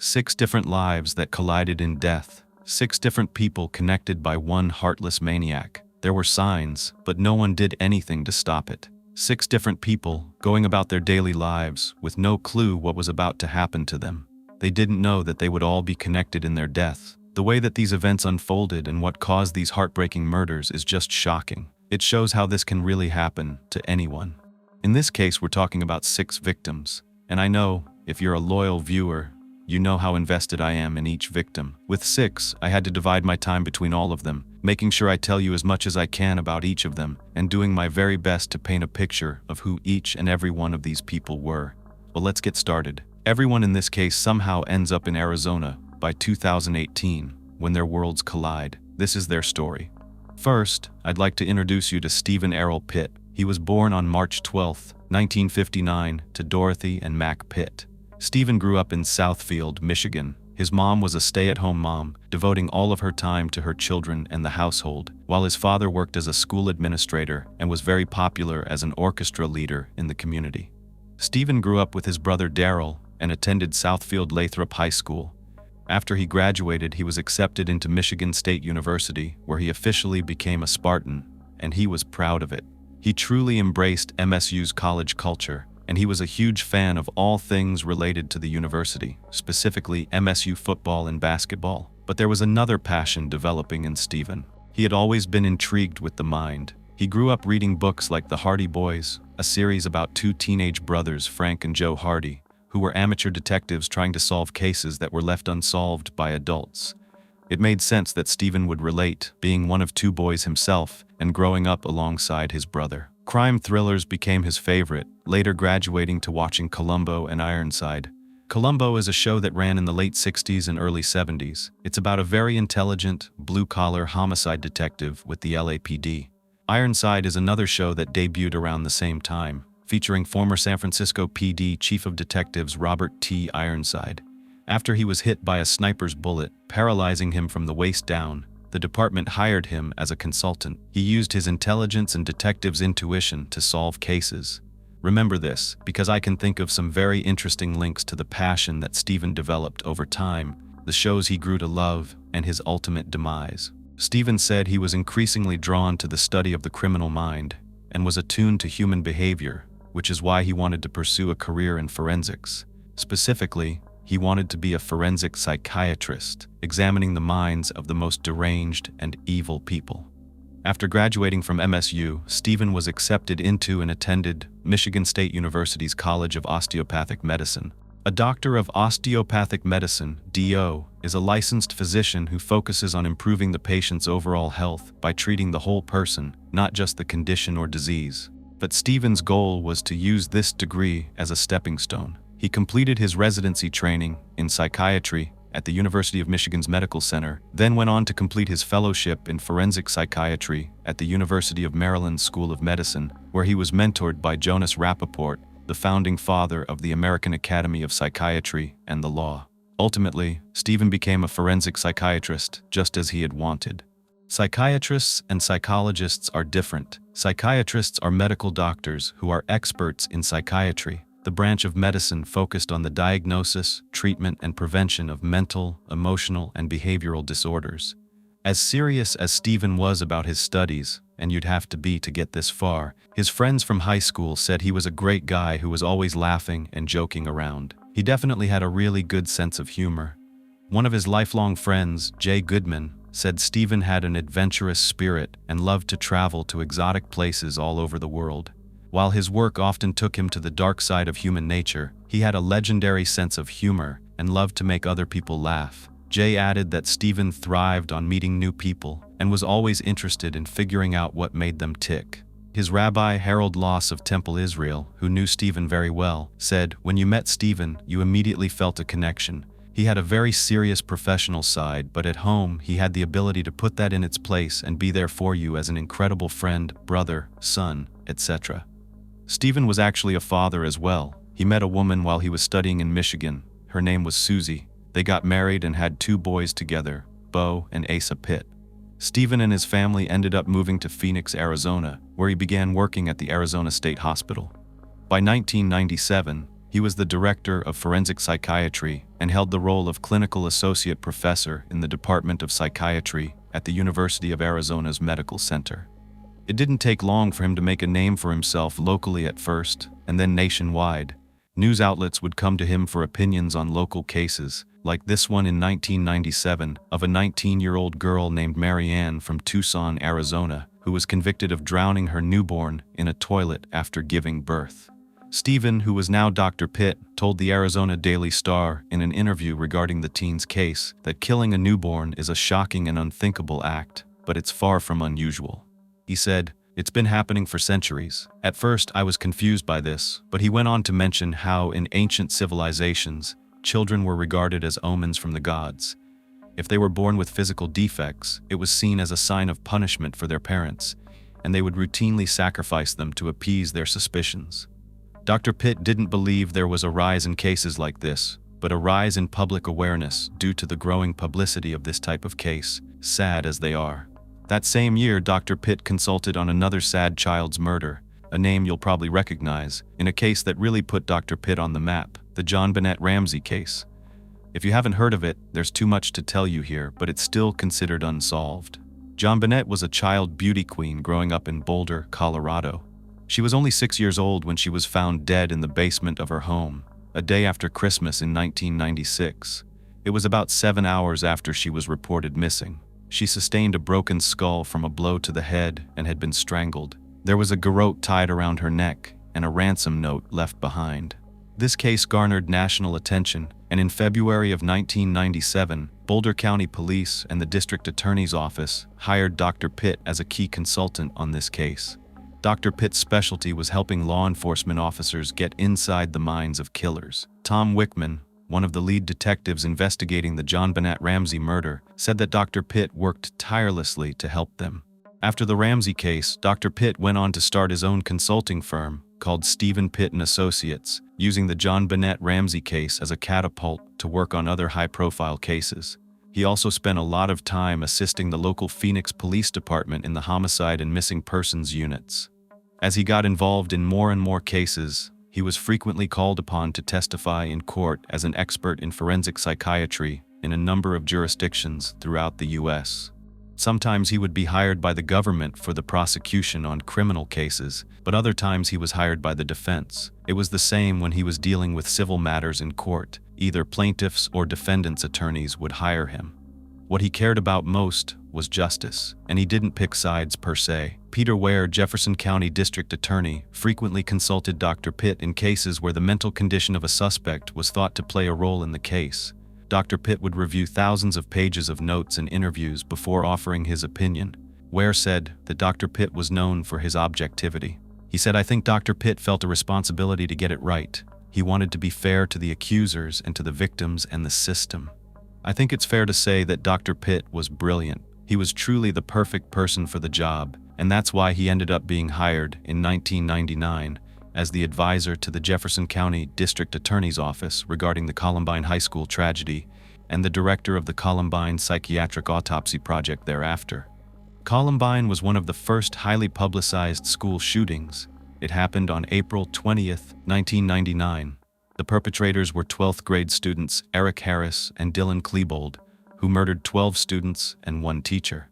6 different lives that collided in death. 6 different people connected by one heartless maniac. There were signs, but no one did anything to stop it. 6 different people going about their daily lives with no clue what was about to happen to them. They didn't know that they would all be connected in their death. The way that these events unfolded and what caused these heartbreaking murders is just shocking. It shows how this can really happen to anyone. In this case, we're talking about 6 victims. And I know, if you're a loyal viewer, you know how invested I am in each victim. With 6, I had to divide my time between all of them, making sure I tell you as much as I can about each of them, and doing my very best to paint a picture of who each and every one of these people were. Well, let's get started. Everyone in this case somehow ends up in Arizona by 2018, when their worlds collide. This is their story. First, I'd like to introduce you to Stephen Errol Pitt. He was born on March 12, 1959, to Dorothy and Mac Pitt. Stephen grew up in Southfield, Michigan. His mom was a stay-at-home mom, devoting all of her time to her children and the household, while his father worked as a school administrator and was very popular as an orchestra leader in the community. Stephen grew up with his brother Daryl and attended Southfield Lathrop High School. After he graduated, he was accepted into Michigan State University, where he officially became a Spartan, and he was proud of it. He truly embraced MSU's college culture, and he was a huge fan of all things related to the university, specifically MSU football and basketball. But there was another passion developing in Stephen. He had always been intrigued with the mind. He grew up reading books like The Hardy Boys, a series about 2 teenage brothers, Frank and Joe Hardy, who were amateur detectives trying to solve cases that were left unsolved by adults. It made sense that Stephen would relate, being one of 2 boys himself and growing up alongside his brother. Crime thrillers became his favorite, later graduating to watching Columbo and Ironside. Columbo is a show that ran in the late 60s and early 70s. It's about a very intelligent, blue-collar homicide detective with the LAPD. Ironside is another show that debuted around the same time, featuring former San Francisco PD Chief of Detectives Robert T. Ironside. After he was hit by a sniper's bullet, paralyzing him from the waist down, the department hired him as a consultant. He used his intelligence and detective's intuition to solve cases. Remember this, because I can think of some very interesting links to the passion that Stephen developed over time, the shows he grew to love, and his ultimate demise. Stephen said he was increasingly drawn to the study of the criminal mind, and was attuned to human behavior, which is why he wanted to pursue a career in forensics. Specifically, he wanted to be a forensic psychiatrist, examining the minds of the most deranged and evil people. After graduating from MSU, Stephen was accepted into and attended Michigan State University's College of Osteopathic Medicine. A doctor of osteopathic medicine, DO, is a licensed physician who focuses on improving the patient's overall health by treating the whole person, not just the condition or disease. But Stephen's goal was to use this degree as a stepping stone. He completed his residency training in psychiatry at the University of Michigan's Medical Center, then went on to complete his fellowship in forensic psychiatry at the University of Maryland School of Medicine, where he was mentored by Jonas Rappaport, the founding father of the American Academy of Psychiatry and the Law. Ultimately, Stephen became a forensic psychiatrist, just as he had wanted. Psychiatrists and psychologists are different. Psychiatrists are medical doctors who are experts in psychiatry, the branch of medicine focused on the diagnosis, treatment, and prevention of mental, emotional, and behavioral disorders. As serious as Stephen was about his studies, and you'd have to be to get this far, his friends from high school said he was a great guy who was always laughing and joking around. He definitely had a really good sense of humor. One of his lifelong friends, Jay Goodman, said Stephen had an adventurous spirit and loved to travel to exotic places all over the world. While his work often took him to the dark side of human nature, he had a legendary sense of humor and loved to make other people laugh. Jay added that Stephen thrived on meeting new people and was always interested in figuring out what made them tick. His rabbi, Harold Loss of Temple Israel, who knew Stephen very well, said, "When you met Stephen, you immediately felt a connection. He had a very serious professional side, but at home, he had the ability to put that in its place and be there for you as an incredible friend, brother, son, etc." Stephen was actually a father as well. He met a woman while he was studying in Michigan. Her name was Susie. They got married and had 2 boys together, Bo and Asa Pitt. Stephen and his family ended up moving to Phoenix, Arizona, where he began working at the Arizona State Hospital. By 1997, He was the director of forensic psychiatry and held the role of clinical associate professor in the Department of Psychiatry at the University of Arizona's Medical Center. It didn't take long for him to make a name for himself locally at first, and then nationwide. News outlets would come to him for opinions on local cases, like this one in 1997 of a 19-year-old girl named Mary Ann from Tucson, Arizona, who was convicted of drowning her newborn in a toilet after giving birth. Stephen, who was now Dr. Pitt, told the Arizona Daily Star in an interview regarding the teen's case that killing a newborn is a shocking and unthinkable act, but it's far from unusual. He said, "It's been happening for centuries. At first, I was confused by this," but he went on to mention how in ancient civilizations, children were regarded as omens from the gods. If they were born with physical defects, it was seen as a sign of punishment for their parents, and they would routinely sacrifice them to appease their suspicions. Dr. Pitt didn't believe there was a rise in cases like this, but a rise in public awareness due to the growing publicity of this type of case, sad as they are. That same year, Dr. Pitt consulted on another sad child's murder, a name you'll probably recognize, in a case that really put Dr. Pitt on the map, the JonBenét Ramsey case. If you haven't heard of it, there's too much to tell you here, but it's still considered unsolved. JonBenét was a child beauty queen growing up in Boulder, Colorado. She was only 6 years old when she was found dead in the basement of her home, a day after Christmas in 1996. It was about 7 hours after she was reported missing. She sustained a broken skull from a blow to the head and had been strangled. There was a garrote tied around her neck and a ransom note left behind. This case garnered national attention, and in February of 1997, Boulder County Police and the District Attorney's Office hired Dr. Pitt as a key consultant on this case. Dr. Pitt's specialty was helping law enforcement officers get inside the minds of killers. Tom Wickman, one of the lead detectives investigating the JonBenét Ramsey murder, said that Dr. Pitt worked tirelessly to help them. After the Ramsey case, Dr. Pitt went on to start his own consulting firm called Stephen Pitt & Associates, using the JonBenét Ramsey case as a catapult to work on other high-profile cases. He also spent a lot of time assisting the local Phoenix Police Department in the homicide and missing persons units. As he got involved in more and more cases, he was frequently called upon to testify in court as an expert in forensic psychiatry in a number of jurisdictions throughout the U.S. Sometimes he would be hired by the government for the prosecution on criminal cases, but other times he was hired by the defense. It was the same when he was dealing with civil matters in court. Either plaintiffs' or defendants' attorneys would hire him. What he cared about most was justice, and he didn't pick sides per se. Peter Ware, Jefferson County District Attorney, frequently consulted Dr. Pitt in cases where the mental condition of a suspect was thought to play a role in the case. Dr. Pitt would review thousands of pages of notes and interviews before offering his opinion. Ware said that Dr. Pitt was known for his objectivity. He said, "I think Dr. Pitt felt a responsibility to get it right. He wanted to be fair to the accusers and to the victims and the system." I think it's fair to say that Dr. Pitt was brilliant. He was truly the perfect person for the job, and that's why he ended up being hired in 1999 as the advisor to the Jefferson County District Attorney's Office regarding the Columbine High School tragedy and the director of the Columbine Psychiatric Autopsy Project thereafter. Columbine was one of the first highly publicized school shootings. It happened on April 20th, 1999. The perpetrators were 12th grade students Eric Harris and Dylan Klebold, who murdered 12 students and 1 teacher.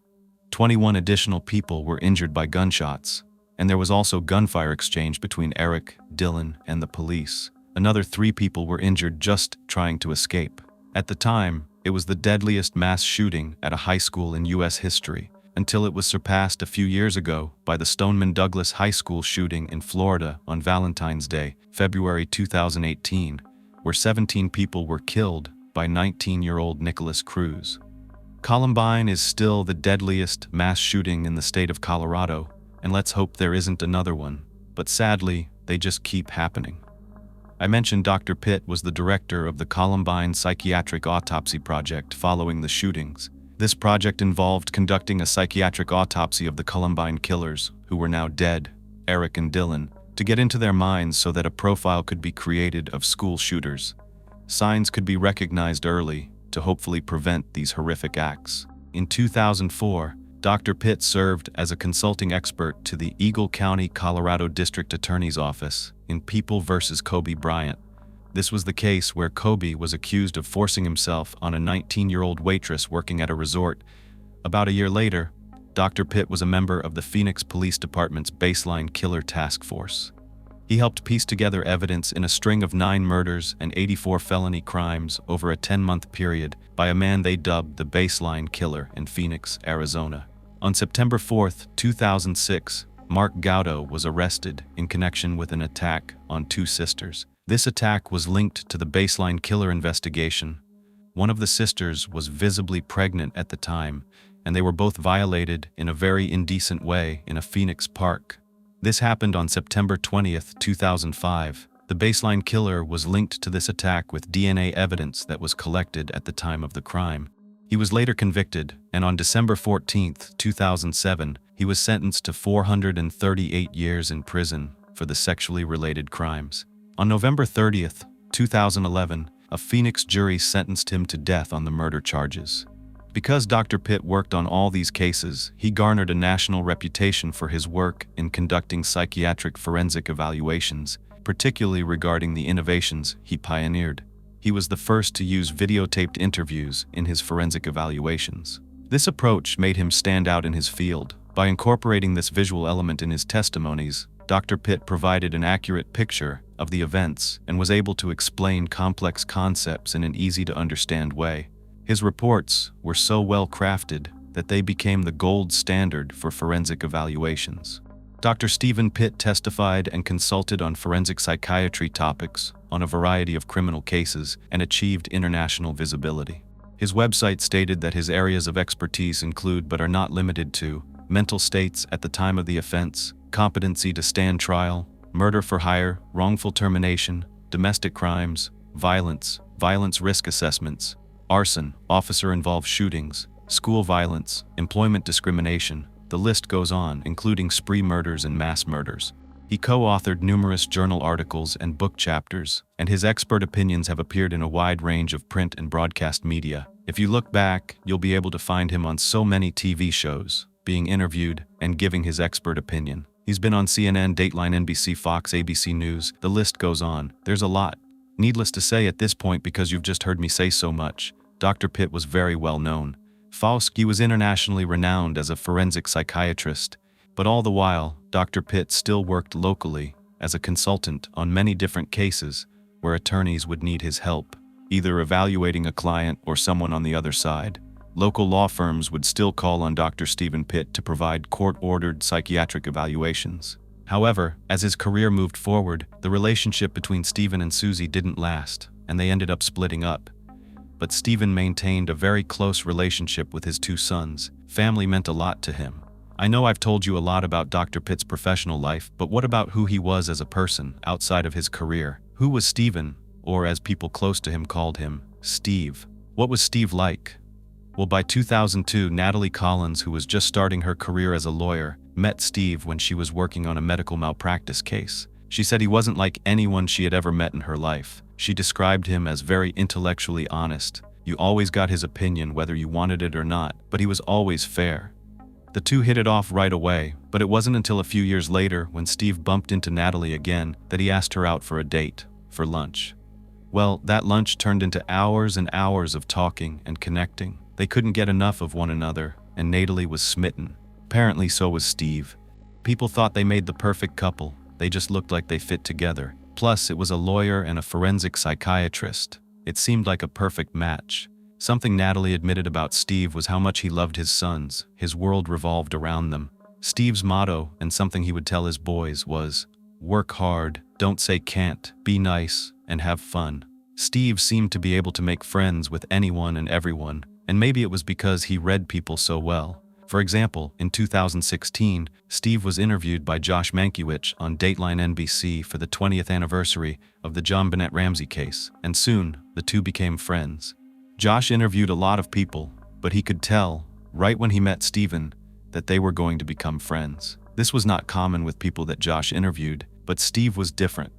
21 additional people were injured by gunshots, and there was also gunfire exchange between Eric, Dylan, and the police. Another 3 people were injured just trying to escape. At the time, it was the deadliest mass shooting at a high school in U.S. history, until it was surpassed a few years ago by the Stoneman Douglas High School shooting in Florida on Valentine's Day, February 2018, where 17 people were killed by 19-year-old Nicholas Cruz. Columbine is still the deadliest mass shooting in the state of Colorado, and let's hope there isn't another one, but sadly, they just keep happening. I mentioned Dr. Pitt was the director of the Columbine Psychiatric Autopsy Project following the shootings. This project involved conducting a psychiatric autopsy of the Columbine killers, who were now dead, Eric and Dylan, to get into their minds so that a profile could be created of school shooters. Signs could be recognized early to hopefully prevent these horrific acts. In 2004, Dr. Pitt served as a consulting expert to the Eagle County, Colorado District Attorney's Office in People v. Kobe Bryant, This was the case where Kobe was accused of forcing himself on a 19-year-old waitress working at a resort. About a year later, Dr. Pitt was a member of the Phoenix Police Department's Baseline Killer Task Force. He helped piece together evidence in a string of 9 murders and 84 felony crimes over a 10-month period by a man they dubbed the Baseline Killer in Phoenix, Arizona. On September 4, 2006, Mark Gaudo was arrested in connection with an attack on 2 sisters. This attack was linked to the Baseline Killer investigation. One of the sisters was visibly pregnant at the time, and they were both violated in a very indecent way in a Phoenix park. This happened on September 20, 2005. The Baseline Killer was linked to this attack with DNA evidence that was collected at the time of the crime. He was later convicted, and on December 14, 2007, he was sentenced to 438 years in prison for the sexually related crimes. On November 30, 2011, a Phoenix jury sentenced him to death on the murder charges. Because Dr. Pitt worked on all these cases, he garnered a national reputation for his work in conducting psychiatric forensic evaluations, particularly regarding the innovations he pioneered. He was the first to use videotaped interviews in his forensic evaluations. This approach made him stand out in his field. By incorporating this visual element in his testimonies, Dr. Pitt provided an accurate picture of the events and was able to explain complex concepts in an easy-to-understand way. His reports were so well crafted that they became the gold standard for forensic evaluations. Dr. Stephen Pitt testified and consulted on forensic psychiatry topics on a variety of criminal cases and achieved international visibility. His website stated that his areas of expertise include but are not limited to mental states at the time of the offense, competency to stand trial, murder for hire, wrongful termination, domestic crimes, violence risk assessments, arson, officer-involved shootings, school violence, employment discrimination. The list goes on, including spree murders and mass murders. He co-authored numerous journal articles and book chapters, and his expert opinions have appeared in a wide range of print and broadcast media. If you look back, you'll be able to find him on so many TV shows, being interviewed and giving his expert opinion. He's been on CNN, Dateline, NBC, Fox, ABC News. The list goes on. There's a lot. Needless to say at this point, because you've just heard me say so much, Dr. Pitt was very well known. He was internationally renowned as a forensic psychiatrist, but all the while, Dr. Pitt still worked locally as a consultant on many different cases where attorneys would need his help, either evaluating a client or someone on the other side. Local law firms would still call on Dr. Stephen Pitt to provide court-ordered psychiatric evaluations. However, as his career moved forward, the relationship between Stephen and Susie didn't last, and they ended up splitting up. But Stephen maintained a very close relationship with his 2 sons. Family meant a lot to him. I know I've told you a lot about Dr. Pitt's professional life, but what about who he was as a person outside of his career? Who was Stephen, or as people close to him called him, Steve? What was Steve like? Well, by 2002, Natalie Collins, who was just starting her career as a lawyer, met Steve when she was working on a medical malpractice case. She said he wasn't like anyone she had ever met in her life. She described him as very intellectually honest. You always got his opinion whether you wanted it or not, but he was always fair. The two hit it off right away, but it wasn't until a few years later when Steve bumped into Natalie again that he asked her out for a date, for lunch. Well, that lunch turned into hours and hours of talking and connecting. They couldn't get enough of one another, and Natalie was smitten. Apparently so was Steve. People thought they made the perfect couple. They just looked like they fit together. Plus, it was a lawyer and a forensic psychiatrist. It seemed like a perfect match. Something Natalie admitted about Steve was how much he loved his sons. His world revolved around them. Steve's motto, and something he would tell his boys, was, "Work hard, don't say can't, be nice, and have fun." Steve seemed to be able to make friends with anyone and everyone, and maybe it was because he read people so well. For example, in 2016, Steve was interviewed by Josh Mankiewicz on Dateline NBC for the 20th anniversary of the JonBenet Ramsey case, and soon, the two became friends. Josh interviewed a lot of people, but he could tell, right when he met Stephen, that they were going to become friends. This was not common with people that Josh interviewed, but Steve was different.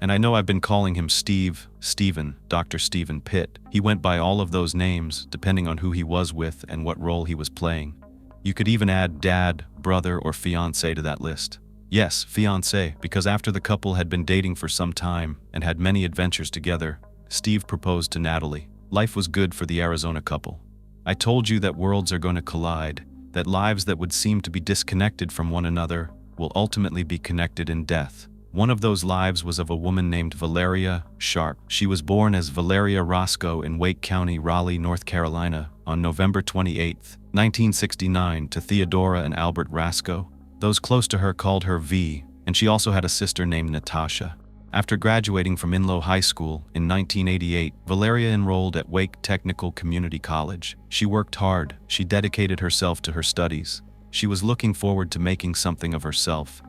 And I know I've been calling him Steve, Stephen, Dr. Stephen Pitt. He went by all of those names, depending on who he was with and what role he was playing. You could even add dad, brother, or fiancé to that list. Yes, fiancé, because after the couple had been dating for some time and had many adventures together, Steve proposed to Natalie. Life was good for the Arizona couple. I told you that worlds are going to collide, that lives that would seem to be disconnected from one another will ultimately be connected in death. One of those lives was of a woman named Valeria Sharp. She was born as Valeria Roscoe in Wake County, Raleigh, North Carolina, on November 28, 1969, to Theodora and Albert Roscoe. Those close to her called her V, and she also had a sister named Natasha. After graduating from Inlow High School in 1988, Valeria enrolled at Wake Technical Community College. She worked hard. She dedicated herself to her studies. She was looking forward to making something of herself,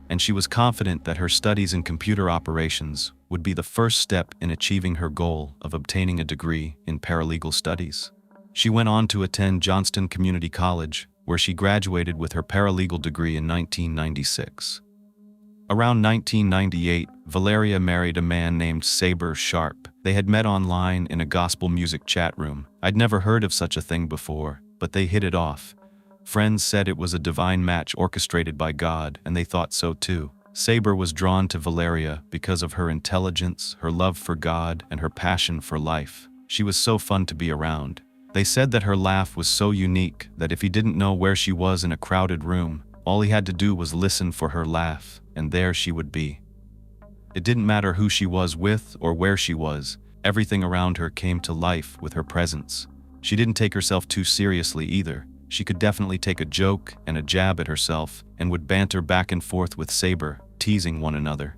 and she was confident that her studies in computer operations would be the first step in achieving her goal of obtaining a degree in paralegal studies. She went on to attend Johnston Community College, where she graduated with her paralegal degree in 1996. Around 1998, Valeria married a man named Saber Sharp. They had met online in a gospel music chat room. I'd never heard of such a thing before, but they hit it off. Friends said it was a divine match orchestrated by God, and they thought so too. Saber was drawn to Valeria because of her intelligence, her love for God, and her passion for life. She was so fun to be around. They said that her laugh was so unique that if he didn't know where she was in a crowded room, all he had to do was listen for her laugh, and there she would be. It didn't matter who she was with or where she was, everything around her came to life with her presence. She didn't take herself too seriously either. She could definitely take a joke and a jab at herself and would banter back and forth with Saber, teasing one another.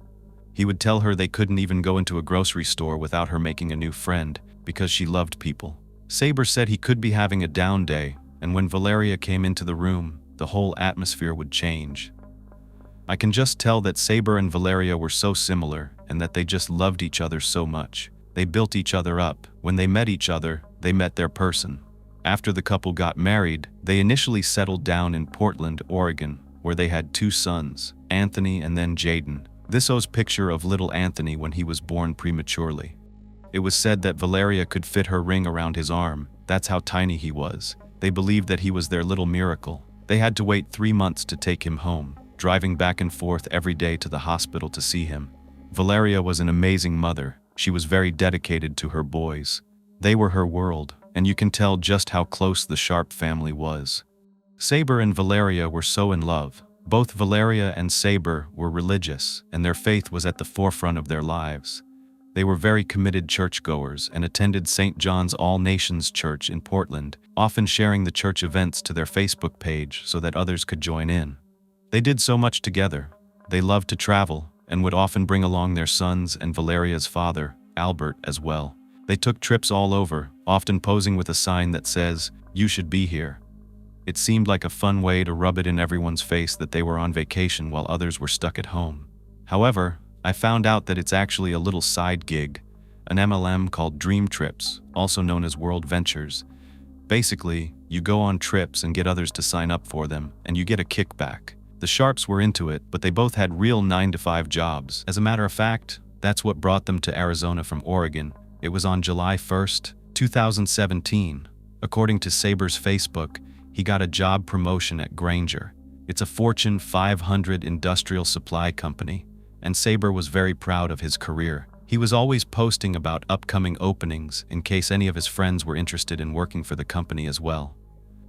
He would tell her they couldn't even go into a grocery store without her making a new friend because she loved people. Saber said he could be having a down day, and when Valeria came into the room, the whole atmosphere would change. I can just tell that Saber and Valeria were so similar and that they just loved each other so much. They built each other up. When they met each other, they met their person. After the couple got married, they initially settled down in Portland, Oregon, where they had 2 sons, Anthony and then Jaden. This owes picture of little Anthony when he was born prematurely. It was said that Valeria could fit her ring around his arm. That's how tiny he was. They believed that he was their little miracle. They had to wait 3 months to take him home, driving back and forth every day to the hospital to see him. Valeria was an amazing mother. She was very dedicated to her boys. They were her world, and you can tell just how close the Sharp family was. Saber and Valeria were so in love. Both Valeria and Saber were religious, and their faith was at the forefront of their lives. They were very committed churchgoers and attended St. John's All Nations Church in Portland, often sharing the church events to their Facebook page so that others could join in. They did so much together. They loved to travel and would often bring along their sons and Valeria's father, Albert, as well. They took trips all over, often posing with a sign that says, "You should be here." It seemed like a fun way to rub it in everyone's face that they were on vacation while others were stuck at home. However, I found out that it's actually a little side gig, an MLM called Dream Trips, also known as World Ventures. Basically, you go on trips and get others to sign up for them, and you get a kickback. The Sharps were into it, but they both had real 9-to-5 jobs. As a matter of fact, that's what brought them to Arizona from Oregon. It was on July 1st, 2017. According to Saber's Facebook, he got a job promotion at Grainger. It's a Fortune 500 industrial supply company, and Saber was very proud of his career. He was always posting about upcoming openings in case any of his friends were interested in working for the company as well.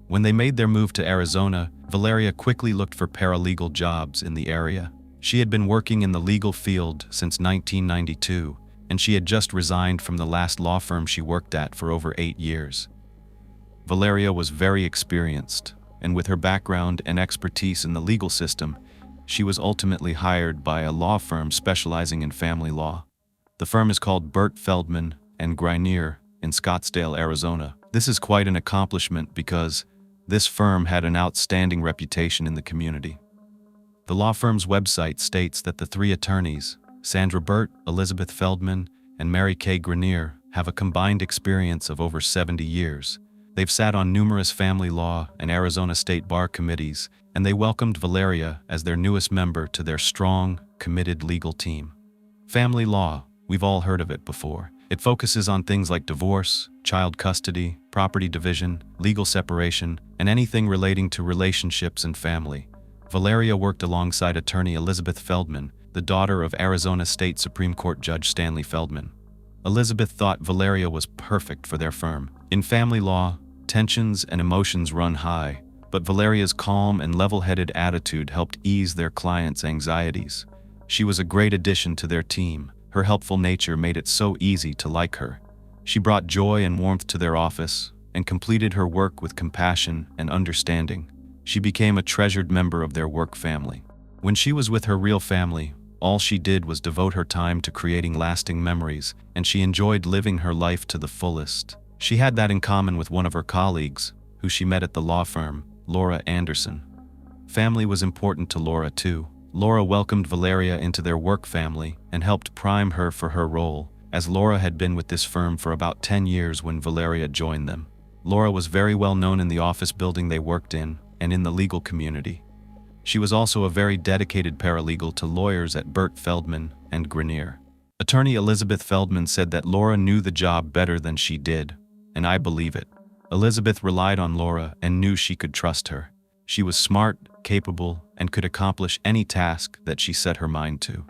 When they made their move to Arizona, Valeria quickly looked for paralegal jobs in the area. She had been working in the legal field since 1992, and she had just resigned from the last law firm she worked at for over 8 years. Valeria was very experienced, and with her background and expertise in the legal system, she was ultimately hired by a law firm specializing in family law. The firm is called Burt Feldman and Grenier in Scottsdale, Arizona. This is quite an accomplishment because this firm had an outstanding reputation in the community. The law firm's website states that the 3 attorneys, Sandra Burt, Elizabeth Feldman, and Mary Kay Grenier, have a combined experience of over 70 years. They've sat on numerous family law and Arizona state bar committees, and they welcomed Valeria as their newest member to their strong, committed legal team. Family law, we've all heard of it before. It focuses on things like divorce, child custody, property division, legal separation, and anything relating to relationships and family. Valeria worked alongside attorney Elizabeth Feldman, the daughter of Arizona State Supreme Court Judge Stanley Feldman. Elizabeth thought Valeria was perfect for their firm. In family law, tensions and emotions run high, but Valeria's calm and level-headed attitude helped ease their clients' anxieties. She was a great addition to their team. Her helpful nature made it so easy to like her. She brought joy and warmth to their office and completed her work with compassion and understanding. She became a treasured member of their work family. When she was with her real family, all she did was devote her time to creating lasting memories, and she enjoyed living her life to the fullest. She had that in common with one of her colleagues, who she met at the law firm, Laura Anderson. Family was important to Laura too. Laura welcomed Valeria into their work family and helped prime her for her role, as Laura had been with this firm for about 10 years when Valeria joined them. Laura was very well known in the office building they worked in and in the legal community. She was also a very dedicated paralegal to lawyers at Burt Feldman and Grenier. Attorney Elizabeth Feldman said that Laura knew the job better than she did, and I believe it. Elizabeth relied on Laura and knew she could trust her. She was smart, capable, and could accomplish any task that she set her mind to.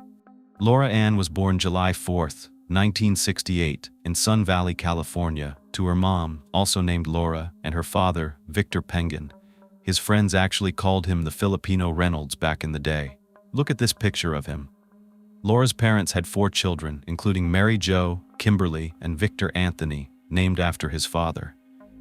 Laura Ann was born July 4, 1968, in Sun Valley, California, to her mom, also named Laura, and her father, Victor Pengen. His friends actually called him the Filipino Reynolds back in the day. Look at this picture of him. Laura's parents had 4 children, including Mary Jo, Kimberly, and Victor Anthony, named after his father.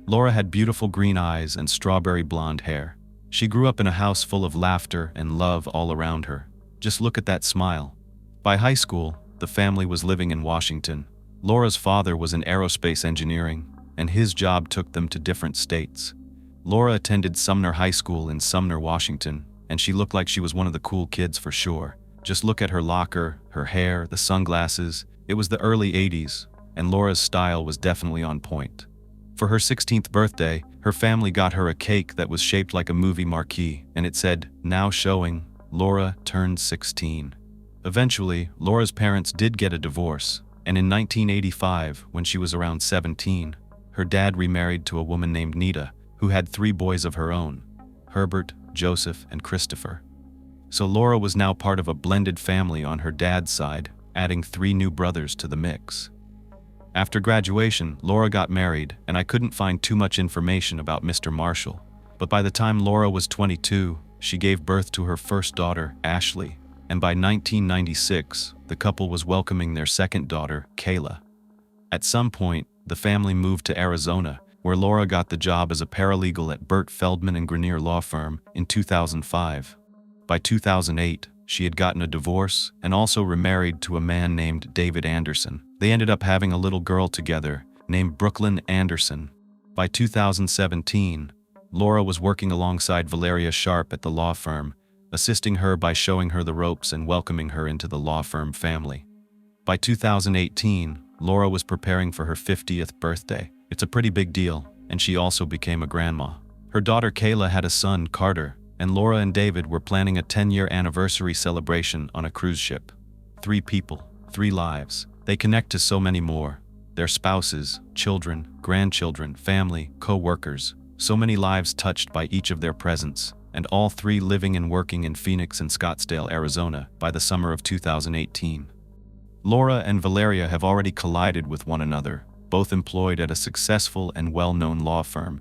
Laura had beautiful green eyes and strawberry blonde hair. She grew up in a house full of laughter and love all around her. Just look at that smile. By high school, the family was living in Washington. Laura's father was in aerospace engineering, and his job took them to different states. Laura attended Sumner High School in Sumner, Washington, and she looked like she was one of the cool kids for sure. Just look at her locker, her hair, the sunglasses. It was the early 80s, and Laura's style was definitely on point. For her 16th birthday, her family got her a cake that was shaped like a movie marquee, and it said, "Now showing, Laura turned 16. Eventually, Laura's parents did get a divorce, and in 1985, when she was around 17, her dad remarried to a woman named Nita, who had 3 boys of her own, Herbert, Joseph, and Christopher. So Laura was now part of a blended family on her dad's side, adding 3 new brothers to the mix. After graduation, Laura got married, and I couldn't find too much information about Mr. Marshall. But by the time Laura was 22, she gave birth to her first daughter, Ashley, and by 1996, the couple was welcoming their second daughter, Kayla. At some point, the family moved to Arizona, where Laura got the job as a paralegal at Burt Feldman and Grenier law firm in 2005. By 2008, she had gotten a divorce and also remarried to a man named David Anderson. They ended up having a little girl together named Brooklyn Anderson. By 2017, Laura was working alongside Valeria Sharp at the law firm, assisting her by showing her the ropes and welcoming her into the law firm family. By 2018, Laura was preparing for her 50th birthday. It's a pretty big deal, and she also became a grandma. Her daughter Kayla had a son, Carter, and Laura and David were planning a 10-year anniversary celebration on a cruise ship. 3 people, 3 lives. They connect to so many more. Their spouses, children, grandchildren, family, co-workers. So many lives touched by each of their presence, and all 3 living and working in Phoenix and Scottsdale, Arizona, by the summer of 2018. Laura and Valeria have already collided with one another, both employed at a successful and well-known law firm.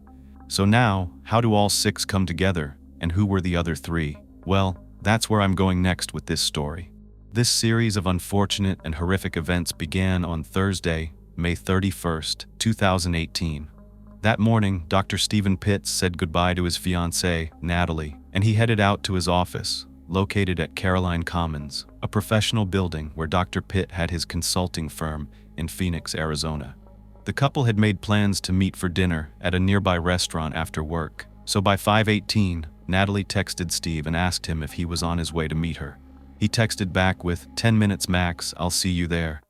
So now, how do all 6 come together, and who were the other 3? Well, that's where I'm going next with this story. This series of unfortunate and horrific events began on Thursday, May 31st, 2018. That morning, Dr. Stephen Pitts said goodbye to his fiancée, Natalie, and he headed out to his office, located at Caroline Commons, a professional building where Dr. Pitt had his consulting firm in Phoenix, Arizona. The couple had made plans to meet for dinner at a nearby restaurant after work, so by 5:18, Natalie texted Steve and asked him if he was on his way to meet her. He texted back with, 10 minutes max, I'll see you there.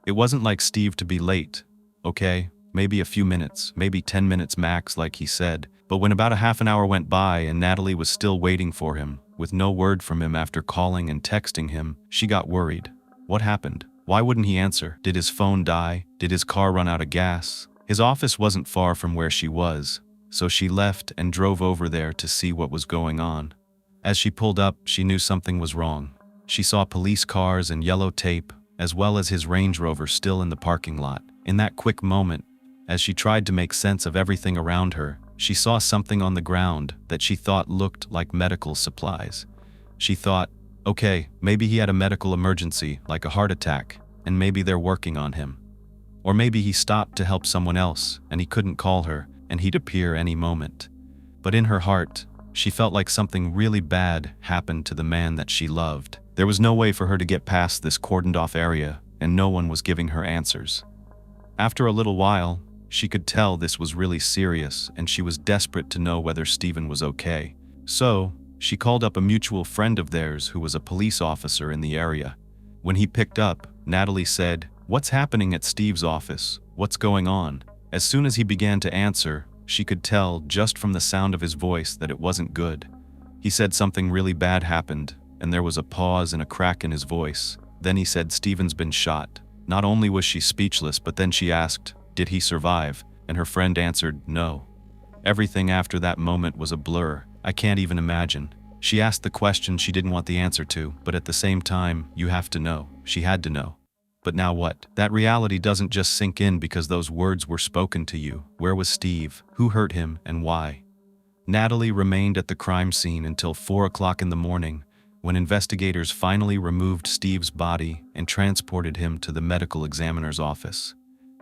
It wasn't like Steve to be late, okay? Maybe a few minutes, maybe 10 minutes max like he said, but when about a half an hour went by and Natalie was still waiting for him, with no word from him after calling and texting him, she got worried. What happened? Why wouldn't he answer? Did his phone die? Did his car run out of gas? His office wasn't far from where she was, so she left and drove over there to see what was going on. As she pulled up, she knew something was wrong. She saw police cars and yellow tape, as well as his Range Rover still in the parking lot. In that quick moment, as she tried to make sense of everything around her, she saw something on the ground that she thought looked like medical supplies. She thought, okay, maybe he had a medical emergency, like a heart attack, and maybe they're working on him. Or maybe he stopped to help someone else, and he couldn't call her, and he'd appear any moment. But in her heart, she felt like something really bad happened to the man that she loved. There was no way for her to get past this cordoned-off area, and no one was giving her answers. After a little while, she could tell this was really serious, and she was desperate to know whether Stephen was okay. So, she called up a mutual friend of theirs who was a police officer in the area. When he picked up, Natalie said, "What's happening at Steve's office? What's going on?" As soon as he began to answer, she could tell just from the sound of his voice that it wasn't good. He said something really bad happened, and there was a pause and a crack in his voice. Then he said, "Stephen's been shot." Not only was she speechless, but then she asked, "Did he survive?" And her friend answered, "No." Everything after that moment was a blur. I can't even imagine. She asked the question she didn't want the answer to, but at the same time, you have to know. She had to know. But now what? That reality doesn't just sink in because those words were spoken to you. Where was Steve? Who hurt him and why? Natalie remained at the crime scene until 4 o'clock in the morning, when investigators finally removed Steve's body and transported him to the medical examiner's office.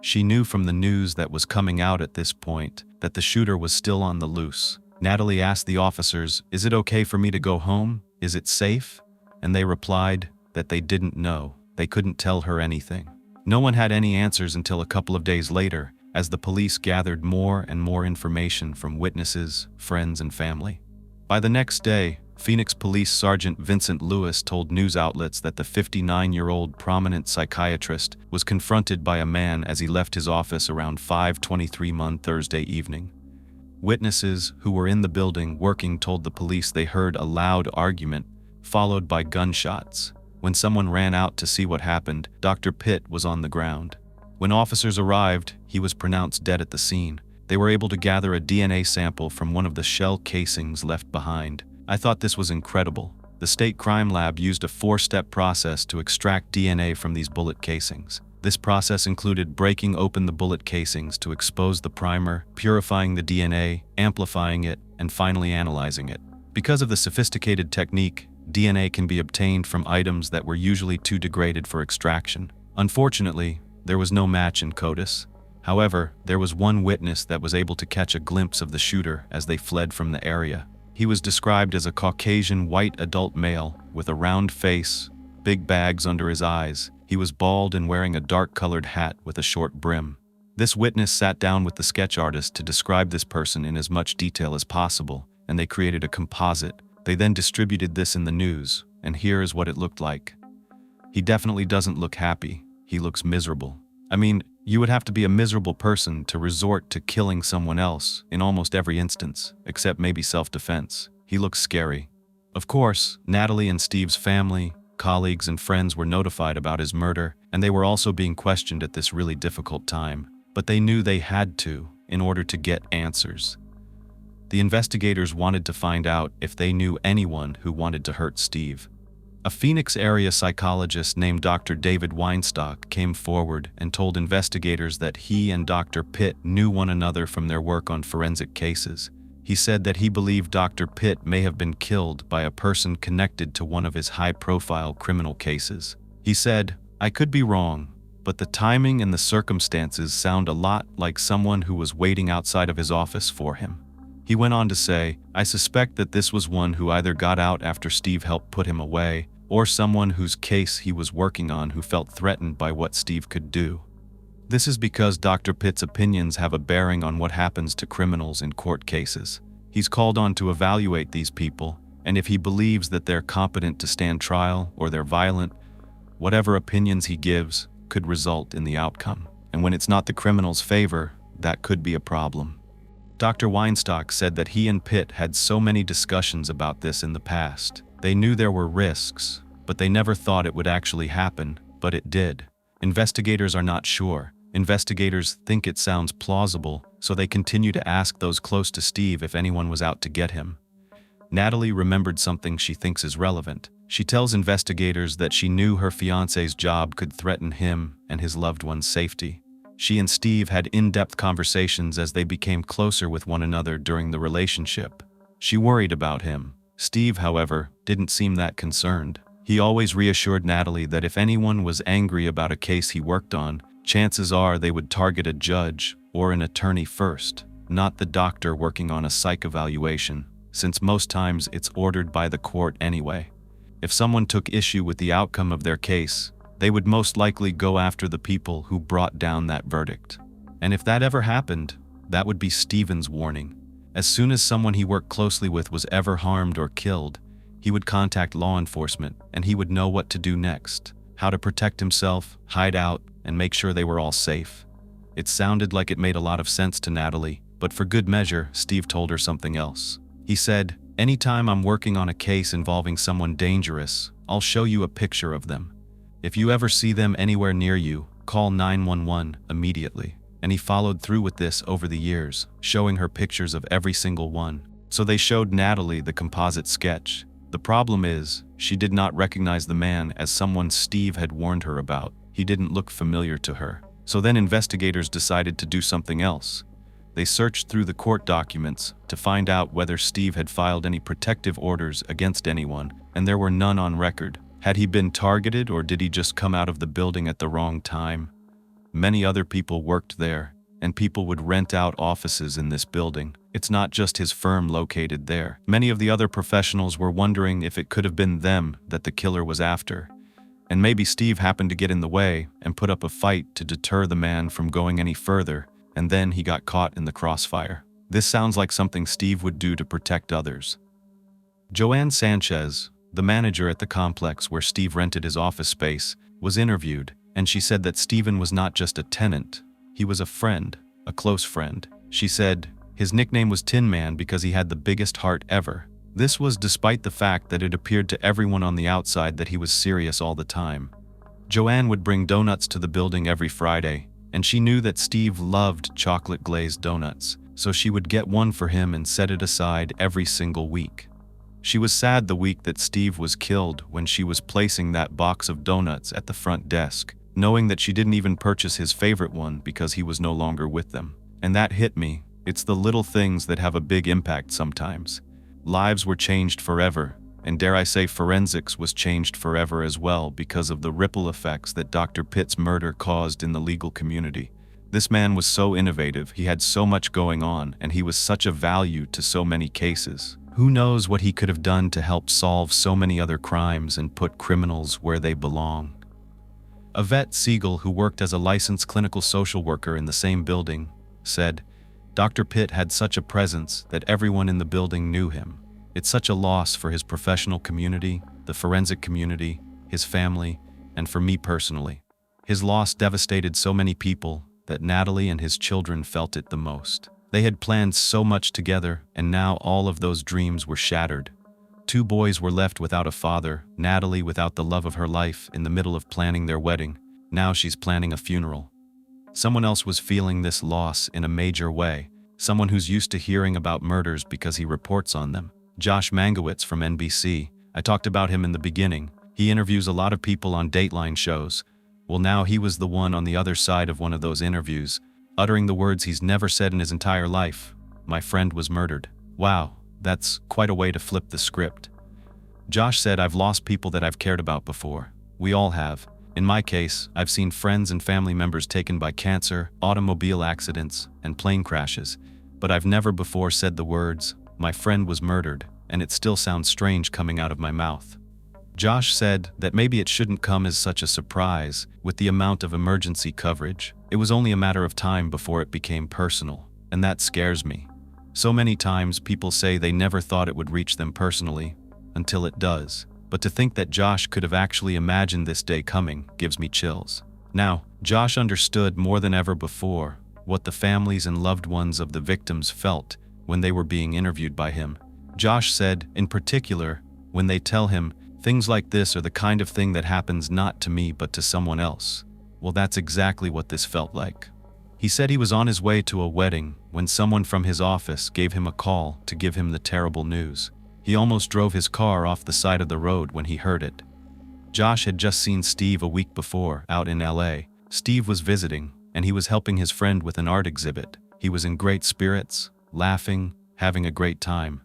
She knew from the news that was coming out at this point that the shooter was still on the loose. Natalie asked the officers, "Is it okay for me to go home? Is it safe?" And they replied that they didn't know. They couldn't tell her anything. No one had any answers until a couple of days later, as the police gathered more and more information from witnesses, friends, and family. By the next day, Phoenix Police Sergeant Vincent Lewis told news outlets that the 59-year-old prominent psychiatrist was confronted by a man as he left his office around 5:23 on Thursday evening. Witnesses who were in the building working told the police they heard a loud argument, followed by gunshots. When someone ran out to see what happened, Dr. Pitt was on the ground. When officers arrived, he was pronounced dead at the scene. They were able to gather a DNA sample from one of the shell casings left behind. I thought this was incredible. The state crime lab used a 4-step process to extract DNA from these bullet casings. This process included breaking open the bullet casings to expose the primer, purifying the DNA, amplifying it, and finally analyzing it. Because of the sophisticated technique, DNA can be obtained from items that were usually too degraded for extraction. Unfortunately, there was no match in CODIS. However, there was one witness that was able to catch a glimpse of the shooter as they fled from the area. He was described as a Caucasian white adult male with a round face, big bags under his eyes. He was bald and wearing a dark-colored hat with a short brim. This witness sat down with the sketch artist to describe this person in as much detail as possible, and they created a composite. They then distributed this in the news, and here is what it looked like. He definitely doesn't look happy. He looks miserable. I mean, you would have to be a miserable person to resort to killing someone else in almost every instance, except maybe self-defense. He looks scary. Of course, Natalie and Steve's family, colleagues, and friends were notified about his murder, and they were also being questioned at this really difficult time. But they knew they had to, in order to get answers. The investigators wanted to find out if they knew anyone who wanted to hurt Steve. A Phoenix area psychologist named Dr. David Weinstock came forward and told investigators that he and Dr. Pitt knew one another from their work on forensic cases. He said that he believed Dr. Pitt may have been killed by a person connected to one of his high-profile criminal cases. He said, "I could be wrong, but the timing and the circumstances sound a lot like someone who was waiting outside of his office for him." He went on to say, "I suspect that this was one who either got out after Steve helped put him away, or someone whose case he was working on who felt threatened by what Steve could do." This is because Dr. Pitt's opinions have a bearing on what happens to criminals in court cases. He's called on to evaluate these people, and if he believes that they're competent to stand trial or they're violent, whatever opinions he gives could result in the outcome. And when it's not the criminal's favor, that could be a problem. Dr. Weinstock said that he and Pitt had so many discussions about this in the past. They knew there were risks, but they never thought it would actually happen, but it did. Investigators are not sure. Investigators think it sounds plausible, so they continue to ask those close to Steve if anyone was out to get him. Natalie remembered something she thinks is relevant. She tells investigators that she knew her fiancé's job could threaten him and his loved one's safety. She and Steve had in-depth conversations as they became closer with one another during the relationship. She worried about him. Steve, however, didn't seem that concerned. He always reassured Natalie that if anyone was angry about a case he worked on, chances are they would target a judge or an attorney first, not the doctor working on a psych evaluation, since most times it's ordered by the court anyway. If someone took issue with the outcome of their case, they would most likely go after the people who brought down that verdict. And if that ever happened, that would be Stephen's warning. As soon as someone he worked closely with was ever harmed or killed, he would contact law enforcement and he would know what to do next, how to protect himself, hide out, and make sure they were all safe. It sounded like it made a lot of sense to Natalie, but for good measure, Steve told her something else. He said, "Anytime I'm working on a case involving someone dangerous, I'll show you a picture of them. If you ever see them anywhere near you, call 911 immediately." And he followed through with this over the years, showing her pictures of every single one. So they showed Natalie the composite sketch. The problem is, she did not recognize the man as someone Steve had warned her about. He didn't look familiar to her. So then investigators decided to do something else. They searched through the court documents to find out whether Steve had filed any protective orders against anyone, and there were none on record. Had he been targeted, or did he just come out of the building at the wrong time? Many other people worked there, and people would rent out offices in this building. It's not just his firm located there. Many of the other professionals were wondering if it could have been them that the killer was after. And maybe Steve happened to get in the way and put up a fight to deter the man from going any further, and then he got caught in the crossfire. This sounds like something Steve would do to protect others. Joanne Sanchez, the manager at the complex where Steve rented his office space, was interviewed, and she said that Stephen was not just a tenant, he was a friend, a close friend. She said his nickname was Tin Man because he had the biggest heart ever. This was despite the fact that it appeared to everyone on the outside that he was serious all the time. Joanne would bring donuts to the building every Friday, and she knew that Steve loved chocolate-glazed donuts, so she would get one for him and set it aside every single week. She was sad the week that Steve was killed when she was placing that box of donuts at the front desk, knowing that she didn't even purchase his favorite one because he was no longer with them. And that hit me. It's the little things that have a big impact sometimes. Lives were changed forever, and dare I say forensics was changed forever as well because of the ripple effects that Dr. Pitt's murder caused in the legal community. This man was so innovative, he had so much going on, and he was such a value to so many cases. Who knows what he could have done to help solve so many other crimes and put criminals where they belong. Yvette Siegel, who worked as a licensed clinical social worker in the same building, said, "Dr. Pitt had such a presence that everyone in the building knew him. It's such a loss for his professional community, the forensic community, his family, and for me personally. His loss devastated so many people that Natalie and his children felt it the most. They had planned so much together, and now all of those dreams were shattered. 2 boys were left without a father, Natalie without the love of her life in the middle of planning their wedding. Now she's planning a funeral. Someone else was feeling this loss in a major way, someone who's used to hearing about murders because he reports on them. Josh Mangowitz from NBC. I talked about him in the beginning. He interviews a lot of people on Dateline shows. Well, now he was the one on the other side of one of those interviews, uttering the words he's never said in his entire life. "My friend was murdered." Wow, that's quite a way to flip the script. Josh said, "I've lost people that I've cared about before. We all have. In my case, I've seen friends and family members taken by cancer, automobile accidents, and plane crashes, but I've never before said the words, 'My friend was murdered,' and it still sounds strange coming out of my mouth." Josh said that maybe it shouldn't come as such a surprise with the amount of emergency coverage. It was only a matter of time before it became personal, and that scares me. So many times people say they never thought it would reach them personally, until it does. But to think that Josh could have actually imagined this day coming gives me chills. Now, Josh understood more than ever before what the families and loved ones of the victims felt when they were being interviewed by him. Josh said, in particular, when they tell him, "Things like this are the kind of thing that happens not to me but to someone else." Well, that's exactly what this felt like. He said he was on his way to a wedding when someone from his office gave him a call to give him the terrible news. He almost drove his car off the side of the road when he heard it. Josh had just seen Steve a week before, out in LA. Steve was visiting, and he was helping his friend with an art exhibit. He was in great spirits, laughing, having a great time.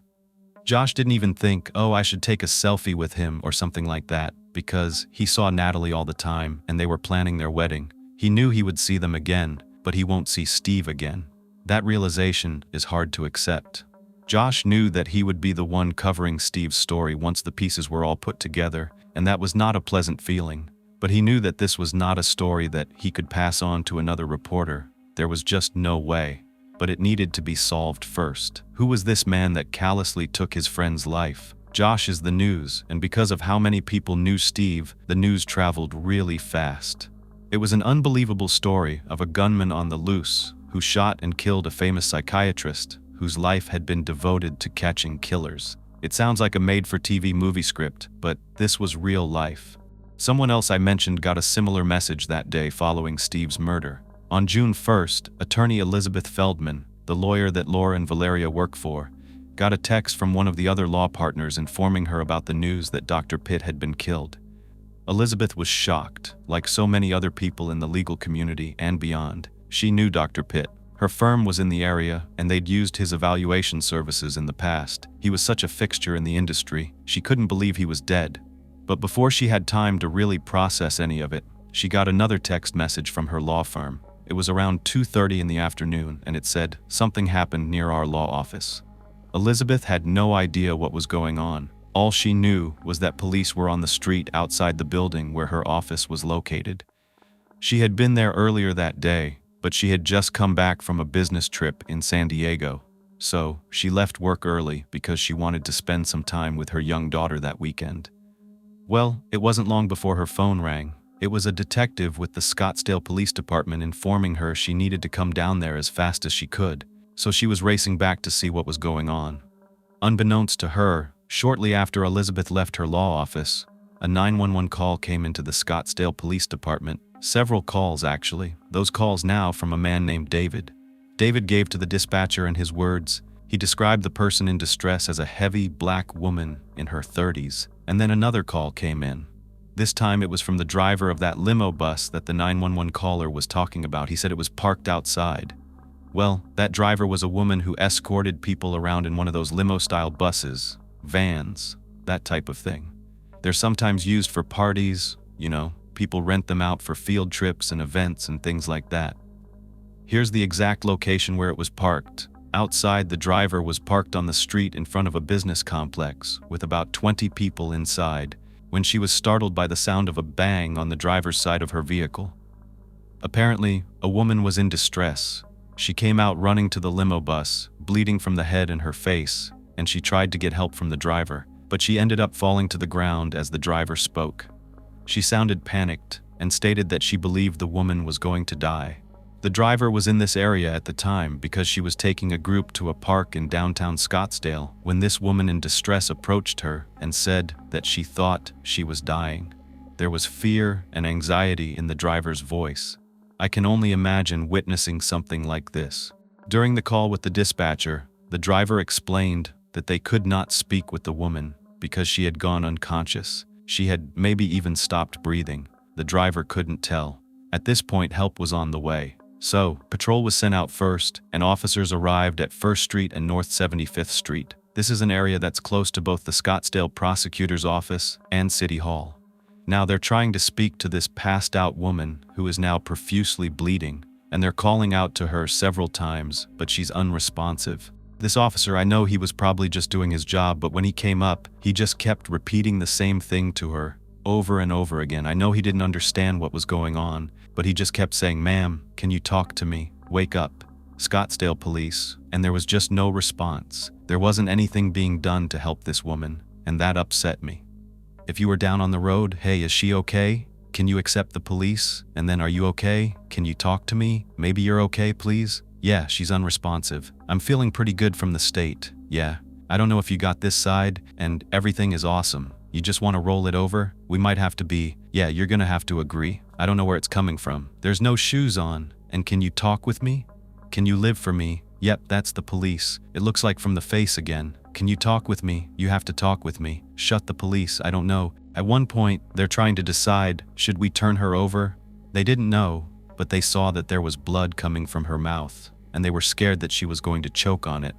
Josh didn't even think, oh, I should take a selfie with him or something like that, because he saw Natalie all the time and they were planning their wedding. He knew he would see them again, but he won't see Steve again. That realization is hard to accept. Josh knew that he would be the one covering Steve's story once the pieces were all put together, and that was not a pleasant feeling. But he knew that this was not a story that he could pass on to another reporter. There was just no way. But it needed to be solved first. Who was this man that callously took his friend's life? Josh is the news, and because of how many people knew Steve, the news traveled really fast. It was an unbelievable story of a gunman on the loose who shot and killed a famous psychiatrist whose life had been devoted to catching killers. It sounds like a made-for-TV movie script, but this was real life. Someone else I mentioned got a similar message that day following Steve's murder. On June 1st, attorney Elizabeth Feldman, the lawyer that Laura and Valeria work for, got a text from one of the other law partners informing her about the news that Dr. Pitt had been killed. Elizabeth was shocked, like so many other people in the legal community and beyond. She knew Dr. Pitt. Her firm was in the area, and they'd used his evaluation services in the past. He was such a fixture in the industry, she couldn't believe he was dead. But before she had time to really process any of it, she got another text message from her law firm. It was around 2:30 in the afternoon, and it said, "Something happened near our law office." Elizabeth had no idea what was going on. All she knew was that police were on the street outside the building where her office was located. She had been there earlier that day, but she had just come back from a business trip in San Diego. So, she left work early because she wanted to spend some time with her young daughter that weekend. Well, it wasn't long before her phone rang. It was a detective with the Scottsdale Police Department informing her she needed to come down there as fast as she could, so she was racing back to see what was going on. Unbeknownst to her, shortly after Elizabeth left her law office, a 911 call came into the Scottsdale Police Department. Several calls, actually. Those calls now from a man named David. David gave to the dispatcher in his words. He described the person in distress as a heavy black woman in her 30s. And then another call came in. This time it was from the driver of that limo bus that the 911 caller was talking about. He said it was parked outside. Well, that driver was a woman who escorted people around in one of those limo-style buses, vans, that type of thing. They're sometimes used for parties, people rent them out for field trips and events and things like that. Here's the exact location where it was parked. Outside, the driver was parked on the street in front of a business complex with about 20 people inside when she was startled by the sound of a bang on the driver's side of her vehicle. Apparently, a woman was in distress. She came out running to the limo bus, bleeding from the head and her face, and she tried to get help from the driver, but she ended up falling to the ground as the driver spoke. She sounded panicked and stated that she believed the woman was going to die. The driver was in this area at the time because she was taking a group to a park in downtown Scottsdale when this woman in distress approached her and said that she thought she was dying. There was fear and anxiety in the driver's voice. I can only imagine witnessing something like this. During the call with the dispatcher, the driver explained that they could not speak with the woman because she had gone unconscious. She had maybe even stopped breathing. The driver couldn't tell. At this point, help was on the way. So, patrol was sent out first, and officers arrived at 1st Street and North 75th Street. This is an area that's close to both the Scottsdale prosecutor's office and City Hall. Now they're trying to speak to this passed-out woman who is now profusely bleeding, and they're calling out to her several times, but she's unresponsive. This officer, I know he was probably just doing his job, but when he came up, he just kept repeating the same thing to her over and over again. I know he didn't understand what was going on, but he just kept saying, "Ma'am, can you talk to me? Wake up." Scottsdale police, and there was just no response. There wasn't anything being done to help this woman, and that upset me. If you were down on the road, hey, is she okay? Can you accept the police? And then, are you okay? Can you talk to me? Maybe you're okay, please? Yeah, she's unresponsive. I'm feeling pretty good from the state. Yeah, I don't know if you got this side, and everything is awesome. You just want to roll it over? We might have to be. Yeah, you're gonna have to agree. I don't know where it's coming from. There's no shoes on. And can you talk with me? Can you live for me? Yep, that's the police. It looks like from the face again. "Can you talk with me? You have to talk with me. Shut the police, I don't know." At one point, they're trying to decide, should we turn her over? They didn't know, but they saw that there was blood coming from her mouth, and they were scared that she was going to choke on it.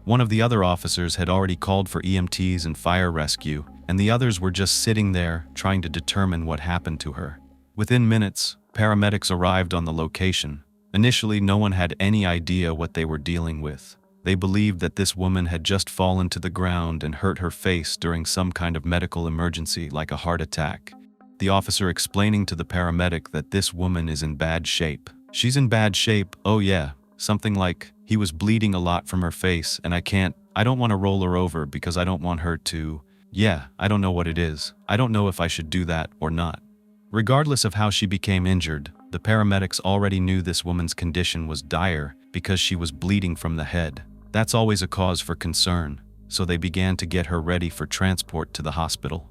One of the other officers had already called for EMTs and fire rescue, and the others were just sitting there trying to determine what happened to her. Within minutes, paramedics arrived on the location. Initially, no one had any idea what they were dealing with. They believed that this woman had just fallen to the ground and hurt her face during some kind of medical emergency like a heart attack. The officer explaining to the paramedic that this woman is in bad shape. "She's in bad shape, oh yeah." Something like, "He was bleeding a lot from her face and I don't want to roll her over because I don't want her to, yeah, I don't know what it is. I don't know if I should do that or not." Regardless of how she became injured, the paramedics already knew this woman's condition was dire because she was bleeding from the head. That's always a cause for concern, so they began to get her ready for transport to the hospital.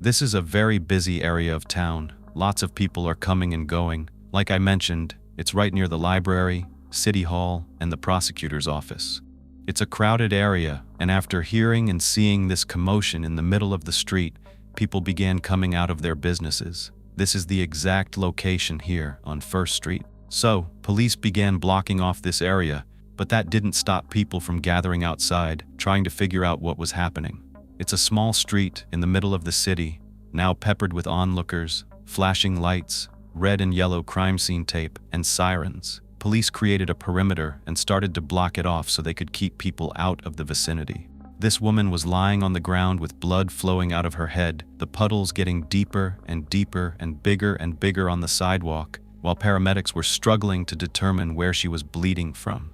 This is a very busy area of town. Lots of people are coming and going. Like I mentioned, it's right near the library, city hall, and the prosecutor's office. It's a crowded area, and after hearing and seeing this commotion in the middle of the street, people began coming out of their businesses. This is the exact location here on First Street. So, police began blocking off this area, but that didn't stop people from gathering outside, trying to figure out what was happening. It's a small street in the middle of the city, now peppered with onlookers, flashing lights, red and yellow crime scene tape, and sirens. Police created a perimeter and started to block it off so they could keep people out of the vicinity. This woman was lying on the ground with blood flowing out of her head, the puddles getting deeper and deeper and bigger on the sidewalk, while paramedics were struggling to determine where she was bleeding from.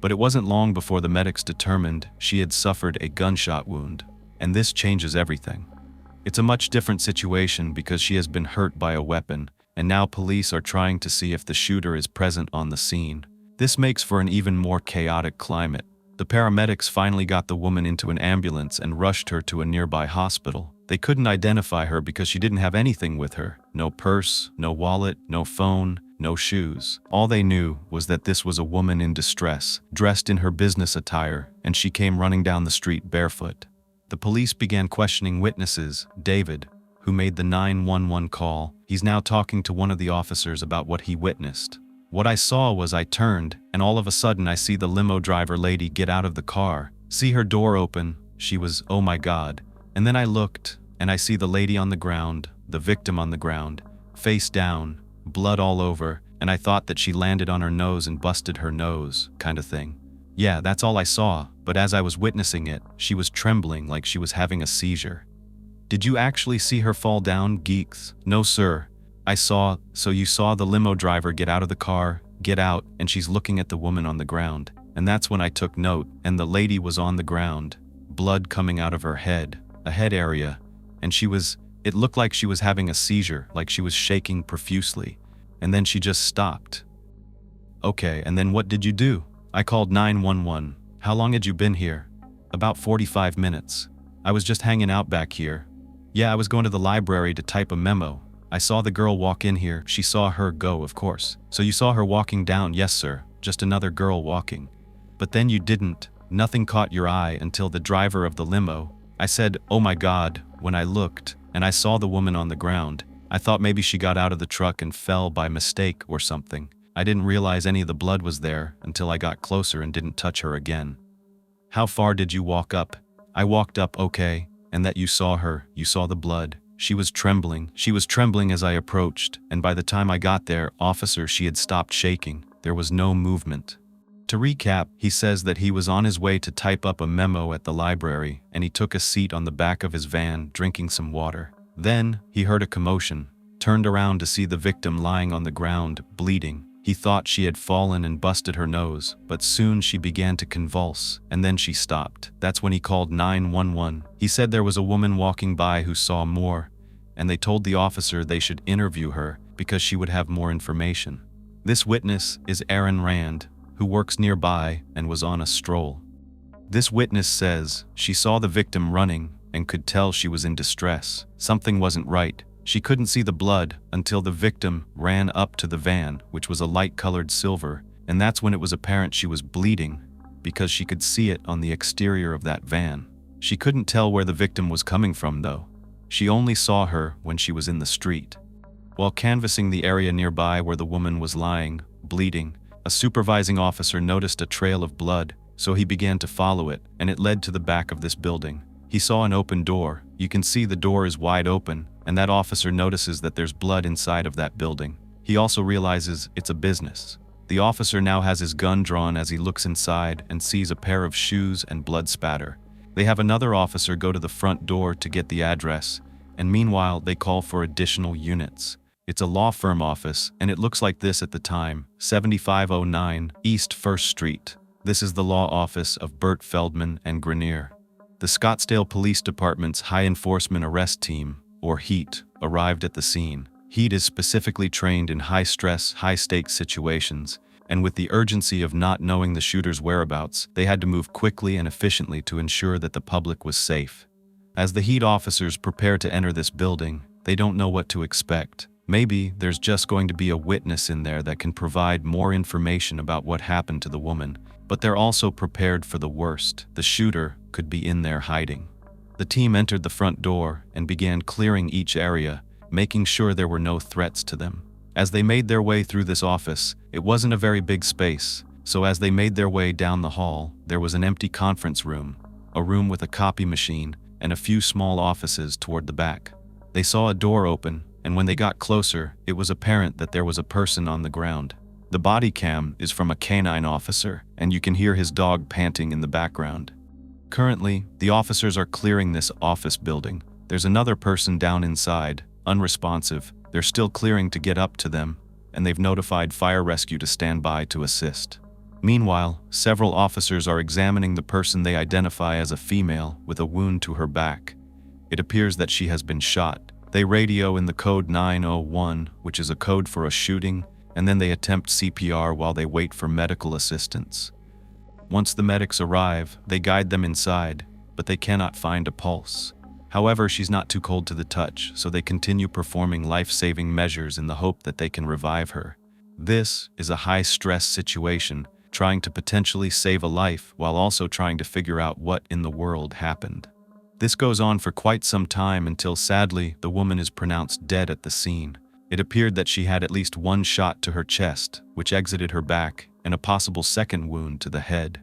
But it wasn't long before the medics determined she had suffered a gunshot wound, and this changes everything. It's a much different situation because she has been hurt by a weapon, and now police are trying to see if the shooter is present on the scene. This makes for an even more chaotic climate. The paramedics finally got the woman into an ambulance and rushed her to a nearby hospital. They couldn't identify her because she didn't have anything with her. No purse, no wallet, no phone, no shoes. All they knew was that this was a woman in distress, dressed in her business attire, and she came running down the street barefoot. The police began questioning witnesses. David, who made the 911 call, he's now talking to one of the officers about what he witnessed. "What I saw was I turned, and all of a sudden I see the limo driver lady get out of the car, see her door open, she was, oh my God. And then I looked, and I see the lady on the ground, the victim on the ground, face down, blood all over, and I thought that she landed on her nose and busted her nose, kind of thing. Yeah, that's all I saw, but as I was witnessing it, she was trembling like she was having a seizure." "Did you actually see her fall down, geeks?" "No, sir. So you saw the limo driver get out of the car, get out, and she's looking at the woman on the ground. And that's when I took note, and the lady was on the ground, blood coming out of her head, a head area, and it looked like she was having a seizure, like she was shaking profusely. And then she just stopped." "Okay, and then what did you do?" "I called 911. "How long had you been here?" "About 45 minutes. I was just hanging out back here." "Yeah, I was going to the library to type a memo. I saw the girl walk in here. She saw her go, of course." "So you saw her walking down?" "Yes, sir. Just another girl walking." "But then you didn't. Nothing caught your eye until the driver of the limo." "I said, oh my God, when I looked, and I saw the woman on the ground. I thought maybe she got out of the truck and fell by mistake or something. I didn't realize any of the blood was there until I got closer and didn't touch her again." "How far did you walk up?" "I walked up, okay, and that you saw her, you saw the blood. She was trembling as I approached, and by the time I got there, officer, she had stopped shaking. There was no movement." To recap, he says that he was on his way to type up a memo at the library, and he took a seat on the back of his van, drinking some water. Then, he heard a commotion, turned around to see the victim lying on the ground, bleeding. He thought she had fallen and busted her nose, but soon she began to convulse, and then she stopped. That's when he called 911. He said there was a woman walking by who saw more, and they told the officer they should interview her because she would have more information. This witness is Aaron Rand, who works nearby and was on a stroll. This witness says she saw the victim running and could tell she was in distress. Something wasn't right. She couldn't see the blood until the victim ran up to the van, which was a light-colored silver, and that's when it was apparent she was bleeding. because she could see it on the exterior of that van. She couldn't tell where the victim was coming from, though. She only saw her when she was in the street. While canvassing the area nearby where the woman was lying, bleeding, a supervising officer noticed a trail of blood, so he began to follow it, and it led to the back of this building. He saw an open door. You can see the door is wide open, and that officer notices that there's blood inside of that building. He also realizes it's a business. The officer now has his gun drawn as he looks inside and sees a pair of shoes and blood spatter. They have another officer go to the front door to get the address, and meanwhile they call for additional units. It's a law firm office, and it looks like this at the time, 7509 East 1st Street. This is the law office of Burt Feldman and Grenier. The Scottsdale Police Department's High Enforcement Arrest Team, or HEAT, arrived at the scene. HEAT is specifically trained in high-stress, high-stakes situations, and with the urgency of not knowing the shooter's whereabouts, they had to move quickly and efficiently to ensure that the public was safe. As the HEAT officers prepare to enter this building, they don't know what to expect. Maybe there's just going to be a witness in there that can provide more information about what happened to the woman, but they're also prepared for the worst. The shooter could be in there hiding. The team entered the front door and began clearing each area, making sure there were no threats to them. As they made their way through this office, it wasn't a very big space, so as they made their way down the hall, there was an empty conference room, a room with a copy machine, and a few small offices toward the back. They saw a door open, and when they got closer, it was apparent that there was a person on the ground. The body cam is from a canine officer, and you can hear his dog panting in the background. Currently, the officers are clearing this office building. There's another person down inside, unresponsive. They're still clearing to get up to them, and they've notified fire rescue to stand by to assist. Meanwhile, several officers are examining the person they identify as a female with a wound to her back. It appears that she has been shot. They radio in the code 901, which is a code for a shooting, and then they attempt CPR while they wait for medical assistance. Once the medics arrive, they guide them inside, but they cannot find a pulse. However, she's not too cold to the touch, so they continue performing life-saving measures in the hope that they can revive her. This is a high-stress situation, trying to potentially save a life while also trying to figure out what in the world happened. This goes on for quite some time until, sadly, the woman is pronounced dead at the scene. It appeared that she had at least one shot to her chest, which exited her back, and a possible second wound to the head.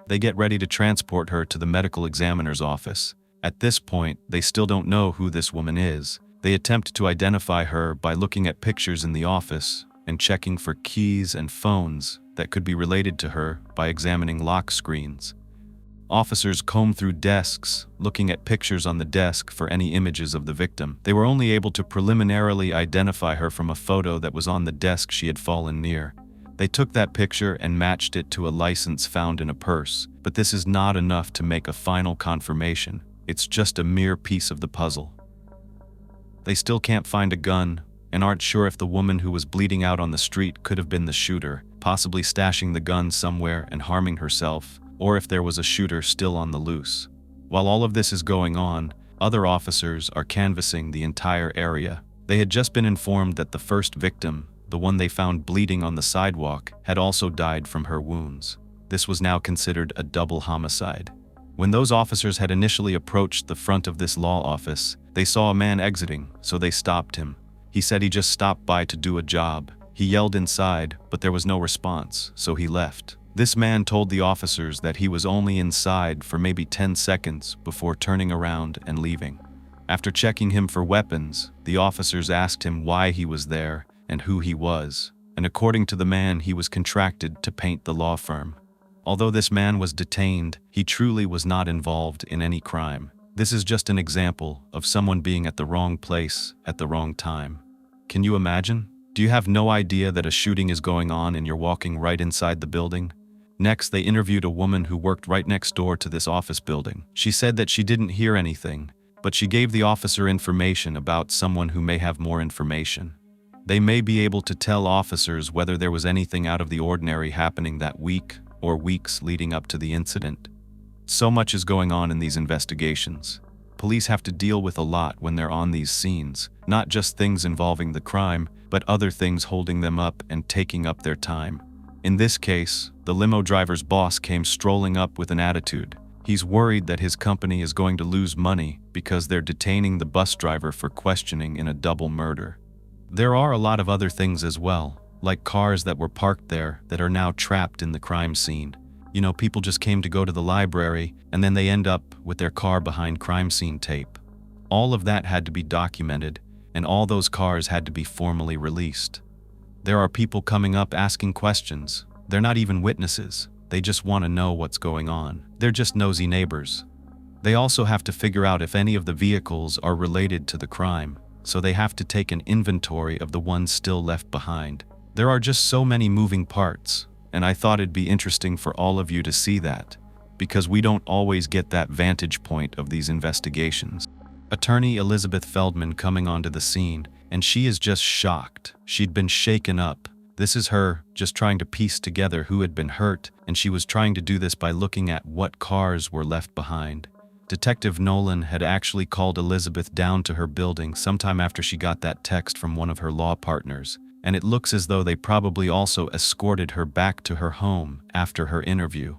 They get ready to transport her to the medical examiner's office. At this point, they still don't know who this woman is. They attempt to identify her by looking at pictures in the office and checking for keys and phones that could be related to her by examining lock screens. Officers comb through desks, looking at pictures on the desk for any images of the victim. They were only able to preliminarily identify her from a photo that was on the desk she had fallen near. They took that picture and matched it to a license found in a purse, but this is not enough to make a final confirmation. It's just a mere piece of the puzzle. They still can't find a gun, and aren't sure if the woman who was bleeding out on the street could have been the shooter, possibly stashing the gun somewhere and harming herself, or if there was a shooter still on the loose. While all of this is going on, other officers are canvassing the entire area. They had just been informed that the first victim, the one they found bleeding on the sidewalk, had also died from her wounds. This was now considered a double homicide. When those officers had initially approached the front of this law office, they saw a man exiting, so they stopped him. He said he just stopped by to do a job. He yelled inside, but there was no response, so he left. This man told the officers that he was only inside for maybe 10 seconds before turning around and leaving. After checking him for weapons, the officers asked him why he was there and who he was, and according to the man, he was contracted to paint the law firm. Although this man was detained, he truly was not involved in any crime. This is just an example of someone being at the wrong place at the wrong time. Can you imagine? Do you have no idea that a shooting is going on and you're walking right inside the building? Next, they interviewed a woman who worked right next door to this office building. She said that she didn't hear anything, but she gave the officer information about someone who may have more information. They may be able to tell officers whether there was anything out of the ordinary happening that week or weeks leading up to the incident. So much is going on in these investigations. Police have to deal with a lot when they're on these scenes, not just things involving the crime, but other things holding them up and taking up their time. In this case, the limo driver's boss came strolling up with an attitude. He's worried that his company is going to lose money because they're detaining the bus driver for questioning in a double murder. There are a lot of other things as well, like cars that were parked there that are now trapped in the crime scene. You know, people just came to go to the library and then they end up with their car behind crime scene tape. All of that had to be documented, and all those cars had to be formally released. There are people coming up asking questions. They're not even witnesses. They just want to know what's going on. They're just nosy neighbors. They also have to figure out if any of the vehicles are related to the crime, so they have to take an inventory of the ones still left behind. There are just so many moving parts, and I thought it'd be interesting for all of you to see that, because we don't always get that vantage point of these investigations. Attorney Elizabeth Feldman coming onto the scene, and she is just shocked. She'd been shaken up. This is her just trying to piece together who had been hurt, and she was trying to do this by looking at what cars were left behind. Detective Nolan had actually called Elizabeth down to her building sometime after she got that text from one of her law partners, and it looks as though they probably also escorted her back to her home after her interview.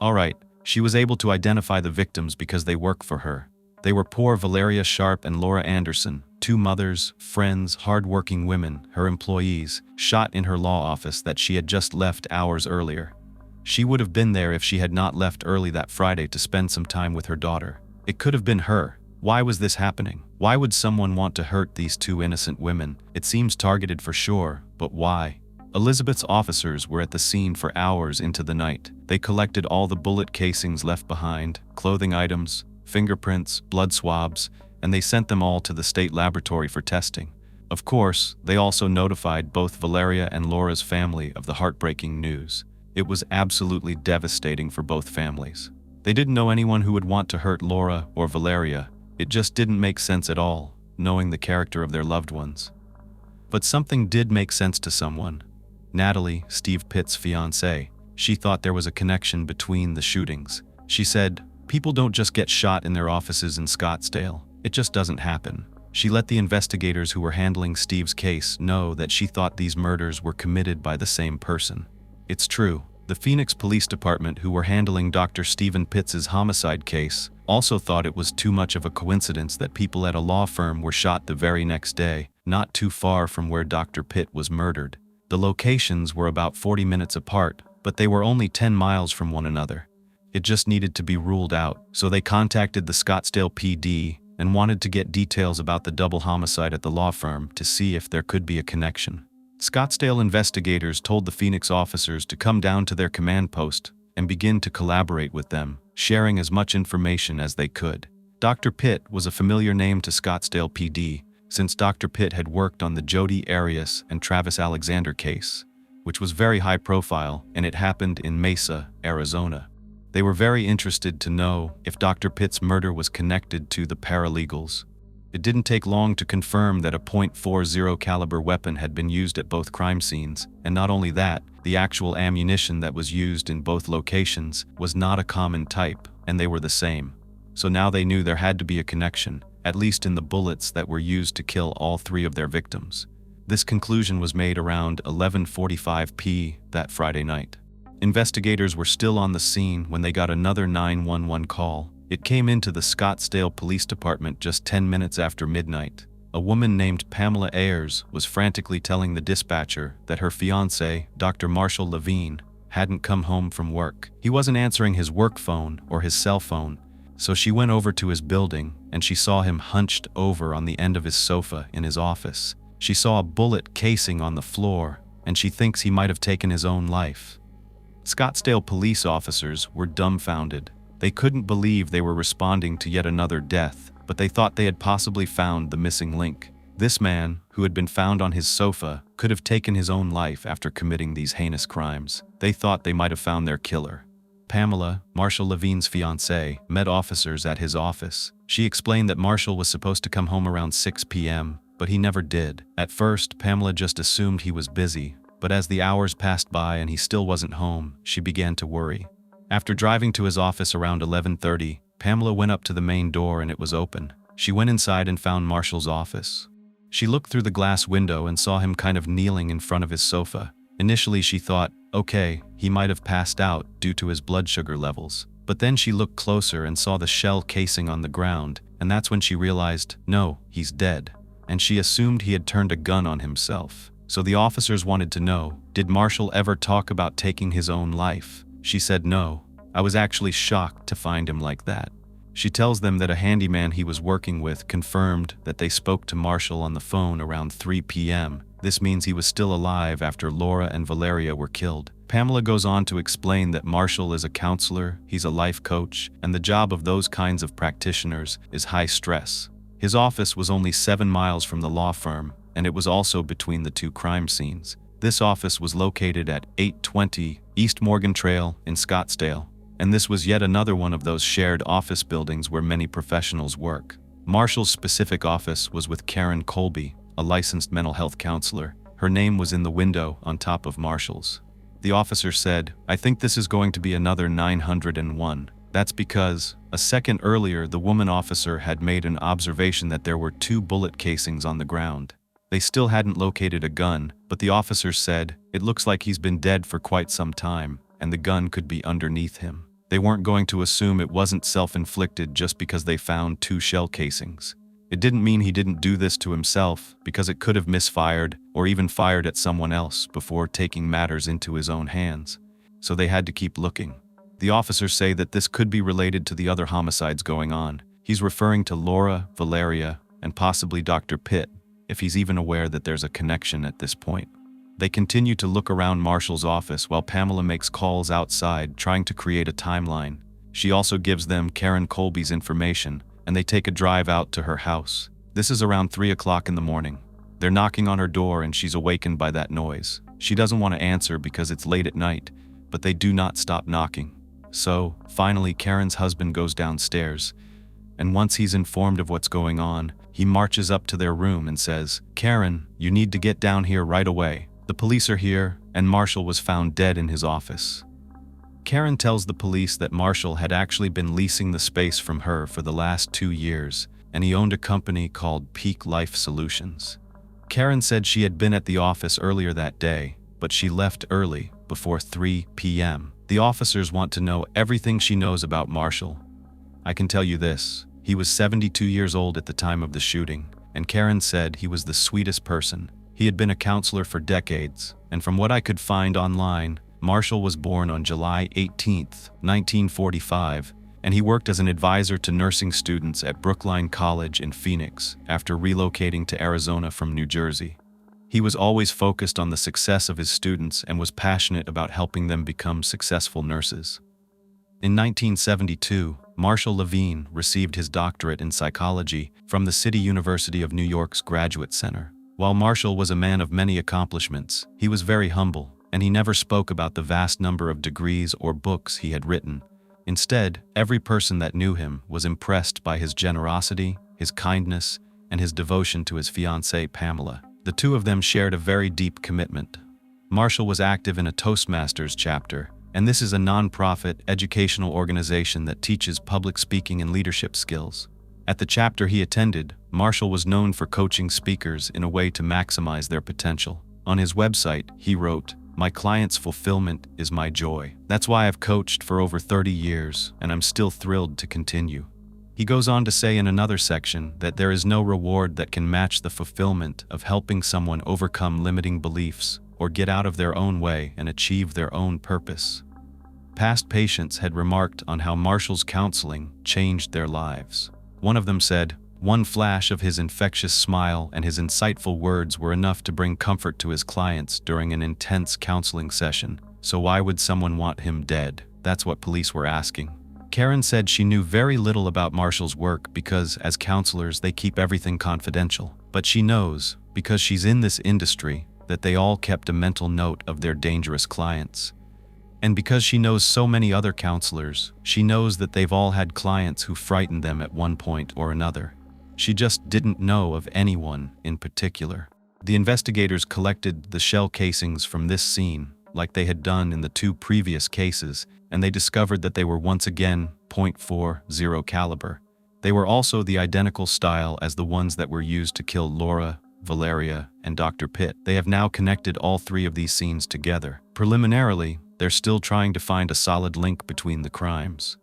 Alright, she was able to identify the victims because they work for her. They were poor Valeria Sharp and Laura Anderson, two mothers, friends, hard-working women, her employees, shot in her law office that she had just left hours earlier. She would have been there if she had not left early that Friday to spend some time with her daughter. It could have been her. Why was this happening? Why would someone want to hurt these two innocent women? It seems targeted for sure, but why? Elizabeth's officers were at the scene for hours into the night. They collected all the bullet casings left behind, clothing items, fingerprints, blood swabs, and they sent them all to the state laboratory for testing. Of course, they also notified both Valeria and Laura's family of the heartbreaking news. It was absolutely devastating for both families. They didn't know anyone who would want to hurt Laura or Valeria. It just didn't make sense at all, knowing the character of their loved ones. But something did make sense to someone. Natalie, Steve Pitt's fiancée. She thought there was a connection between the shootings. She said, "People don't just get shot in their offices in Scottsdale. It just doesn't happen." She let the investigators who were handling Steve's case know that she thought these murders were committed by the same person. It's true. The Phoenix Police Department, who were handling Dr. Stephen Pitts' homicide case, also thought it was too much of a coincidence that people at a law firm were shot the very next day, not too far from where Dr. Pitt was murdered. The locations were about 40 minutes apart, but they were only 10 miles from one another. It just needed to be ruled out, so they contacted the Scottsdale PD and wanted to get details about the double homicide at the law firm to see if there could be a connection. Scottsdale investigators told the Phoenix officers to come down to their command post and begin to collaborate with them, sharing as much information as they could. Dr. Pitt was a familiar name to Scottsdale PD, since Dr. Pitt had worked on the Jodi Arias and Travis Alexander case, which was very high profile, and it happened in Mesa, Arizona. They were very interested to know if Dr. Pitt's murder was connected to the paralegals. It didn't take long to confirm that a .40 caliber weapon had been used at both crime scenes, and not only that, the actual ammunition that was used in both locations was not a common type, and they were the same. So now they knew there had to be a connection, at least in the bullets that were used to kill all three of their victims. This conclusion was made around 11:45 p.m. that Friday night. Investigators were still on the scene when they got another 911 call. It came into the Scottsdale Police Department just 10 minutes after midnight. A woman named Pamela Ayers was frantically telling the dispatcher that her fiancé, Dr. Marshall LaVine, hadn't come home from work. He wasn't answering his work phone or his cell phone, so she went over to his building and she saw him hunched over on the end of his sofa in his office. She saw a bullet casing on the floor, and she thinks he might have taken his own life. Scottsdale police officers were dumbfounded. They couldn't believe they were responding to yet another death, but they thought they had possibly found the missing link. This man, who had been found on his sofa, could have taken his own life after committing these heinous crimes. They thought they might have found their killer. Pamela, Marshall LaVine's fiancée, met officers at his office. She explained that Marshall was supposed to come home around 6 p.m., but he never did. At first, Pamela just assumed he was busy, but as the hours passed by and he still wasn't home, she began to worry. After driving to his office around 11:30, Pamela went up to the main door and it was open. She went inside and found Marshall's office. She looked through the glass window and saw him kind of kneeling in front of his sofa. Initially she thought, okay, he might have passed out due to his blood sugar levels. But then she looked closer and saw the shell casing on the ground, and that's when she realized, no, he's dead. And she assumed he had turned a gun on himself. So the officers wanted to know, did Marshall ever talk about taking his own life? She said no. I was actually shocked to find him like that. She tells them that a handyman he was working with confirmed that they spoke to Marshall on the phone around 3 p.m. This means he was still alive after Laura and Valeria were killed. Pamela goes on to explain that Marshall is a counselor, he's a life coach, and the job of those kinds of practitioners is high stress. His office was only 7 miles from the law firm, and it was also between the two crime scenes. This office was located at 820 East Morgan Trail in Scottsdale, and this was yet another one of those shared office buildings where many professionals work. Marshall's specific office was with Karen Colby, a licensed mental health counselor. Her name was in the window on top of Marshall's. The officer said, "I think this is going to be another 901. That's because, a second earlier, the woman officer had made an observation that there were 2 bullet casings on the ground. They still hadn't located a gun, but the officer said, it looks like he's been dead for quite some time, and the gun could be underneath him. They weren't going to assume it wasn't self-inflicted just because they found 2 shell casings. It didn't mean he didn't do this to himself, because it could have misfired or even fired at someone else before taking matters into his own hands. So they had to keep looking." The officers say that this could be related to the other homicides going on. He's referring to Laura, Valeria, and possibly Dr. Pitt, if he's even aware that there's a connection at this point. They continue to look around Marshall's office while Pamela makes calls outside, trying to create a timeline. She also gives them Karen Colby's information, and they take a drive out to her house. This is around 3 o'clock in the morning. They're knocking on her door and she's awakened by that noise. She doesn't want to answer because it's late at night, but they do not stop knocking. So, finally, Karen's husband goes downstairs, and once he's informed of what's going on, he marches up to their room and says, "Karen, you need to get down here right away. The police are here, and Marshall was found dead in his office." Karen tells the police that Marshall had actually been leasing the space from her for the last 2 years, and he owned a company called Peak Life Solutions. Karen said she had been at the office earlier that day, but she left early, before 3 p.m. The officers want to know everything she knows about Marshall. "I can tell you this, he was 72 years old at the time of the shooting, and Karen said he was the sweetest person. He had been a counselor for decades, and from what I could find online, Marshall was born on July 18, 1945, and he worked as an advisor to nursing students at Brookline College in Phoenix after relocating to Arizona from New Jersey. He was always focused on the success of his students and was passionate about helping them become successful nurses." In 1972, Marshall LaVine received his doctorate in psychology from the City University of New York's Graduate Center. While Marshall was a man of many accomplishments, he was very humble, and he never spoke about the vast number of degrees or books he had written. Instead, every person that knew him was impressed by his generosity, his kindness, and his devotion to his fiancée Pamela. The two of them shared a very deep commitment. Marshall was active in a Toastmasters chapter, and this is a non-profit educational organization that teaches public speaking and leadership skills. At the chapter he attended, Marshall was known for coaching speakers in a way to maximize their potential. On his website, he wrote, "My client's fulfillment is my joy. That's why I've coached for over 30 years, and I'm still thrilled to continue." He goes on to say in another section that there is no reward that can match the fulfillment of helping someone overcome limiting beliefs or get out of their own way and achieve their own purpose. Past patients had remarked on how Marshall's counseling changed their lives. One of them said, "One flash of his infectious smile and his insightful words were enough to bring comfort to his clients during an intense counseling session. So why would someone want him dead?" That's what police were asking. Karen said she knew very little about Marshall's work because, as counselors, they keep everything confidential. But she knows, because she's in this industry, that they all kept a mental note of their dangerous clients. And because she knows so many other counselors, she knows that they've all had clients who frightened them at one point or another. She just didn't know of anyone in particular. The investigators collected the shell casings from this scene, like they had done in the 2 previous cases, and they discovered that they were once again .40 caliber. They were also the identical style as the ones that were used to kill Laura, Valeria, and Dr. Pitt. They have now connected all three of these scenes together. Preliminarily, they're still trying to find a solid link between the crimes.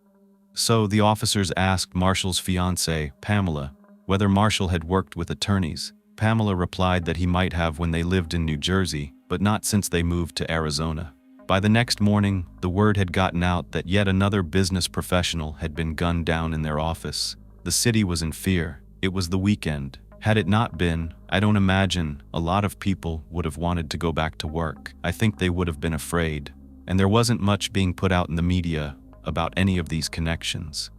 So the officers asked Marshall's fiancée, Pamela, whether Marshall had worked with attorneys. Pamela replied that he might have when they lived in New Jersey, but not since they moved to Arizona. By the next morning, the word had gotten out that yet another business professional had been gunned down in their office. The city was in fear. It was the weekend. Had it not been, I don't imagine a lot of people would have wanted to go back to work. I think they would have been afraid. And there wasn't much being put out in the media about any of these connections.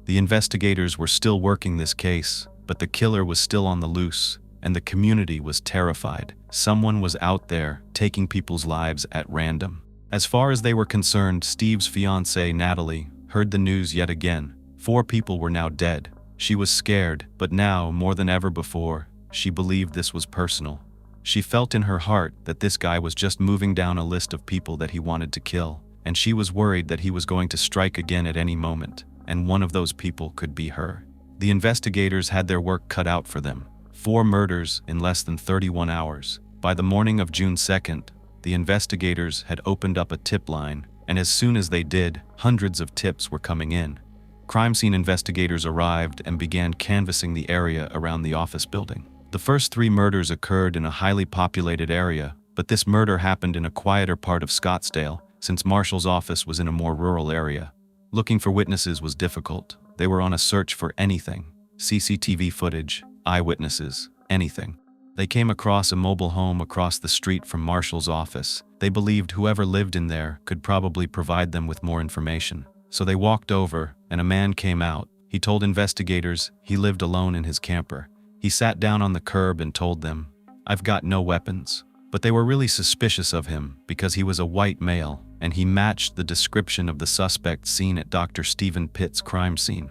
The investigators were still working this case, but the killer was still on the loose, and the community was terrified. Someone was out there taking people's lives at random. As far as they were concerned, Steve's fiancée, Natalie, heard the news yet again. 4 people were now dead. She was scared, but now, more than ever before, she believed this was personal. She felt in her heart that this guy was just moving down a list of people that he wanted to kill, and she was worried that he was going to strike again at any moment, and one of those people could be her. The investigators had their work cut out for them. 4 murders in less than 31 hours. By the morning of June 2nd, the investigators had opened up a tip line, and as soon as they did, hundreds of tips were coming in. Crime scene investigators arrived and began canvassing the area around the office building. The first 3 murders occurred in a highly populated area, but this murder happened in a quieter part of Scottsdale, since Marshall's office was in a more rural area. Looking for witnesses was difficult. They were on a search for anything. CCTV footage, eyewitnesses, anything. They came across a mobile home across the street from Marshall's office. They believed whoever lived in there could probably provide them with more information. So they walked over, and a man came out. He told investigators he lived alone in his camper. He sat down on the curb and told them, "I've got no weapons." But they were really suspicious of him because he was a white male, and he matched the description of the suspect seen at Dr. Stephen Pitt's crime scene.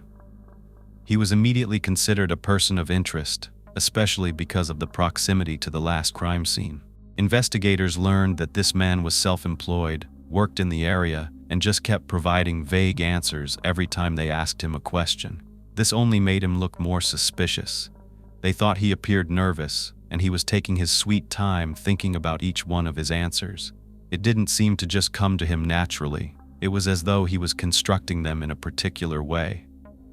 He was immediately considered a person of interest, especially because of the proximity to the last crime scene. Investigators learned that this man was self-employed, worked in the area, and just kept providing vague answers every time they asked him a question. This only made him look more suspicious. They thought he appeared nervous, and he was taking his sweet time thinking about each one of his answers. It didn't seem to just come to him naturally. It was as though he was constructing them in a particular way.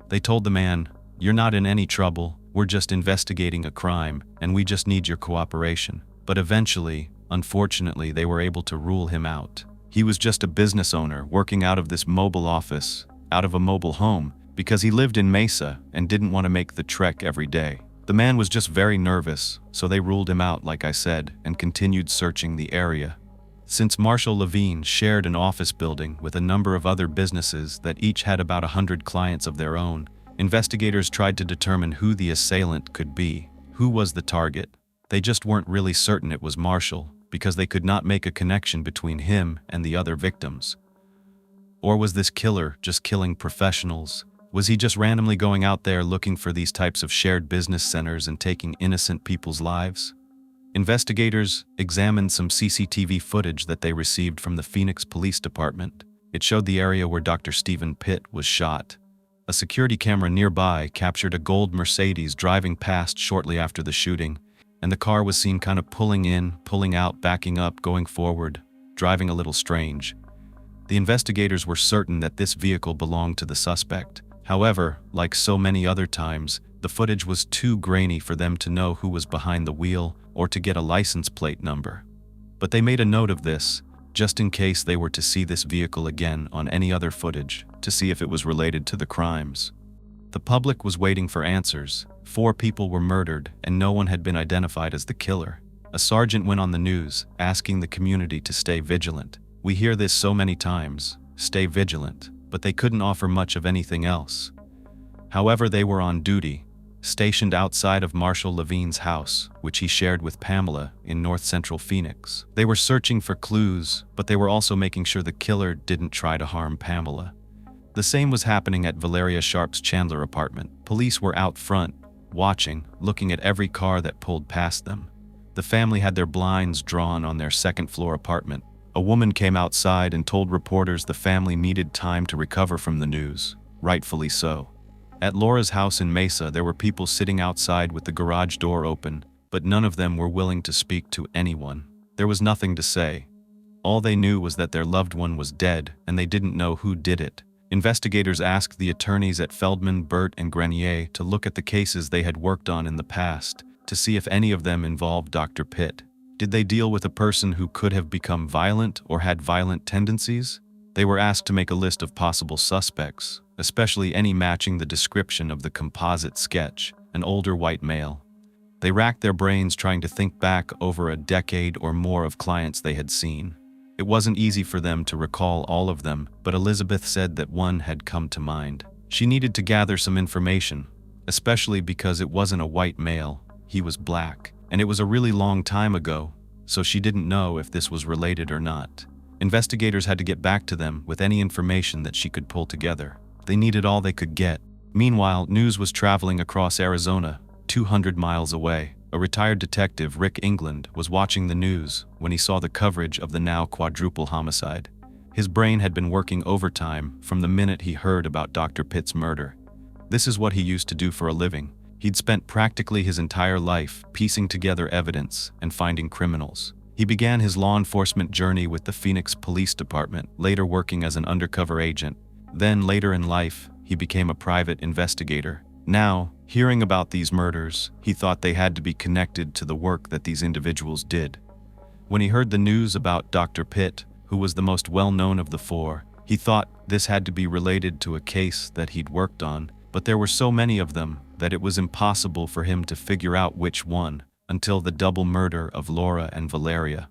They told the man, "You're not in any trouble. We're just investigating a crime, and we just need your cooperation." But eventually, unfortunately, they were able to rule him out. He was just a business owner working out of this mobile office, out of a mobile home, because he lived in Mesa and didn't want to make the trek every day. The man was just very nervous, so they ruled him out, like I said, and continued searching the area. Since Marshall LaVine shared an office building with a number of other businesses that each had about 100 clients of their own, investigators tried to determine who the assailant could be. Who was the target? They just weren't really certain it was Marshall, because they could not make a connection between him and the other victims. Or was this killer just killing professionals? Was he just randomly going out there looking for these types of shared business centers and taking innocent people's lives? Investigators examined some CCTV footage that they received from the Phoenix Police Department. It showed the area where Dr. Stephen Pitt was shot. A security camera nearby captured a gold Mercedes driving past shortly after the shooting, and the car was seen kind of pulling in, pulling out, backing up, going forward, driving a little strange. The investigators were certain that this vehicle belonged to the suspect. However, like so many other times, the footage was too grainy for them to know who was behind the wheel or to get a license plate number. But they made a note of this, just in case they were to see this vehicle again on any other footage, to see if it was related to the crimes. The public was waiting for answers. 4 people were murdered, and no one had been identified as the killer. A sergeant went on the news, asking the community to stay vigilant. We hear this so many times, stay vigilant, but they couldn't offer much of anything else. However, they were on duty, stationed outside of Marshall LaVine's house, which he shared with Pamela in north central Phoenix. They were searching for clues, but they were also making sure the killer didn't try to harm Pamela. The same was happening at Valeria Sharp's Chandler apartment. Police were out front, watching, looking at every car that pulled past them. The family had their blinds drawn on their second-floor apartment. A woman came outside and told reporters the family needed time to recover from the news, rightfully so. At Laura's house in Mesa, there were people sitting outside with the garage door open, but none of them were willing to speak to anyone. There was nothing to say. All they knew was that their loved one was dead, and they didn't know who did it. Investigators asked the attorneys at Feldman, Burt, and Grenier to look at the cases they had worked on in the past, to see if any of them involved Dr. Pitt. Did they deal with a person who could have become violent or had violent tendencies? They were asked to make a list of possible suspects, especially any matching the description of the composite sketch, an older white male. They racked their brains trying to think back over a decade or more of clients they had seen. It wasn't easy for them to recall all of them, but Elizabeth said that one had come to mind. She needed to gather some information, especially because it wasn't a white male, he was black, and it was a really long time ago, so she didn't know if this was related or not. Investigators had to get back to them with any information that she could pull together. They needed all they could get. Meanwhile, news was traveling across Arizona, 200 miles away. A retired detective, Rick England, was watching the news when he saw the coverage of the now quadruple homicide. His brain had been working overtime from the minute he heard about Dr. Pitt's murder. This is what he used to do for a living. He'd spent practically his entire life piecing together evidence and finding criminals. He began his law enforcement journey with the Phoenix Police Department, later working as an undercover agent. Then, later in life, he became a private investigator. Now, hearing about these murders, he thought they had to be connected to the work that these individuals did. When he heard the news about Dr. Pitt, who was the most well-known of the four, he thought this had to be related to a case that he'd worked on, but there were so many of them that it was impossible for him to figure out which one, until the double murder of Laura and Valeria.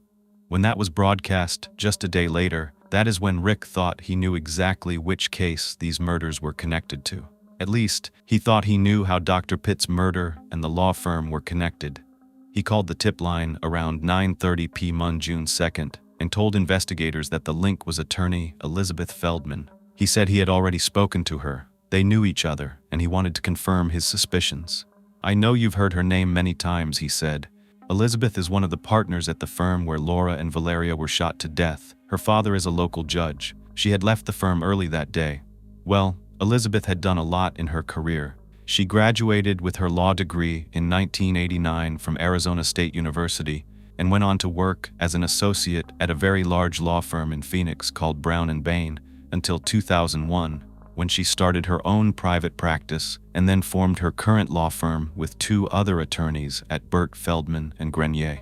When that was broadcast just a day later, that is when Rick thought he knew exactly which case these murders were connected to. At least, he thought he knew how Dr. Pitt's murder and the law firm were connected. He called the tip line around 9:30 p.m. June 2nd and told investigators that the link was attorney Elizabeth Feldman. He said he had already spoken to her. They knew each other, and he wanted to confirm his suspicions. "I know you've heard her name many times," he said. "Elizabeth is one of the partners at the firm where Laura and Valeria were shot to death. Her father is a local judge. She had left the firm early that day." Well, Elizabeth had done a lot in her career. She graduated with her law degree in 1989 from Arizona State University and went on to work as an associate at a very large law firm in Phoenix called Brown & Bain until 2001, when she started her own private practice and then formed her current law firm with two other attorneys at Burt, Feldman, and Grenier.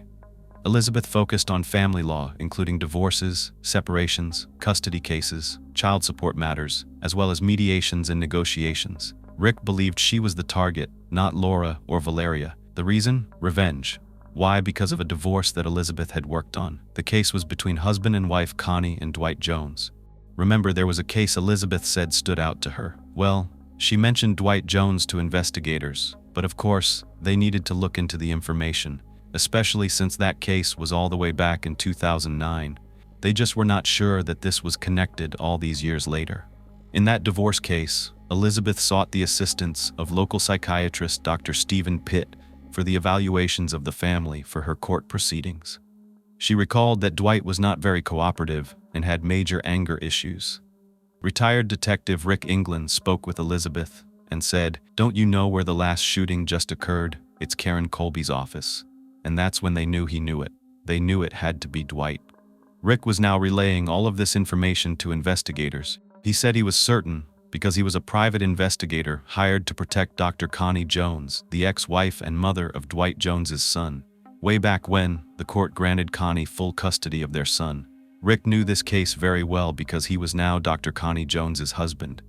Elizabeth focused on family law, including divorces, separations, custody cases, child support matters, as well as mediations and negotiations. Rick believed she was the target, not Laura or Valeria. The reason? Revenge. Why? Because of a divorce that Elizabeth had worked on. The case was between husband and wife Connie and Dwight Jones. Remember, there was a case Elizabeth said stood out to her. Well, she mentioned Dwight Jones to investigators, but of course, they needed to look into the information, especially since that case was all the way back in 2009. They just were not sure that this was connected all these years later. In that divorce case, Elizabeth sought the assistance of local psychiatrist Dr. Stephen Pitt for the evaluations of the family for her court proceedings. She recalled that Dwight was not very cooperative and had major anger issues. Retired detective Rick England spoke with Elizabeth and said, "Don't you know where the last shooting just occurred? It's Karen Colby's office." And that's when they knew he knew it. They knew it had to be Dwight. Rick was now relaying all of this information to investigators. He said he was certain because he was a private investigator hired to protect Dr. Connie Jones, the ex-wife and mother of Dwight Jones's son. Way back when, the court granted Connie full custody of their son. Rick knew this case very well because he was now Dr. Connie Jones's husband.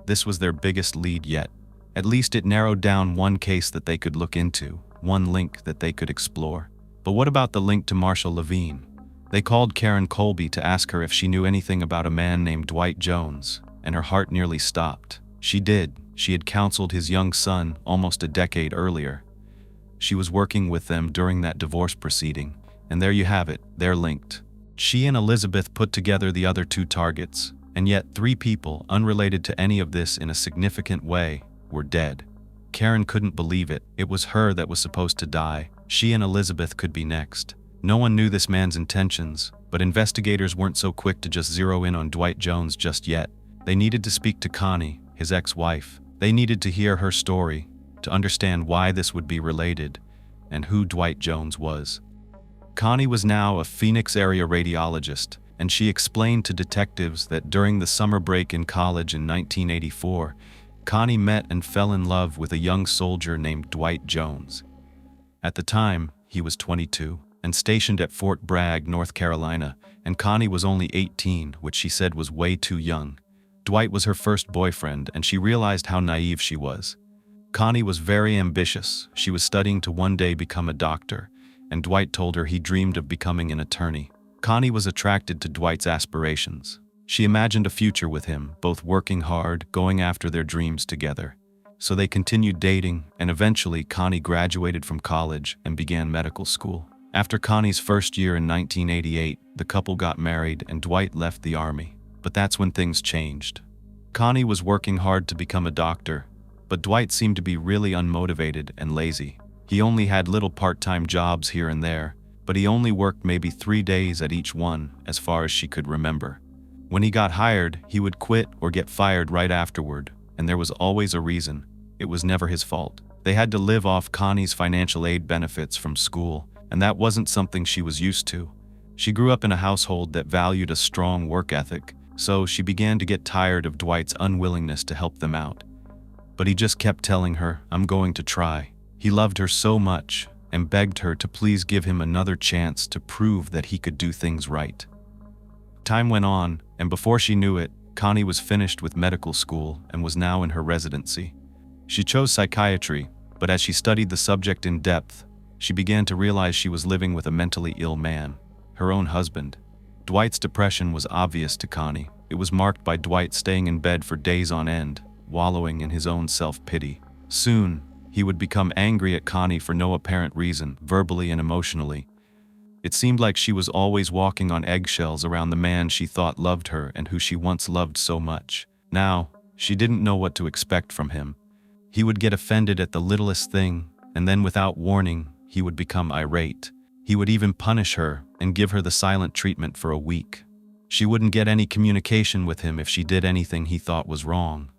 This was their biggest lead yet. At least it narrowed down one case that they could look into, one link that they could explore. But what about the link to Marshall LaVine? They called Karen Colby to ask her if she knew anything about a man named Dwight Jones, and her heart nearly stopped. She did. She had counseled his young son almost a decade earlier. She was working with them during that divorce proceeding, and there you have it, they're linked. She and Elizabeth put together the other two targets, and yet three people unrelated to any of this in a significant way were dead. Karen couldn't believe it. It was her that was supposed to die. She and Elizabeth could be next. No one knew this man's intentions, but investigators weren't so quick to just zero in on Dwight Jones just yet. They needed to speak to Connie, his ex-wife. They needed to hear her story, to understand why this would be related, and who Dwight Jones was. Connie was now a Phoenix area radiologist, and she explained to detectives that during the summer break in college in 1984, Connie met and fell in love with a young soldier named Dwight Jones. At the time, he was 22 and stationed at Fort Bragg, North Carolina, and Connie was only 18, which she said was way too young. Dwight was her first boyfriend, and she realized how naive she was. Connie was very ambitious. She was studying to one day become a doctor, and Dwight told her he dreamed of becoming an attorney. Connie was attracted to Dwight's aspirations. She imagined a future with him, both working hard, going after their dreams together. So they continued dating, and eventually Connie graduated from college and began medical school. After Connie's first year in 1988, the couple got married and Dwight left the army. But that's when things changed. Connie was working hard to become a doctor, but Dwight seemed to be really unmotivated and lazy. He only had little part-time jobs here and there, but he only worked maybe 3 days at each one, as far as she could remember. When he got hired, he would quit or get fired right afterward, and there was always a reason. It was never his fault. They had to live off Connie's financial aid benefits from school, and that wasn't something she was used to. She grew up in a household that valued a strong work ethic, so she began to get tired of Dwight's unwillingness to help them out. But he just kept telling her, "I'm going to try." He loved her so much and begged her to please give him another chance to prove that he could do things right. Time went on, and before she knew it, Connie was finished with medical school and was now in her residency. She chose psychiatry, but as she studied the subject in depth, she began to realize she was living with a mentally ill man, her own husband. Dwight's depression was obvious to Connie. It was marked by Dwight staying in bed for days on end, wallowing in his own self-pity. Soon, he would become angry at Connie for no apparent reason, verbally and emotionally. It seemed like she was always walking on eggshells around the man she thought loved her and who she once loved so much. Now, she didn't know what to expect from him. He would get offended at the littlest thing, and then without warning, he would become irate. He would even punish her and give her the silent treatment for a week. She wouldn't get any communication with him if she did anything he thought was wrong.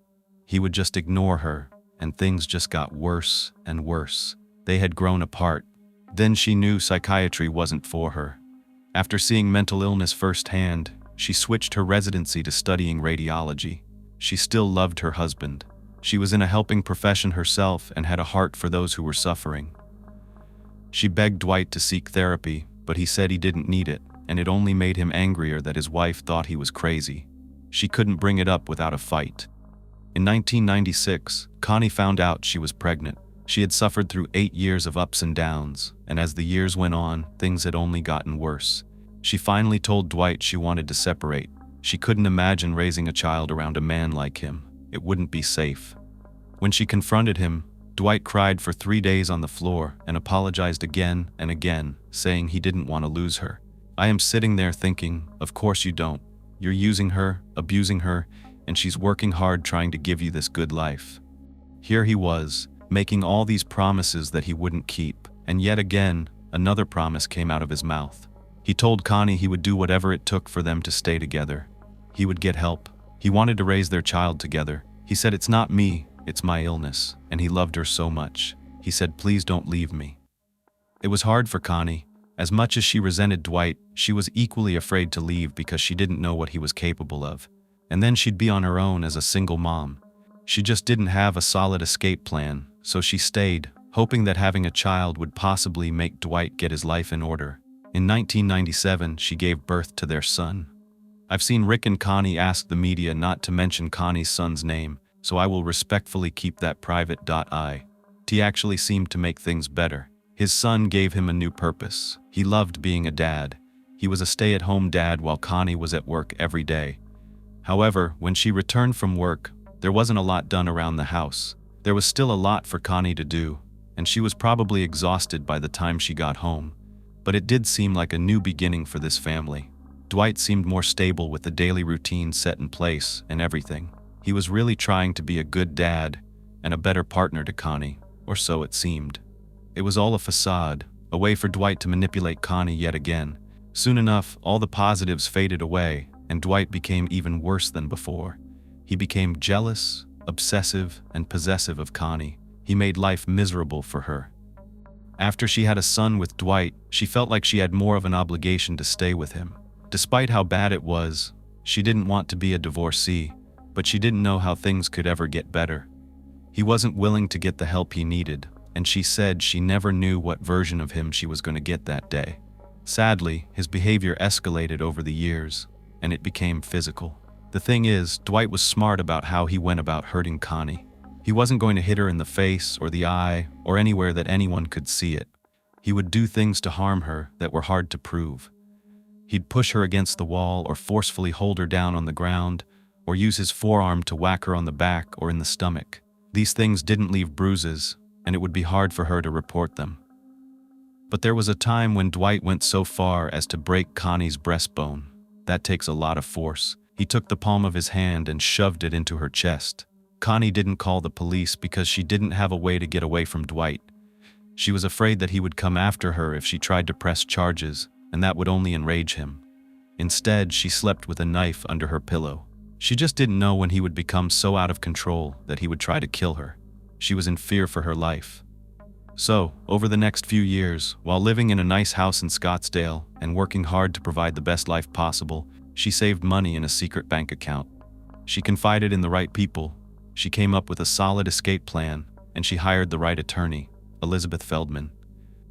He would just ignore her, and things just got worse and worse. They had grown apart. Then she knew psychiatry wasn't for her. After seeing mental illness firsthand, she switched her residency to studying radiology. She still loved her husband. She was in a helping profession herself and had a heart for those who were suffering. She begged Dwight to seek therapy, but he said he didn't need it, and it only made him angrier that his wife thought he was crazy. She couldn't bring it up without a fight. In 1996, Connie found out she was pregnant. She had suffered through 8 years of ups and downs, and as the years went on, things had only gotten worse. She finally told Dwight she wanted to separate. She couldn't imagine raising a child around a man like him. It wouldn't be safe. When she confronted him, Dwight cried for 3 days on the floor and apologized again and again, saying he didn't want to lose her. I am sitting there thinking, of course you don't. You're using her, abusing her, and she's working hard trying to give you this good life. Here he was, making all these promises that he wouldn't keep, and yet again, another promise came out of his mouth. He told Connie he would do whatever it took for them to stay together. He would get help. He wanted to raise their child together. He said, "It's not me, it's my illness," and he loved her so much. He said, "Please don't leave me." It was hard for Connie. As much as she resented Dwight, she was equally afraid to leave because she didn't know what he was capable of. And then she'd be on her own as a single mom. She just didn't have a solid escape plan, so she stayed, hoping that having a child would possibly make Dwight get his life in order. In 1997, she gave birth to their son. I've seen Rick and Connie ask the media not to mention Connie's son's name, so I will respectfully keep that private. He actually seemed to make things better. His son gave him a new purpose. He loved being a dad. He was a stay-at-home dad while Connie was at work every day. However, when she returned from work, there wasn't a lot done around the house. There was still a lot for Connie to do, and she was probably exhausted by the time she got home. But it did seem like a new beginning for this family. Dwight seemed more stable with the daily routine set in place and everything. He was really trying to be a good dad and a better partner to Connie, or so it seemed. It was all a facade, a way for Dwight to manipulate Connie yet again. Soon enough, all the positives faded away, and Dwight became even worse than before. He became jealous, obsessive, and possessive of Connie. He made life miserable for her. After she had a son with Dwight, she felt like she had more of an obligation to stay with him. Despite how bad it was, she didn't want to be a divorcee, but she didn't know how things could ever get better. He wasn't willing to get the help he needed, and she said she never knew what version of him she was going to get that day. Sadly, his behavior escalated over the years, and it became physical. The thing is, Dwight was smart about how he went about hurting Connie. He wasn't going to hit her in the face or the eye or anywhere that anyone could see it. He would do things to harm her that were hard to prove. He'd push her against the wall or forcefully hold her down on the ground, or use his forearm to whack her on the back or in the stomach. These things didn't leave bruises, and it would be hard for her to report them. But there was a time when Dwight went so far as to break Connie's breastbone. That takes a lot of force. He took the palm of his hand and shoved it into her chest. Connie didn't call the police because she didn't have a way to get away from Dwight. She was afraid that he would come after her if she tried to press charges, and that would only enrage him. Instead, she slept with a knife under her pillow. She just didn't know when he would become so out of control that he would try to kill her. She was in fear for her life. So, over the next few years, while living in a nice house in Scottsdale and working hard to provide the best life possible, she saved money in a secret bank account. She confided in the right people. She came up with a solid escape plan, and she hired the right attorney, Elizabeth Feldman.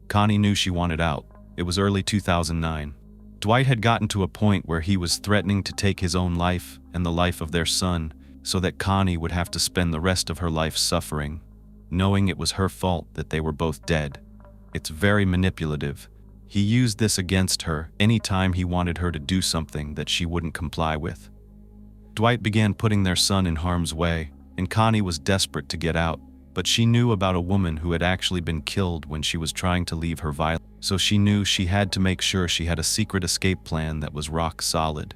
Connie knew she wanted out. It was early 2009. Dwight had gotten to a point where he was threatening to take his own life and the life of their son so that Connie would have to spend the rest of her life suffering, knowing it was her fault that they were both dead. It's very manipulative. He used this against her anytime he wanted her to do something that she wouldn't comply with. Dwight began putting their son in harm's way, and Connie was desperate to get out, but she knew about a woman who had actually been killed when she was trying to leave her violence, so she knew she had to make sure she had a secret escape plan that was rock solid.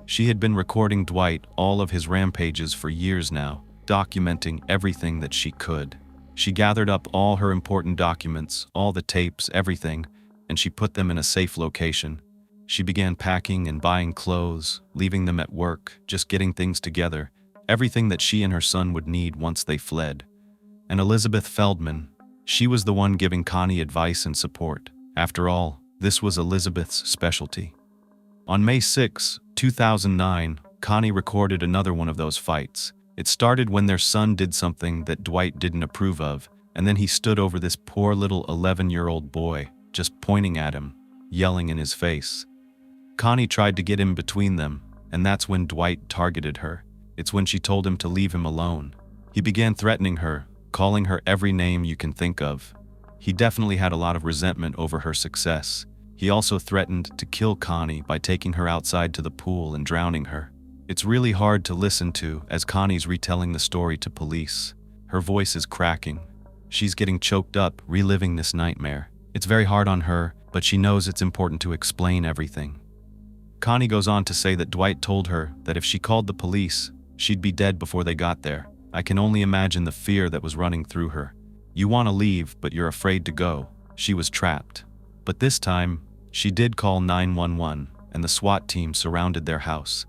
She had been recording Dwight all of his rampages for years now, documenting everything that she could. She gathered up all her important documents, all the tapes, everything, and she put them in a safe location. She began packing and buying clothes, leaving them at work, just getting things together, everything that she and her son would need once they fled. And Elizabeth Feldman, she was the one giving Connie advice and support. After all, this was Elizabeth's specialty. On May 6, 2009, Connie recorded another one of those fights. It started when their son did something that Dwight didn't approve of, and then he stood over this poor little 11-year-old boy, just pointing at him, yelling in his face. Connie tried to get in between them, and that's when Dwight targeted her. It's when she told him to leave him alone. He began threatening her, calling her every name you can think of. He definitely had a lot of resentment over her success. He also threatened to kill Connie by taking her outside to the pool and drowning her. It's really hard to listen to as Connie's retelling the story to police. Her voice is cracking. She's getting choked up, reliving this nightmare. It's very hard on her, but she knows it's important to explain everything. Connie goes on to say that Dwight told her that if she called the police, she'd be dead before they got there. I can only imagine the fear that was running through her. You want to leave, but you're afraid to go. She was trapped. But this time, she did call 911, and the SWAT team surrounded their house.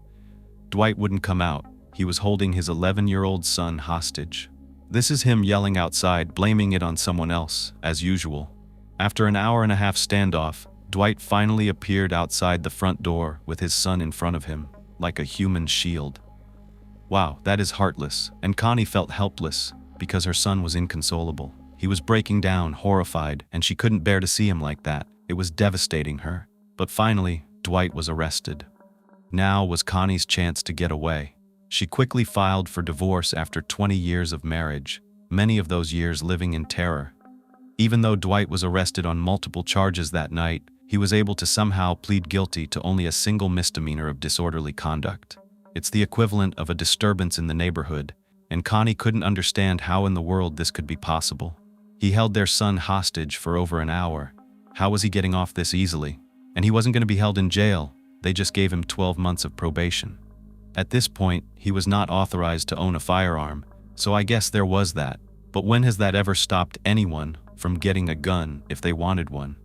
Dwight wouldn't come out. He was holding his 11-year-old son hostage. This is him yelling outside, blaming it on someone else, as usual. After an hour-and-a-half standoff, Dwight finally appeared outside the front door with his son in front of him, like a human shield. Wow, that is heartless, and Connie felt helpless because her son was inconsolable. He was breaking down, horrified, and she couldn't bear to see him like that. It was devastating her. But finally, Dwight was arrested. Now was Connie's chance to get away. She quickly filed for divorce after 20 years of marriage, many of those years living in terror. Even though Dwight was arrested on multiple charges that night, he was able to somehow plead guilty to only a single misdemeanor of disorderly conduct. It's the equivalent of a disturbance in the neighborhood, and Connie couldn't understand how in the world this could be possible. He held their son hostage for over an hour. How was he getting off this easily? And he wasn't going to be held in jail. They just gave him 12 months of probation. At this point, he was not authorized to own a firearm, so I guess there was that. But when has that ever stopped anyone from getting a gun if they wanted one?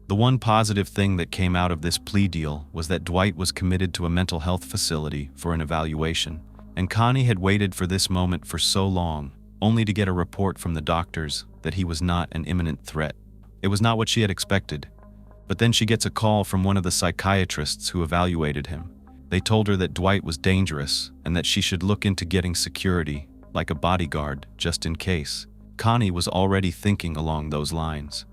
The one positive thing that came out of this plea deal was that Dwight was committed to a mental health facility for an evaluation, and Connie had waited for this moment for so long, only to get a report from the doctors that he was not an imminent threat. It was not what she had expected. But then she gets a call from one of the psychiatrists who evaluated him. They told her that Dwight was dangerous and that she should look into getting security, like a bodyguard, just in case. Connie was already thinking along those lines.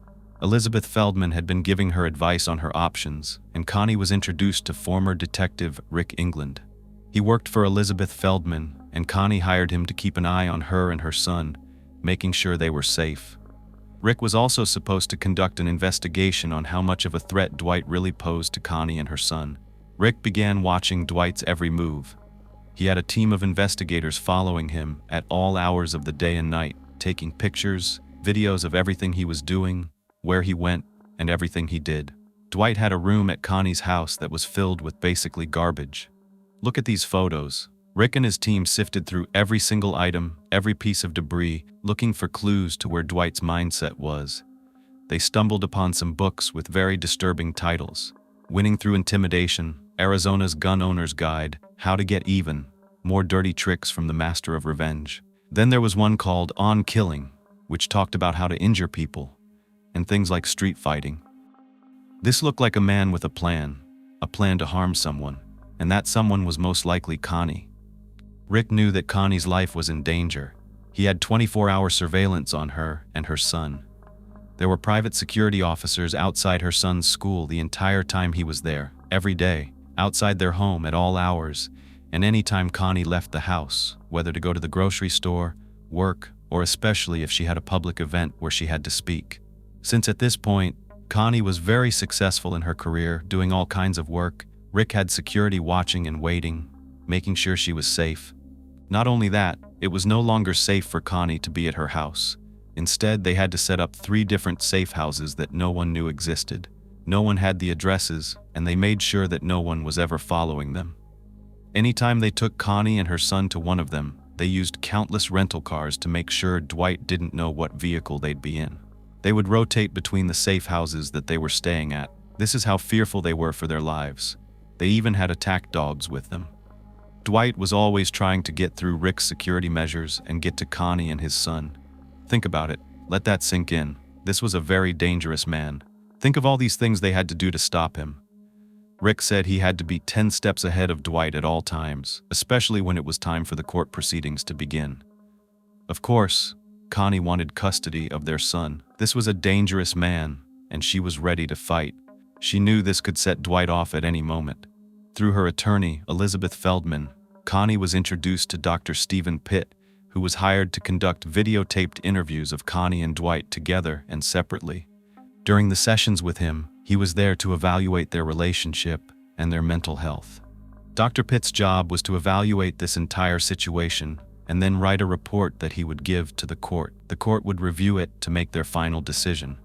Elizabeth Feldman had been giving her advice on her options, and Connie was introduced to former detective Rick England. He worked for Elizabeth Feldman, and Connie hired him to keep an eye on her and her son, making sure they were safe. Rick was also supposed to conduct an investigation on how much of a threat Dwight really posed to Connie and her son. Rick began watching Dwight's every move. He had a team of investigators following him at all hours of the day and night, taking pictures, videos of everything he was doing, where he went, and everything he did. Dwight had a room at Connie's house that was filled with basically garbage. Look at these photos. Rick and his team sifted through every single item, every piece of debris, looking for clues to where Dwight's mindset was. They stumbled upon some books with very disturbing titles: Winning Through Intimidation, Arizona's Gun Owner's Guide, How to Get Even, More Dirty Tricks from the Master of Revenge. Then there was one called On Killing, which talked about how to injure people, and things like street fighting. This looked like a man with a plan to harm someone, and that someone was most likely Connie. Rick knew that Connie's life was in danger. He had 24-hour surveillance on her and her son. There were private security officers outside her son's school the entire time he was there, every day, outside their home at all hours, and any time Connie left the house, whether to go to the grocery store, work, or especially if she had a public event where she had to speak. Since at this point, Connie was very successful in her career, doing all kinds of work, Rick had security watching and waiting, making sure she was safe. Not only that, it was no longer safe for Connie to be at her house. Instead, they had to set up 3 different safe houses that no one knew existed. No one had the addresses, and they made sure that no one was ever following them. Anytime they took Connie and her son to one of them, they used countless rental cars to make sure Dwight didn't know what vehicle they'd be in. They would rotate between the safe houses that they were staying at. This is how fearful they were for their lives. They even had attack dogs with them. Dwight was always trying to get through Rick's security measures and get to Connie and his son. Think about it. Let that sink in. This was a very dangerous man. Think of all these things they had to do to stop him. Rick said he had to be 10 steps ahead of Dwight at all times, especially when it was time for the court proceedings to begin. Of course, Connie wanted custody of their son. This was a dangerous man, and she was ready to fight. She knew this could set Dwight off at any moment. Through her attorney, Elizabeth Feldman, Connie was introduced to Dr. Stephen Pitt, who was hired to conduct videotaped interviews of Connie and Dwight together and separately. During the sessions with him, he was there to evaluate their relationship and their mental health. Dr. Pitt's job was to evaluate this entire situation and then write a report that he would give to the court. The court would review it to make their final decision.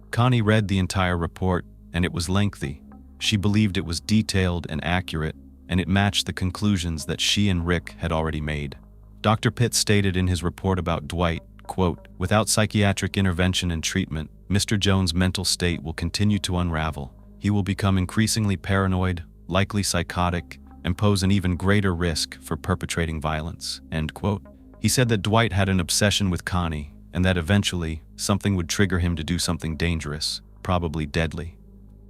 Connie read the entire report, and it was lengthy. She believed it was detailed and accurate, and it matched the conclusions that she and Rick had already made. Dr. Pitt stated in his report about Dwight, quote, "Without psychiatric intervention and treatment, Mr. Jones' mental state will continue to unravel. He will become increasingly paranoid, likely psychotic, and pose an even greater risk for perpetrating violence," end quote. He said that Dwight had an obsession with Connie, and that eventually, something would trigger him to do something dangerous, probably deadly.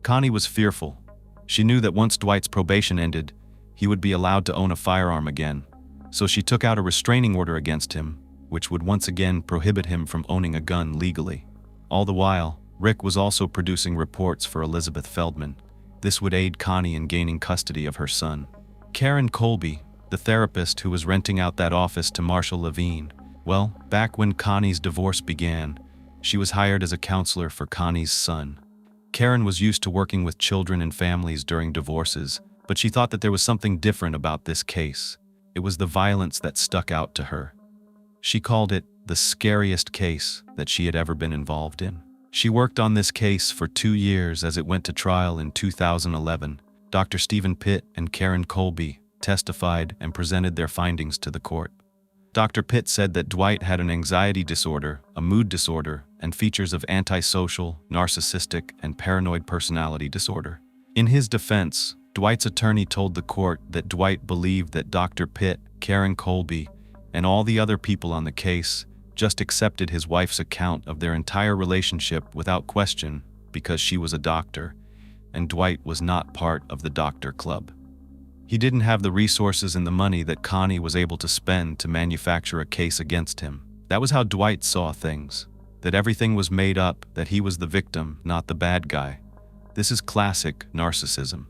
Connie was fearful. She knew that once Dwight's probation ended, he would be allowed to own a firearm again, so she took out a restraining order against him, which would once again prohibit him from owning a gun legally. All the while, Rick was also producing reports for Elizabeth Feldman. This would aid Connie in gaining custody of her son. Karen Colby, the therapist who was renting out that office to Marshall LaVine, well, back when Connie's divorce began, she was hired as a counselor for Connie's son. Karen was used to working with children and families during divorces, but she thought that there was something different about this case. It was the violence that stuck out to her. She called it the scariest case that she had ever been involved in. She worked on this case for 2 years as it went to trial in 2011. Dr. Stephen Pitt and Karen Colby testified and presented their findings to the court. Dr. Pitt said that Dwight had an anxiety disorder, a mood disorder, and features of antisocial, narcissistic, and paranoid personality disorder. In his defense, Dwight's attorney told the court that Dwight believed that Dr. Pitt, Karen Colby, and all the other people on the case just accepted his wife's account of their entire relationship without question because she was a doctor, and Dwight was not part of the doctor club. He didn't have the resources and the money that Connie was able to spend to manufacture a case against him. That was how Dwight saw things, that everything was made up, that he was the victim, not the bad guy. This is classic narcissism.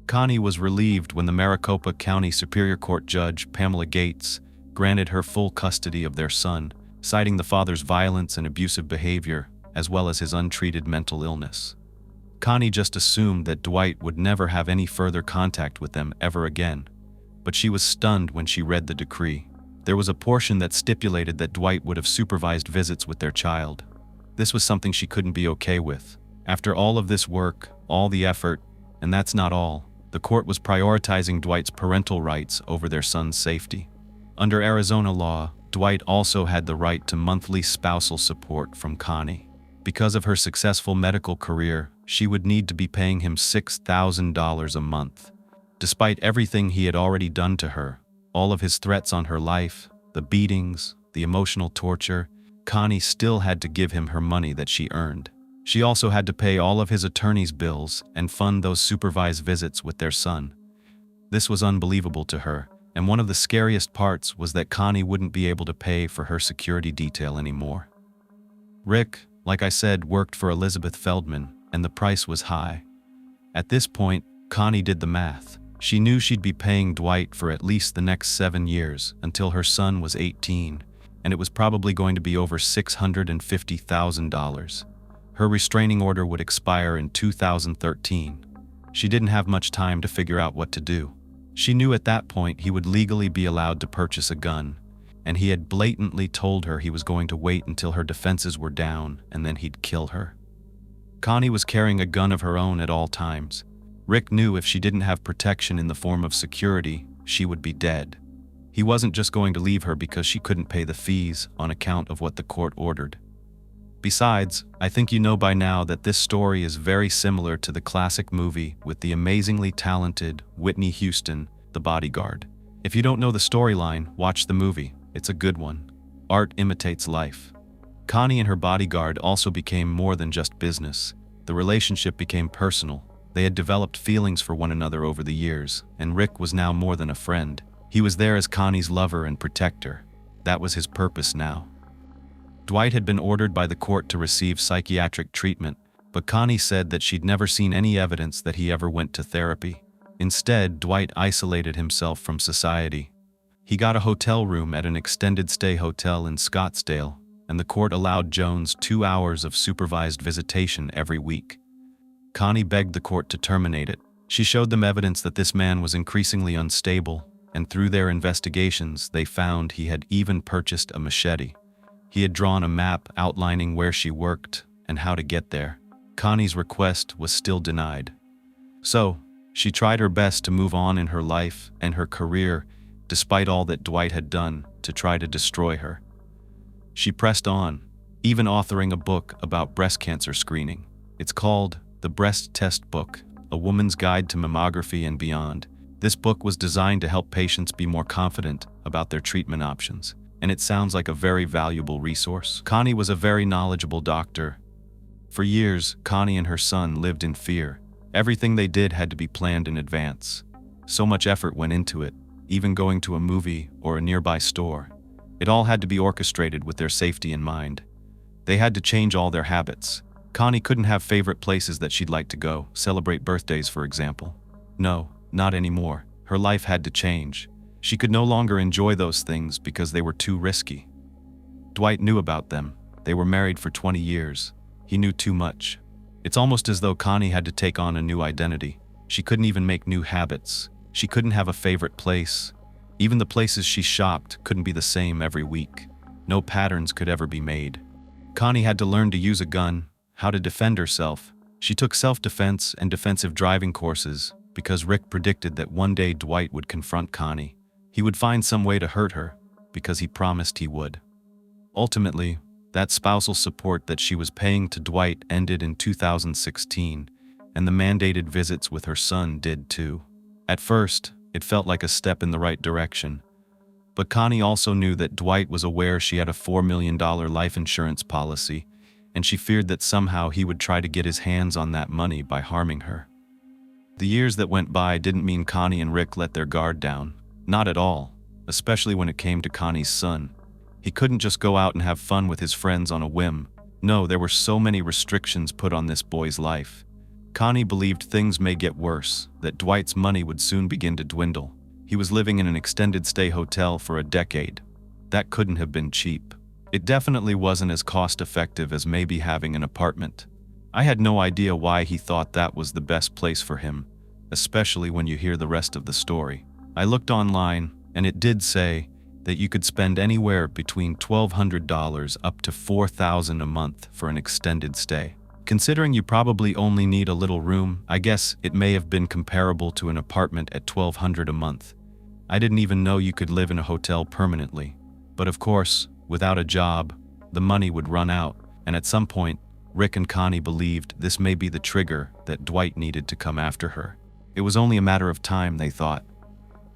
Connie was relieved when the Maricopa County Superior Court Judge, Pamela Gates, granted her full custody of their son, citing the father's violence and abusive behavior, as well as his untreated mental illness. Connie just assumed that Dwight would never have any further contact with them ever again, but she was stunned when she read the decree. There was a portion that stipulated that Dwight would have supervised visits with their child. This was something she couldn't be okay with. After all of this work, all the effort, and that's not all, the court was prioritizing Dwight's parental rights over their son's safety. Under Arizona law, Dwight also had the right to monthly spousal support from Connie. Because of her successful medical career, she would need to be paying him $6,000 a month. Despite everything he had already done to her, all of his threats on her life, the beatings, the emotional torture, Connie still had to give him her money that she earned. She also had to pay all of his attorney's bills and fund those supervised visits with their son. This was unbelievable to her, and one of the scariest parts was that Connie wouldn't be able to pay for her security detail anymore. Rick, like I said, worked for Elizabeth Feldman, and the price was high. At this point, Connie did the math. She knew she'd be paying Dwight for at least the next 7 years until her son was 18, and it was probably going to be over $650,000. Her restraining order would expire in 2013. She didn't have much time to figure out what to do. She knew at that point he would legally be allowed to purchase a gun, and he had blatantly told her he was going to wait until her defenses were down and then he'd kill her. Connie was carrying a gun of her own at all times. Rick knew if she didn't have protection in the form of security, she would be dead. He wasn't just going to leave her because she couldn't pay the fees on account of what the court ordered. Besides, I think you know by now that this story is very similar to the classic movie with the amazingly talented Whitney Houston, The Bodyguard. If you don't know the storyline, watch the movie. It's a good one. Art imitates life. Connie and her bodyguard also became more than just business. The relationship became personal. They had developed feelings for one another over the years, and Rick was now more than a friend. He was there as Connie's lover and protector. That was his purpose now. Dwight had been ordered by the court to receive psychiatric treatment, but Connie said that she'd never seen any evidence that he ever went to therapy. Instead, Dwight isolated himself from society. He got a hotel room at an extended stay hotel in Scottsdale, and the court allowed Jones 2 hours of supervised visitation every week. Connie begged the court to terminate it. She showed them evidence that this man was increasingly unstable, and through their investigations, they found he had even purchased a machete. He had drawn a map outlining where she worked and how to get there. Connie's request was still denied. So, she tried her best to move on in her life and her career, despite all that Dwight had done to try to destroy her. She pressed on, even authoring a book about breast cancer screening. It's called The Breast Test Book, A Woman's Guide to Mammography and Beyond. This book was designed to help patients be more confident about their treatment options, and it sounds like a very valuable resource. Connie was a very knowledgeable doctor. For years, Connie and her son lived in fear. Everything they did had to be planned in advance. So much effort went into it, even going to a movie or a nearby store. It all had to be orchestrated with their safety in mind. They had to change all their habits. Connie couldn't have favorite places that she'd like to go, celebrate birthdays, for example. No, not anymore. Her life had to change. She could no longer enjoy those things because they were too risky. Dwight knew about them. They were married for 20 years. He knew too much. It's almost as though Connie had to take on a new identity. She couldn't even make new habits. She couldn't have a favorite place. Even the places she shopped couldn't be the same every week. No patterns could ever be made. Connie had to learn to use a gun, how to defend herself. She took self-defense and defensive driving courses because Rick predicted that one day Dwight would confront Connie. He would find some way to hurt her because he promised he would. Ultimately, that spousal support that she was paying to Dwight ended in 2016, and the mandated visits with her son did too. At first, it felt like a step in the right direction, But Connie also knew that Dwight was aware she had a $4 million life insurance policy, and she feared that somehow he would try to get his hands on that money by harming her. The years that went by didn't mean Connie and Rick let their guard down. Not at all, especially when it came to Connie's son. He couldn't just go out and have fun with his friends on a whim. No, there were so many restrictions put on this boy's life. Connie believed things may get worse, that Dwight's money would soon begin to dwindle. He was living in an extended stay hotel for a decade. That couldn't have been cheap. It definitely wasn't as cost-effective as maybe having an apartment. I had no idea why he thought that was the best place for him, especially when you hear the rest of the story. I looked online, and it did say that you could spend anywhere between $1,200 up to $4,000 a month for an extended stay. Considering you probably only need a little room, I guess it may have been comparable to an apartment at $1,200 a month. I didn't even know you could live in a hotel permanently. But of course, without a job, the money would run out, and at some point, Rick and Connie believed this may be the trigger that Dwight needed to come after her. It was only a matter of time, they thought.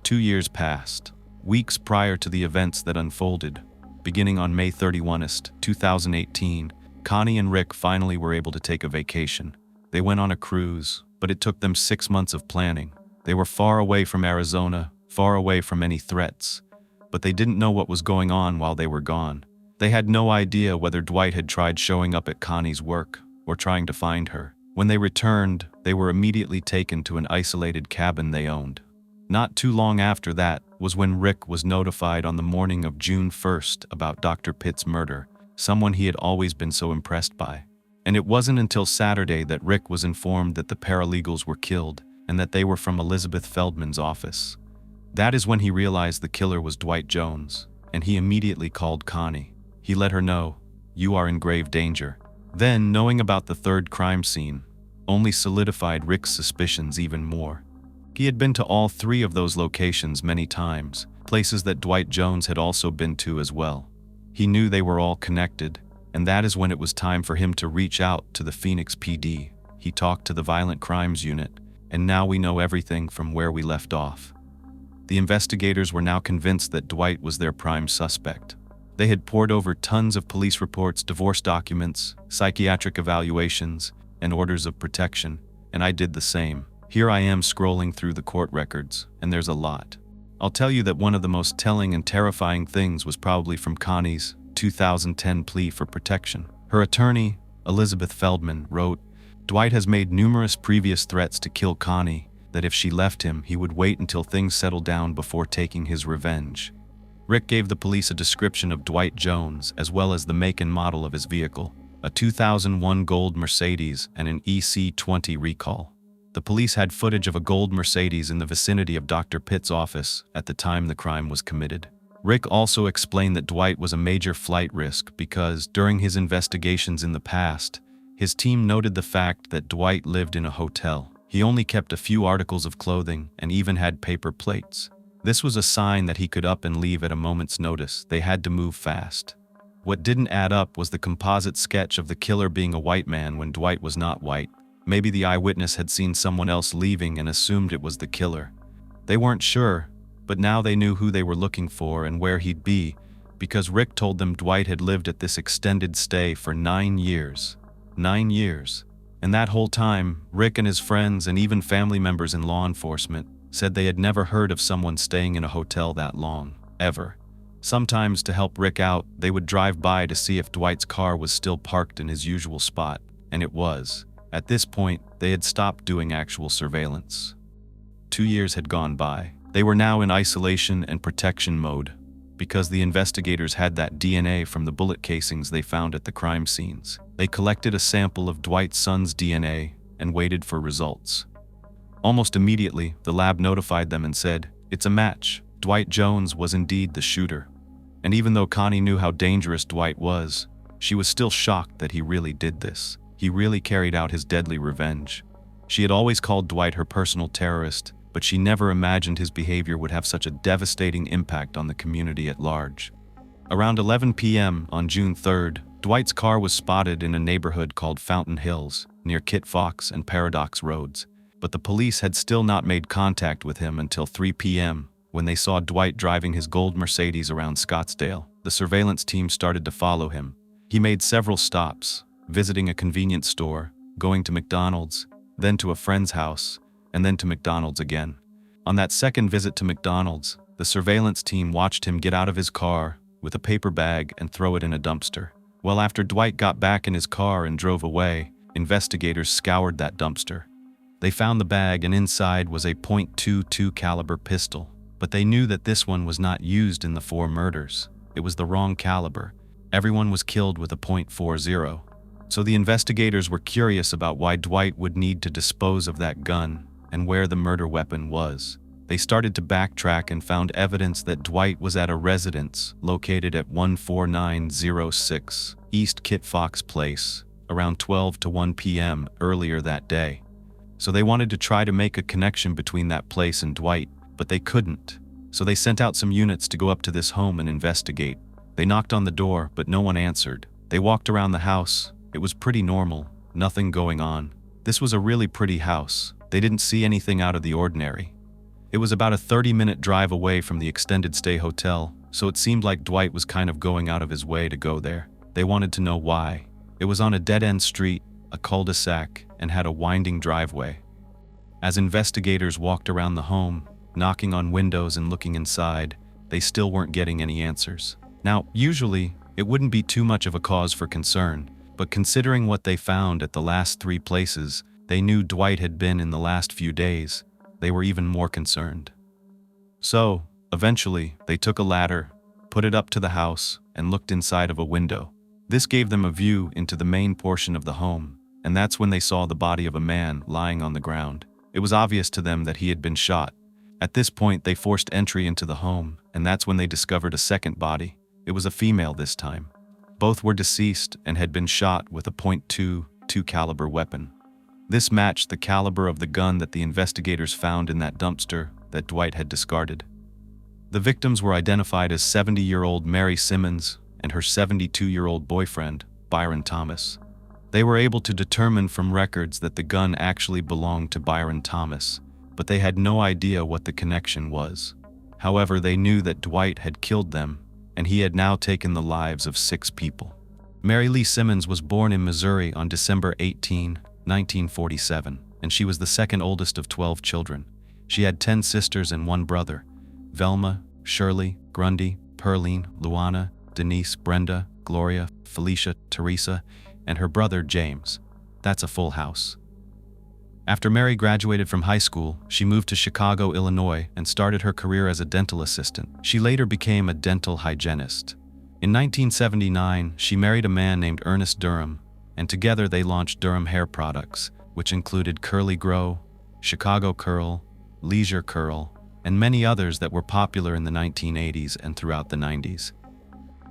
2 years passed, weeks prior to the events that unfolded. Beginning on May 31, 2018, Connie and Rick finally were able to take a vacation. They went on a cruise, but it took them 6 months of planning. They were far away from Arizona, far away from any threats, but they didn't know what was going on while they were gone. They had no idea whether Dwight had tried showing up at Connie's work or trying to find her. When they returned, they were immediately taken to an isolated cabin they owned. Not too long after that was when Rick was notified on the morning of June 1st about Dr. Pitt's murder, someone he had always been so impressed by. And it wasn't until Saturday that Rick was informed that the paralegals were killed and that they were from Elizabeth Feldman's office. That is when he realized the killer was Dwight Jones, and he immediately called Connie. He let her know, "You are in grave danger." Then, knowing about the third crime scene, only solidified Rick's suspicions even more. He had been to all 3 of those locations many times, places that Dwight Jones had also been to as well. He knew they were all connected, and that is when it was time for him to reach out to the Phoenix PD. He talked to the Violent Crimes Unit, and now we know everything from where we left off. The investigators were now convinced that Dwight was their prime suspect. They had pored over tons of police reports, divorce documents, psychiatric evaluations, and orders of protection, and I did the same. Here I am scrolling through the court records, and there's a lot. I'll tell you that one of the most telling and terrifying things was probably from Connie's 2010 plea for protection. Her attorney, Elizabeth Feldman, wrote, "Dwight has made numerous previous threats to kill Connie, that if she left him, he would wait until things settled down before taking his revenge." Rick gave the police a description of Dwight Jones as well as the make and model of his vehicle, a 2001 gold Mercedes and an EC20 recall. The police had footage of a gold Mercedes in the vicinity of Dr. Pitt's office at the time the crime was committed. Rick also explained that Dwight was a major flight risk because, during his investigations in the past, his team noted the fact that Dwight lived in a hotel. He only kept a few articles of clothing and even had paper plates. This was a sign that he could up and leave at a moment's notice. They had to move fast. What didn't add up was the composite sketch of the killer being a white man when Dwight was not white. Maybe the eyewitness had seen someone else leaving and assumed it was the killer. They weren't sure, but now they knew who they were looking for and where he'd be, because Rick told them Dwight had lived at this extended stay for 9 years. 9 years. And that whole time, Rick and his friends and even family members in law enforcement said they had never heard of someone staying in a hotel that long, ever. Sometimes, to help Rick out, they would drive by to see if Dwight's car was still parked in his usual spot, and it was. At this point, they had stopped doing actual surveillance. 2 years had gone by. They were now in isolation and protection mode, because the investigators had that DNA from the bullet casings they found at the crime scenes. They collected a sample of Dwight's son's DNA and waited for results. Almost immediately, the lab notified them and said, "It's a match. Dwight Jones was indeed the shooter." And even though Connie knew how dangerous Dwight was, she was still shocked that he really did this. He really carried out his deadly revenge. She had always called Dwight her personal terrorist, but she never imagined his behavior would have such a devastating impact on the community at large. Around 11 p.m. on June 3rd, Dwight's car was spotted in a neighborhood called Fountain Hills, near Kit Fox and Paradox Roads, but the police had still not made contact with him until 3 p.m., when they saw Dwight driving his gold Mercedes around Scottsdale. The surveillance team started to follow him. He made several stops, visiting a convenience store, going to McDonald's, then to a friend's house, and then to McDonald's again. On that second visit to McDonald's, the surveillance team watched him get out of his car with a paper bag and throw it in a dumpster. Well, after Dwight got back in his car and drove away, investigators scoured that dumpster. They found the bag, and inside was a .22 caliber pistol, but they knew that this one was not used in the 4 murders. It was the wrong caliber. Everyone was killed with a .40. So the investigators were curious about why Dwight would need to dispose of that gun and where the murder weapon was. They started to backtrack and found evidence that Dwight was at a residence located at 14906 East Kit Fox Place around 12 to 1 p.m. earlier that day. So they wanted to try to make a connection between that place and Dwight, but they couldn't. So they sent out some units to go up to this home and investigate. They knocked on the door, but no one answered. They walked around the house. It was pretty normal, nothing going on. This was a really pretty house. They didn't see anything out of the ordinary. It was about a 30-minute drive away from the extended stay hotel, so it seemed like Dwight was kind of going out of his way to go there. They wanted to know why. It was on a dead-end street, a cul-de-sac, and had a winding driveway. As investigators walked around the home, knocking on windows and looking inside, they still weren't getting any answers. Now, usually, it wouldn't be too much of a cause for concern, but considering what they found at the last 3 places they knew Dwight had been in the last few days, they were even more concerned. So, eventually, they took a ladder, put it up to the house, and looked inside of a window. This gave them a view into the main portion of the home, and that's when they saw the body of a man lying on the ground. It was obvious to them that he had been shot. At this point, they forced entry into the home, and that's when they discovered a second body. It was a female this time. Both were deceased and had been shot with a .22 caliber weapon. This matched the caliber of the gun that the investigators found in that dumpster that Dwight had discarded. The victims were identified as 70-year-old Mary Simmons and her 72-year-old boyfriend, Byron Thomas. They were able to determine from records that the gun actually belonged to Byron Thomas, but they had no idea what the connection was. However, they knew that Dwight had killed them, and he had now taken the lives of 6 people. Mary Lee Simmons was born in Missouri on December 18, 1947, and she was the second oldest of 12 children. She had 10 sisters and 1 brother: Velma, Shirley, Grundy, Pearline, Luana, Denise, Brenda, Gloria, Felicia, Teresa, and her brother James. That's a full house. After Mary graduated from high school, she moved to Chicago, Illinois, and started her career as a dental assistant. She later became a dental hygienist. In 1979, she married a man named Ernest Durham, and together they launched Durham Hair Products, which included Curly Grow, Chicago Curl, Leisure Curl, and many others that were popular in the 1980s and throughout the 90s.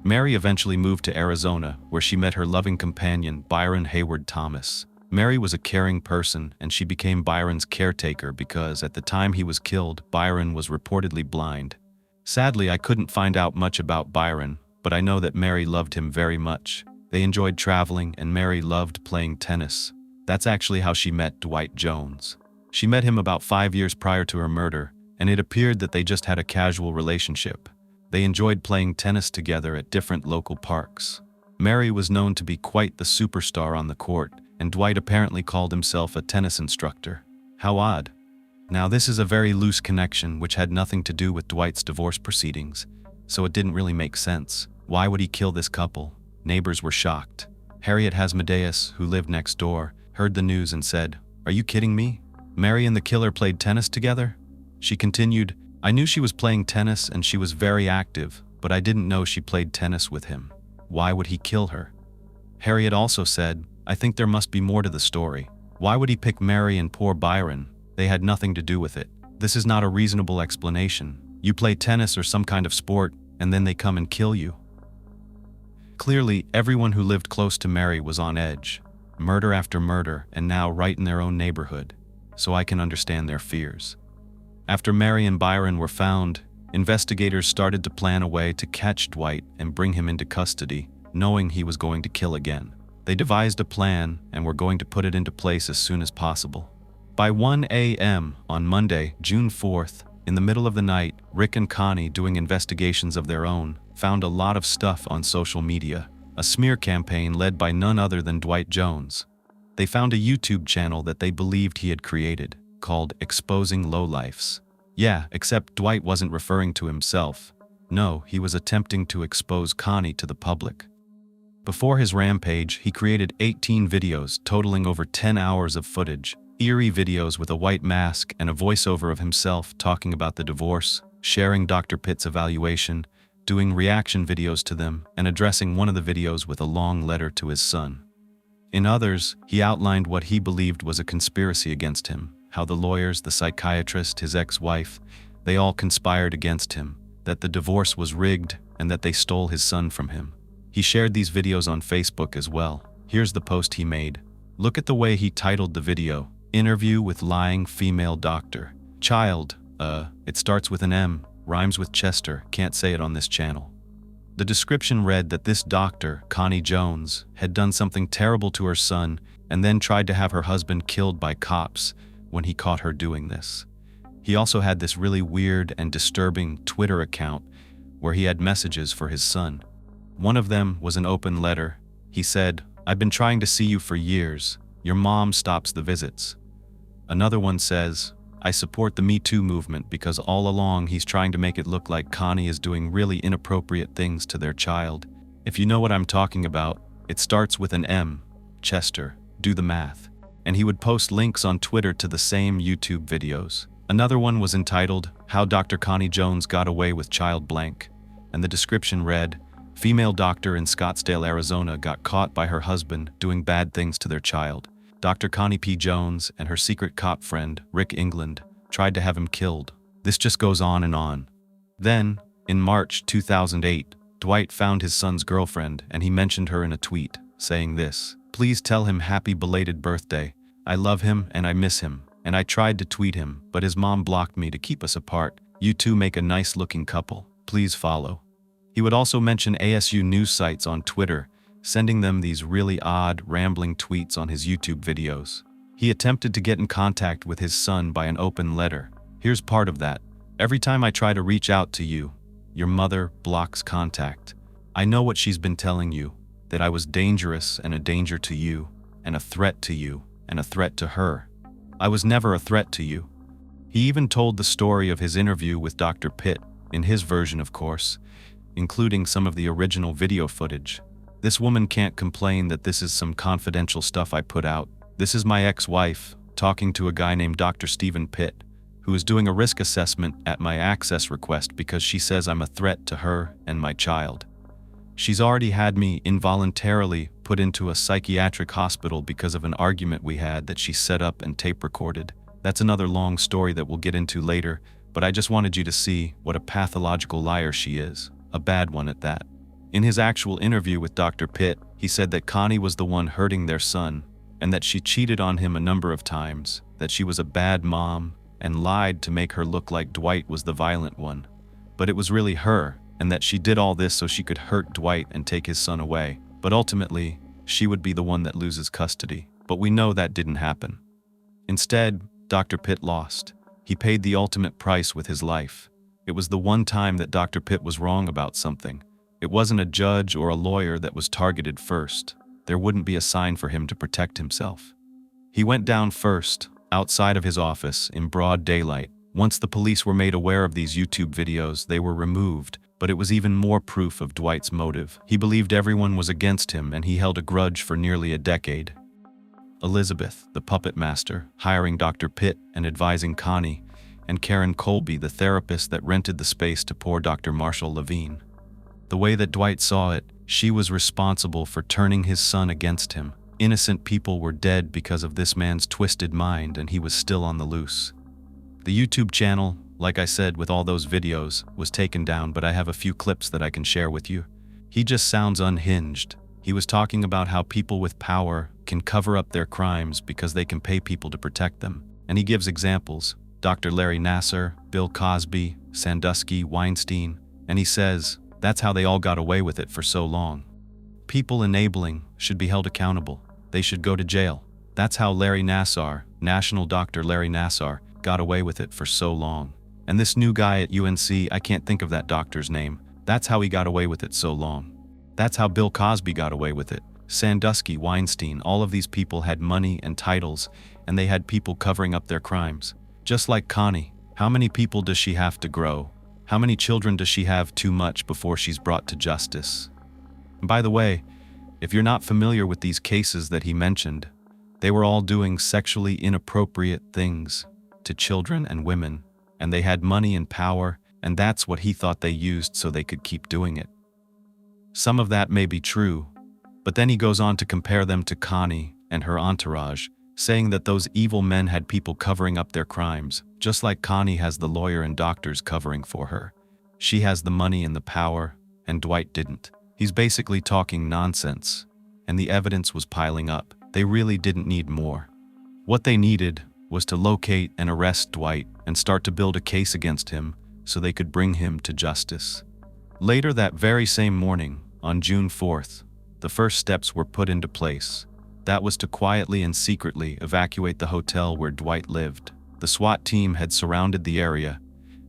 Mary eventually moved to Arizona, where she met her loving companion, Byron Hayward Thomas. Mary was a caring person, and she became Byron's caretaker because, at the time he was killed, Byron was reportedly blind. Sadly, I couldn't find out much about Byron, but I know that Mary loved him very much. They enjoyed traveling, and Mary loved playing tennis. That's actually how she met Dwight Jones. She met him about 5 years prior to her murder, and it appeared that they just had a casual relationship. They enjoyed playing tennis together at different local parks. Mary was known to be quite the superstar on the court, and Dwight apparently called himself a tennis instructor. How odd. Now, this is a very loose connection which had nothing to do with Dwight's divorce proceedings, so it didn't really make sense. Why would he kill this couple? Neighbors were shocked. Harriet Hasmodeus, who lived next door, heard the news and said, "Are you kidding me? Mary and the killer played tennis together?" She continued, "I knew she was playing tennis and she was very active, but I didn't know she played tennis with him. Why would he kill her?" Harriet also said, "I think there must be more to the story. Why would he pick Mary and poor Byron? They had nothing to do with it. This is not a reasonable explanation. You play tennis or some kind of sport, and then they come and kill you." Clearly, everyone who lived close to Mary was on edge. Murder after murder, and now right in their own neighborhood. So I can understand their fears. After Mary and Byron were found, investigators started to plan a way to catch Dwight and bring him into custody, knowing he was going to kill again. They devised a plan and were going to put it into place as soon as possible. By 1 a.m. on Monday, June 4th, In the middle of the night, Rick and Connie, doing investigations of their own, found a lot of stuff on social media. A smear campaign led by none other than Dwight Jones. They found a YouTube channel that they believed he had created, called Exposing Lowlifes. Yeah, except Dwight wasn't referring to himself. No, he was attempting to expose Connie to the public. Before his rampage, he created 18 videos totaling over 10 hours of footage. Eerie videos with a white mask and a voiceover of himself talking about the divorce, sharing Dr. Pitt's evaluation, doing reaction videos to them, and addressing one of the videos with a long letter to his son. In others, he outlined what he believed was a conspiracy against him, how the lawyers, the psychiatrist, his ex-wife, they all conspired against him, that the divorce was rigged, and that they stole his son from him. He shared these videos on Facebook as well. Here's the post he made. Look at the way he titled the video. Interview with lying female doctor. Child, it starts with an M, rhymes with Chester, can't say it on this channel. The description read that this doctor, Connie Jones, had done something terrible to her son and then tried to have her husband killed by cops when he caught her doing this. He also had this really weird and disturbing Twitter account where he had messages for his son. One of them was an open letter. He said, "I've been trying to see you for years. Your mom stops the visits." Another one says, "I support the Me Too movement because all along he's trying to make it look like Connie is doing really inappropriate things to their child. If you know what I'm talking about, it starts with an M, Chester, do the math." And he would post links on Twitter to the same YouTube videos. Another one was entitled, "How Dr. Connie Jones Got Away with Child Blank," and the description read, "Female doctor in Scottsdale, Arizona got caught by her husband doing bad things to their child. Dr. Connie P. Jones and her secret cop friend, Rick England, tried to have him killed." This just goes on and on. Then, in March 2008, Dwight found his son's girlfriend and he mentioned her in a tweet, saying this, "Please tell him happy belated birthday. I love him and I miss him. And I tried to tweet him, but his mom blocked me to keep us apart. You two make a nice looking couple. Please follow." He would also mention ASU news sites on Twitter, sending them these really odd, rambling tweets on his YouTube videos. He attempted to get in contact with his son by an open letter. Here's part of that. "Every time I try to reach out to you, your mother blocks contact. I know what she's been telling you, that I was dangerous and a danger to you, and a threat to you, and a threat to her. I was never a threat to you." He even told the story of his interview with Dr. Pitt, in his version of course, including some of the original video footage. "This woman can't complain that this is some confidential stuff I put out. This is my ex-wife, talking to a guy named Dr. Stephen Pitt, who is doing a risk assessment at my access request because she says I'm a threat to her and my child. She's already had me involuntarily put into a psychiatric hospital because of an argument we had that she set up and tape recorded. That's another long story that we'll get into later, but I just wanted you to see what a pathological liar she is, a bad one at that." In his actual interview with Dr. Pitt, he said that Connie was the one hurting their son, and that she cheated on him a number of times, that she was a bad mom, and lied to make her look like Dwight was the violent one. But it was really her, and that she did all this so she could hurt Dwight and take his son away. But ultimately, she would be the one that loses custody. But we know that didn't happen. Instead, Dr. Pitt lost. He paid the ultimate price with his life. It was the one time that Dr. Pitt was wrong about something. It wasn't a judge or a lawyer that was targeted first. There wouldn't be a sign for him to protect himself. He went down first, outside of his office, in broad daylight. Once the police were made aware of these YouTube videos, they were removed, but it was even more proof of Dwight's motive. He believed everyone was against him and he held a grudge for nearly a decade. Elizabeth, the puppet master, hiring Dr. Pitt and advising Connie, and Karen Colby, the therapist that rented the space to poor Dr. Marshall LaVine. The way that Dwight saw it, she was responsible for turning his son against him. Innocent people were dead because of this man's twisted mind, and he was still on the loose. The YouTube channel, like I said with all those videos, was taken down, but I have a few clips that I can share with you. He just sounds unhinged. He was talking about how people with power can cover up their crimes because they can pay people to protect them. And he gives examples. Dr. Larry Nassar, Bill Cosby, Sandusky, Weinstein, and he says, that's how they all got away with it for so long. People enabling should be held accountable. They should go to jail. That's how Larry Nassar, National Dr. Larry Nassar, got away with it for so long. And this new guy at UNC, I can't think of that doctor's name. That's how he got away with it so long. That's how Bill Cosby got away with it. Sandusky, Weinstein, all of these people had money and titles, and they had people covering up their crimes. Just like Connie. How many people does she have to grow? How many children does she have too much before she's brought to justice? And by the way, if you're not familiar with these cases that he mentioned, they were all doing sexually inappropriate things to children and women, and they had money and power, and that's what he thought they used so they could keep doing it. Some of that may be true, but then he goes on to compare them to Connie and her entourage, saying that those evil men had people covering up their crimes, just like Connie has the lawyer and doctors covering for her. She has the money and the power, and Dwight didn't. He's basically talking nonsense, and the evidence was piling up. They really didn't need more. What they needed was to locate and arrest Dwight and start to build a case against him so they could bring him to justice. Later that very same morning, on June 4th, the first steps were put into place. That was to quietly and secretly evacuate the hotel where Dwight lived. The SWAT team had surrounded the area.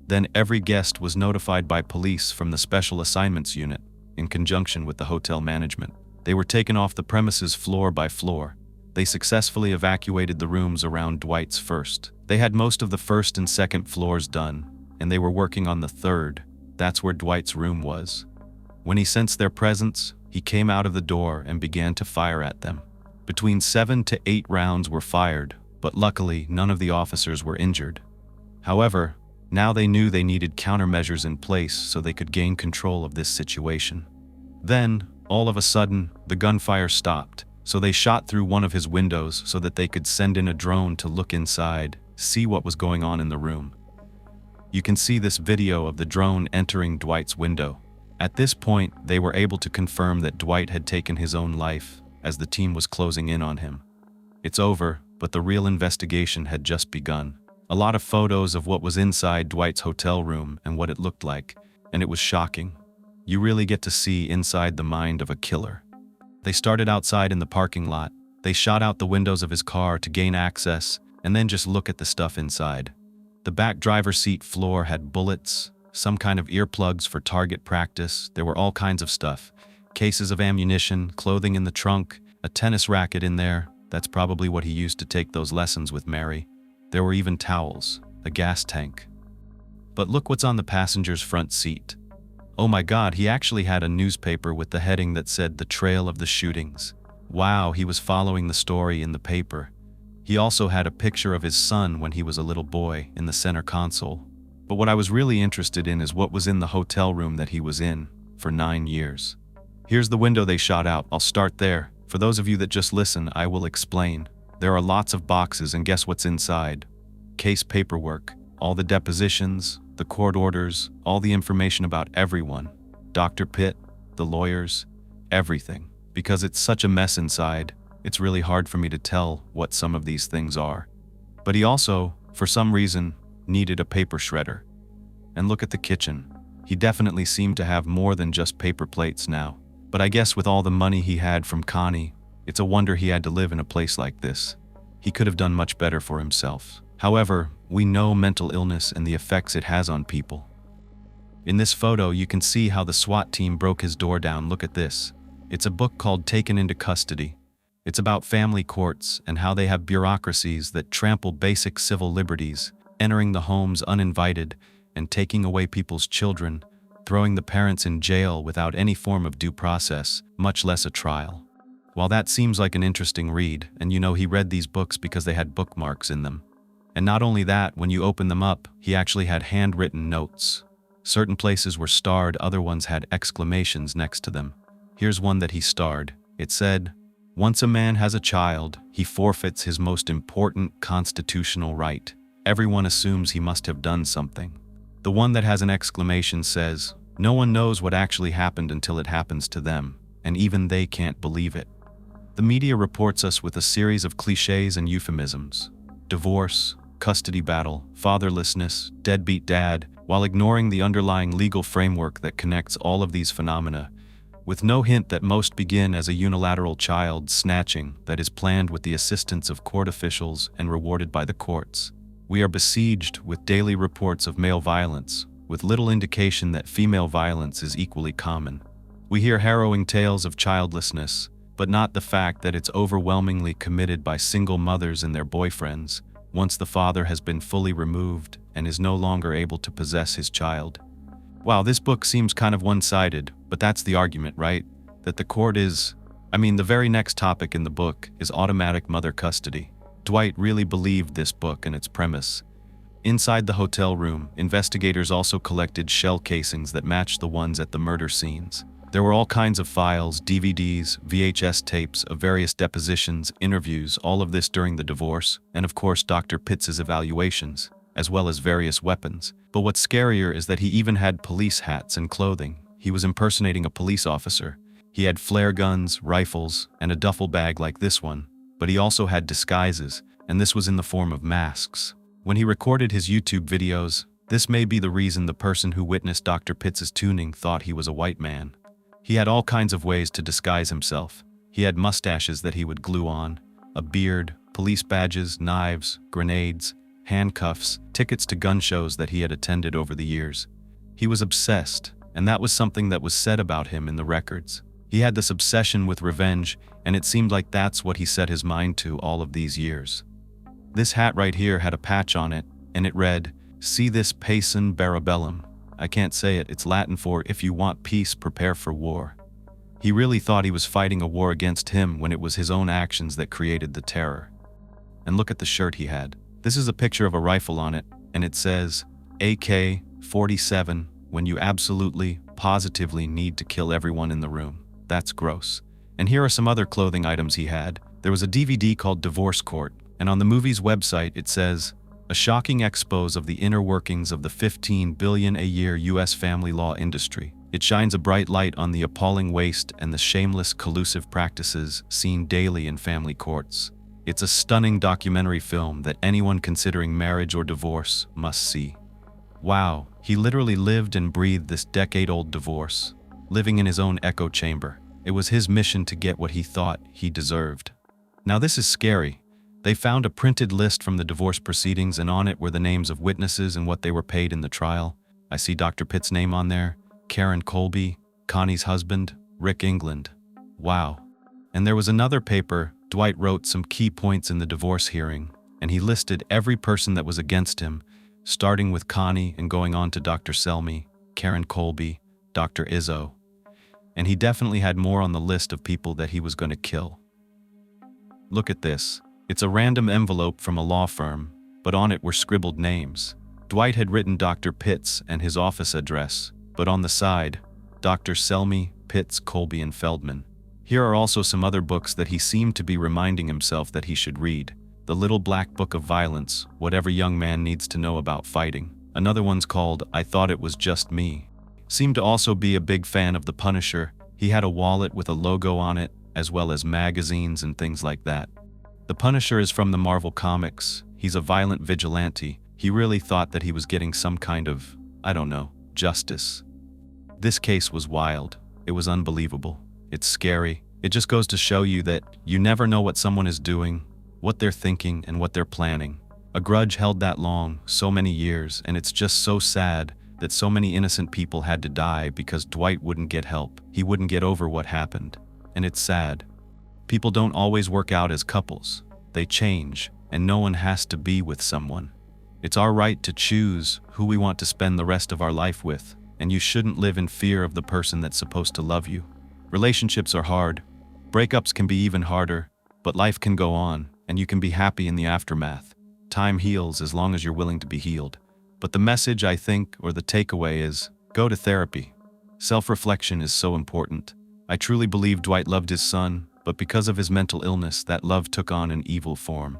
Then every guest was notified by police from the Special Assignments Unit, in conjunction with the hotel management. They were taken off the premises floor by floor. They successfully evacuated the rooms around Dwight's first. They had most of the first and second floors done, and they were working on the third. That's where Dwight's room was. When he sensed their presence, he came out of the door and began to fire at them. Between 7 to 8 rounds were fired, but luckily none of the officers were injured. However, now they knew they needed countermeasures in place so they could gain control of this situation. Then, all of a sudden, the gunfire stopped, so they shot through one of his windows so that they could send in a drone to look inside, see what was going on in the room. You can see this video of the drone entering Dwight's window. At this point, they were able to confirm that Dwight had taken his own life as the team was closing in on him. It's over, but the real investigation had just begun. A lot of photos of what was inside Dwight's hotel room and what it looked like, and it was shocking. You really get to see inside the mind of a killer. They started outside in the parking lot. They shot out the windows of his car to gain access, and then just look at the stuff inside. The back driver's seat floor had bullets, some kind of earplugs for target practice. There were all kinds of stuff. Cases of ammunition, clothing in the trunk, a tennis racket in there. That's probably what he used to take those lessons with Mary. There were even towels, a gas tank. But look what's on the passenger's front seat. Oh my God, he actually had a newspaper with the heading that said "The Trail of the Shootings." Wow, he was following the story in the paper. He also had a picture of his son when he was a little boy in the center console. But what I was really interested in is what was in the hotel room that he was in for 9 years. Here's the window they shot out. I'll start there. For those of you that just listen, I will explain. There are lots of boxes, and guess what's inside? Case paperwork, all the depositions, the court orders, all the information about everyone. Dr. Pitt, the lawyers, everything. Because it's such a mess inside, it's really hard for me to tell what some of these things are. But he also, for some reason, needed a paper shredder. And look at the kitchen. He definitely seemed to have more than just paper plates now. But I guess with all the money he had from Connie, it's a wonder he had to live in a place like this. He could have done much better for himself. However, we know mental illness and the effects it has on people. In this photo, you can see how the SWAT team broke his door down. Look at this. It's a book called Taken into Custody. It's about family courts and how they have bureaucracies that trample basic civil liberties, entering the homes uninvited and taking away people's children, throwing the parents in jail without any form of due process, much less a trial. While that seems like an interesting read, and you know he read these books because they had bookmarks in them. And not only that, when you open them up, he actually had handwritten notes. Certain places were starred, other ones had exclamations next to them. Here's one that he starred. It said, "Once a man has a child, he forfeits his most important constitutional right. Everyone assumes he must have done something." The one that has an exclamation says, "No one knows what actually happened until it happens to them, and even they can't believe it." The media reports us with a series of cliches and euphemisms. Divorce, custody battle, fatherlessness, deadbeat dad, while ignoring the underlying legal framework that connects all of these phenomena, with no hint that most begin as a unilateral child snatching that is planned with the assistance of court officials and rewarded by the courts. We are besieged with daily reports of male violence, with little indication that female violence is equally common. We hear harrowing tales of childlessness, but not the fact that it's overwhelmingly committed by single mothers and their boyfriends, once the father has been fully removed and is no longer able to possess his child. Wow, this book seems kind of one-sided, but that's the argument, right? That the court is... the very next topic in the book is automatic mother custody. Dwight really believed this book and its premise. Inside the hotel room, investigators also collected shell casings that matched the ones at the murder scenes. There were all kinds of files, DVDs, VHS tapes of various depositions, interviews, all of this during the divorce, and of course Dr. Pitts' evaluations, as well as various weapons. But what's scarier is that he even had police hats and clothing. He was impersonating a police officer. He had flare guns, rifles, and a duffel bag like this one, but he also had disguises, and this was in the form of masks. When he recorded his YouTube videos, this may be the reason the person who witnessed Dr. Pitts' tuning thought he was a white man. He had all kinds of ways to disguise himself. He had mustaches that he would glue on, a beard, police badges, knives, grenades, handcuffs, tickets to gun shows that he had attended over the years. He was obsessed, and that was something that was said about him in the records. He had this obsession with revenge, and it seemed like that's what he set his mind to all of these years. This hat right here had a patch on it, and it read, "See this pacem barabellum." I can't say it, it's Latin for "if you want peace, prepare for war." He really thought he was fighting a war against him when it was his own actions that created the terror. And look at the shirt he had. This is a picture of a rifle on it, and it says, AK-47, when you absolutely, positively need to kill everyone in the room. That's gross. And here are some other clothing items he had. There was a DVD called Divorce Court, and on the movie's website it says, "A shocking expose of the inner workings of the $15 billion a year U.S. family law industry. It shines a bright light on the appalling waste and the shameless collusive practices seen daily in family courts. It's a stunning documentary film that anyone considering marriage or divorce must see." Wow, he literally lived and breathed this decade-old divorce, living in his own echo chamber. It was his mission to get what he thought he deserved. Now this is scary. They found a printed list from the divorce proceedings, and on it were the names of witnesses and what they were paid in the trial. I see Dr. Pitt's name on there, Karen Colby, Connie's husband, Rick England. Wow. And there was another paper. Dwight wrote some key points in the divorce hearing, and he listed every person that was against him, starting with Connie and going on to Dr. Selmy, Karen Colby, Dr. Izzo. And he definitely had more on the list of people that he was going to kill. Look at this. It's a random envelope from a law firm, but on it were scribbled names. Dwight had written Dr. Pitts and his office address, but on the side, Dr. Selmy, Pitts, Colby, and Feldman. Here are also some other books that he seemed to be reminding himself that he should read. The Little Black Book of Violence, What Every Young Man Needs to Know About Fighting. Another one's called I Thought It Was Just Me. Seemed to also be a big fan of The Punisher. He had a wallet with a logo on it, as well as magazines and things like that. The Punisher is from the Marvel Comics. He's a violent vigilante. He really thought that he was getting some kind of, justice. This case was wild. It was unbelievable. It's scary. It just goes to show you that you never know what someone is doing, what they're thinking, and what they're planning. A grudge held that long, so many years, and it's just so sad that so many innocent people had to die because Dwight wouldn't get help. He wouldn't get over what happened. And it's sad. People don't always work out as couples. They change, and no one has to be with someone. It's our right to choose who we want to spend the rest of our life with, and you shouldn't live in fear of the person that's supposed to love you. Relationships are hard. Breakups can be even harder, but life can go on, and you can be happy in the aftermath. Time heals as long as you're willing to be healed. But the message, I think, or the takeaway is, go to therapy. Self-reflection is so important. I truly believe Dwight loved his son, but because of his mental illness, that love took on an evil form.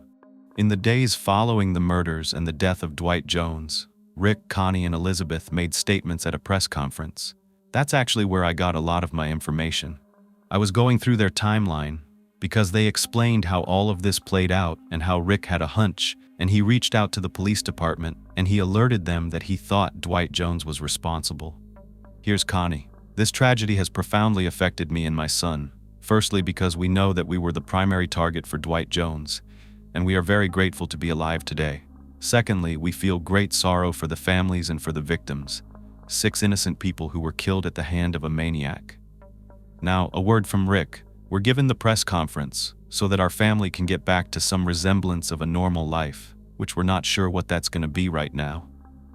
In the days following the murders and the death of Dwight Jones, Rick, Connie, and Elizabeth made statements at a press conference. That's actually where I got a lot of my information. I was going through their timeline because they explained how all of this played out and how Rick had a hunch, and he reached out to the police department and he alerted them that he thought Dwight Jones was responsible. Here's Connie. This tragedy has profoundly affected me and my son. Firstly, because we know that we were the primary target for Dwight Jones, and we are very grateful to be alive today. Secondly, we feel great sorrow for the families and for the victims, 6 innocent people who were killed at the hand of a maniac. Now, a word from Rick. We're given the press conference so that our family can get back to some resemblance of a normal life, which we're not sure what that's going to be right now.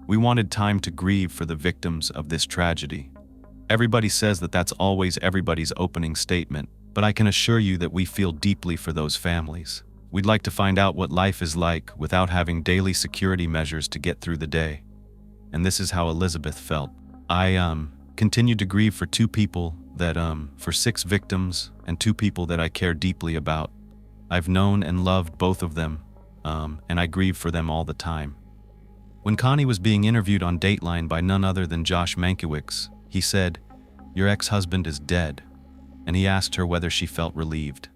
We wanted time to grieve for the victims of this tragedy. Everybody says that that's always everybody's opening statement, but I can assure you that we feel deeply for those families. We'd like to find out what life is like without having daily security measures to get through the day. And this is how Elizabeth felt. I continued to grieve for 2 people for 6 victims and 2 people that I care deeply about. I've known and loved both of them, and I grieve for them all the time. When Connie was being interviewed on Dateline by none other than Josh Mankiewicz, he said, "Your ex-husband is dead," and he asked her whether she felt relieved.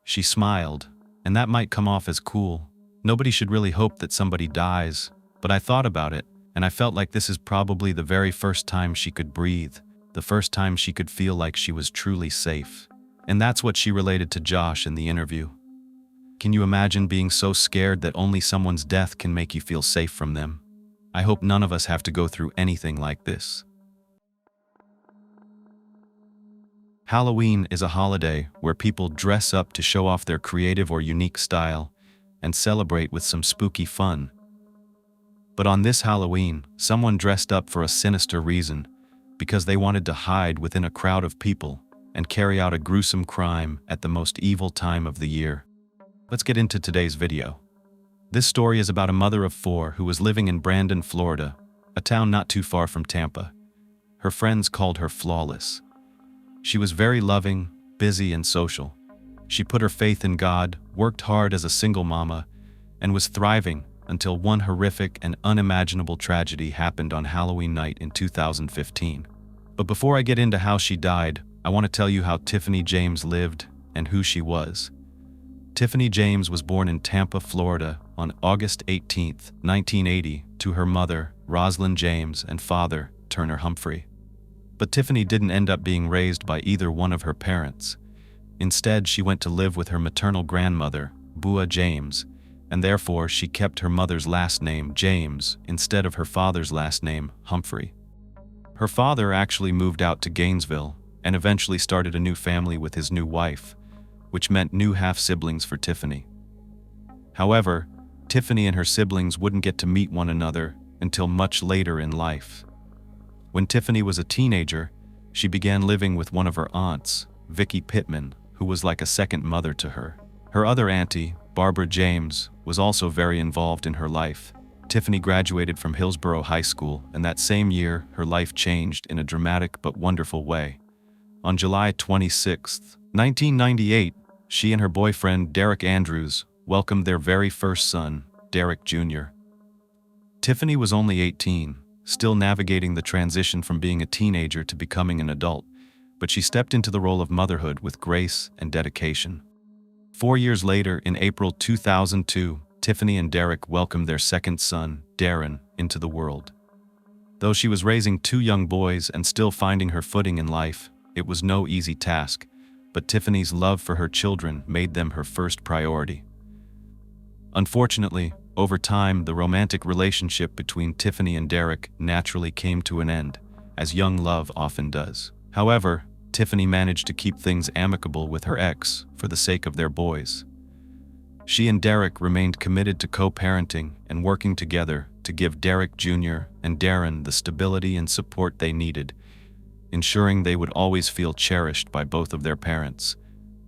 She smiled, and that might come off as cool. Nobody should really hope that somebody dies, but I thought about it, and I felt like this is probably the very first time she could breathe, the first time she could feel like she was truly safe. And that's what she related to Josh in the interview. Can you imagine being so scared that only someone's death can make you feel safe from them? I hope none of us have to go through anything like this. Halloween is a holiday where people dress up to show off their creative or unique style and celebrate with some spooky fun. But on this Halloween, someone dressed up for a sinister reason, because they wanted to hide within a crowd of people and carry out a gruesome crime at the most evil time of the year. Let's get into today's video. This story is about a mother of 4 who was living in Brandon, Florida, a town not too far from Tampa. Her friends called her flawless. She was very loving, busy, and social. She put her faith in God, worked hard as a single mama, and was thriving until one horrific and unimaginable tragedy happened on Halloween night in 2015. But before I get into how she died, I want to tell you how Tiffany James lived and who she was. Tiffany James was born in Tampa, Florida on August 18, 1980, to her mother, Rosalind James, and father, Turner Humphrey. But Tiffany didn't end up being raised by either one of her parents. Instead, she went to live with her maternal grandmother, Bua James, and therefore she kept her mother's last name, James, instead of her father's last name, Humphrey. Her father actually moved out to Gainesville and eventually started a new family with his new wife, which meant new half-siblings for Tiffany. However, Tiffany and her siblings wouldn't get to meet one another until much later in life. When Tiffany was a teenager, she began living with one of her aunts, Vicki Pittman, who was like a second mother to her. Her other auntie, Barbara James, was also very involved in her life. Tiffany graduated from Hillsborough High School, and that same year, her life changed in a dramatic but wonderful way. On July 26, 1998, she and her boyfriend, Derek Andrews, welcomed their very first son, Derek Jr. Tiffany was only 18, still navigating the transition from being a teenager to becoming an adult, but she stepped into the role of motherhood with grace and dedication. 4 years later, in April 2002, Tiffany and Derek welcomed their second son, Darren, into the world. Though she was raising 2 young boys and still finding her footing in life, it was no easy task, but Tiffany's love for her children made them her first priority. Unfortunately, over time, the romantic relationship between Tiffany and Derek naturally came to an end, as young love often does. However, Tiffany managed to keep things amicable with her ex for the sake of their boys. She and Derek remained committed to co-parenting and working together to give Derek Jr. and Darren the stability and support they needed, ensuring they would always feel cherished by both of their parents,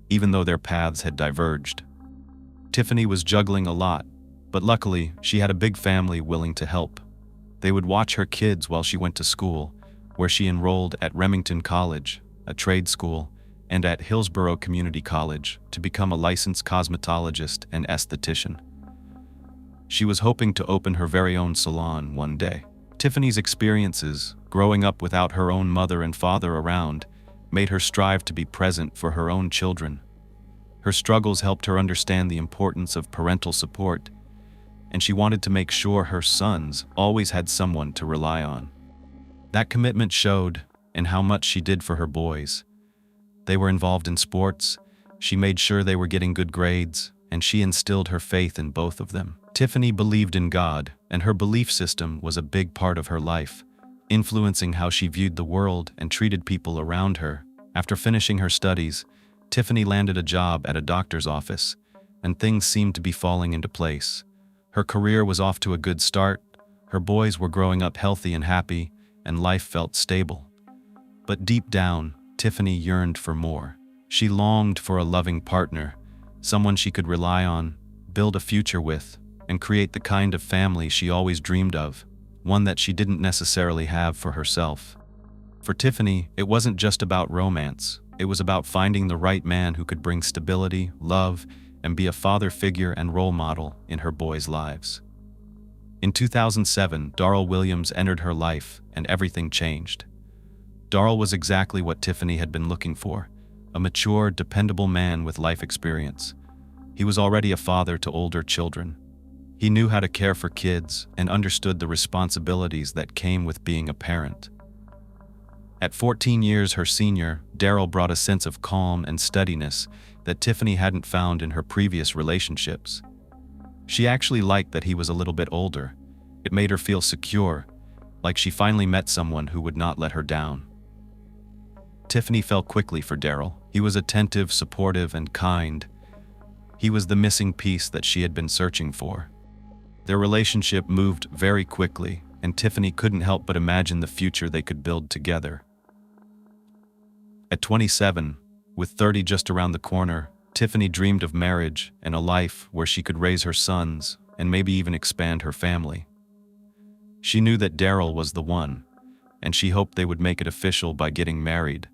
even though their paths had diverged. Tiffany was juggling a lot, but luckily, she had a big family willing to help. They would watch her kids while she went to school, where she enrolled at Remington College, a trade school, and at Hillsborough Community College to become a licensed cosmetologist and esthetician. She was hoping to open her very own salon one day. Tiffany's experiences, growing up without her own mother and father around, made her strive to be present for her own children. Her struggles helped her understand the importance of parental support, and she wanted to make sure her sons always had someone to rely on. That commitment showed in how much she did for her boys. They were involved in sports, she made sure they were getting good grades, and she instilled her faith in both of them. Tiffany believed in God, and her belief system was a big part of her life, influencing how she viewed the world and treated people around her. After finishing her studies, Tiffany landed a job at a doctor's office, and things seemed to be falling into place. Her career was off to a good start, her boys were growing up healthy and happy, and life felt stable. But deep down, Tiffany yearned for more. She longed for a loving partner, someone she could rely on, build a future with, and create the kind of family she always dreamed of, one that she didn't necessarily have for herself. For Tiffany, it wasn't just about romance. It was about finding the right man who could bring stability, love, and be a father figure and role model in her boys' lives. In 2007, Darrell Williams entered her life, and everything changed. Darrell was exactly what Tiffany had been looking for, a mature, dependable man with life experience. He was already a father to older children. He knew how to care for kids and understood the responsibilities that came with being a parent. At 14 years her senior, Darrell brought a sense of calm and steadiness that Tiffany hadn't found in her previous relationships. She actually liked that he was a little bit older. It made her feel secure, like she finally met someone who would not let her down. Tiffany fell quickly for Darrell. He was attentive, supportive, and kind. He was the missing piece that she had been searching for. Their relationship moved very quickly, and Tiffany couldn't help but imagine the future they could build together. At 27, with 30 just around the corner, Tiffany dreamed of marriage and a life where she could raise her sons and maybe even expand her family. She knew that Darrell was the one, and she hoped they would make it official by getting married.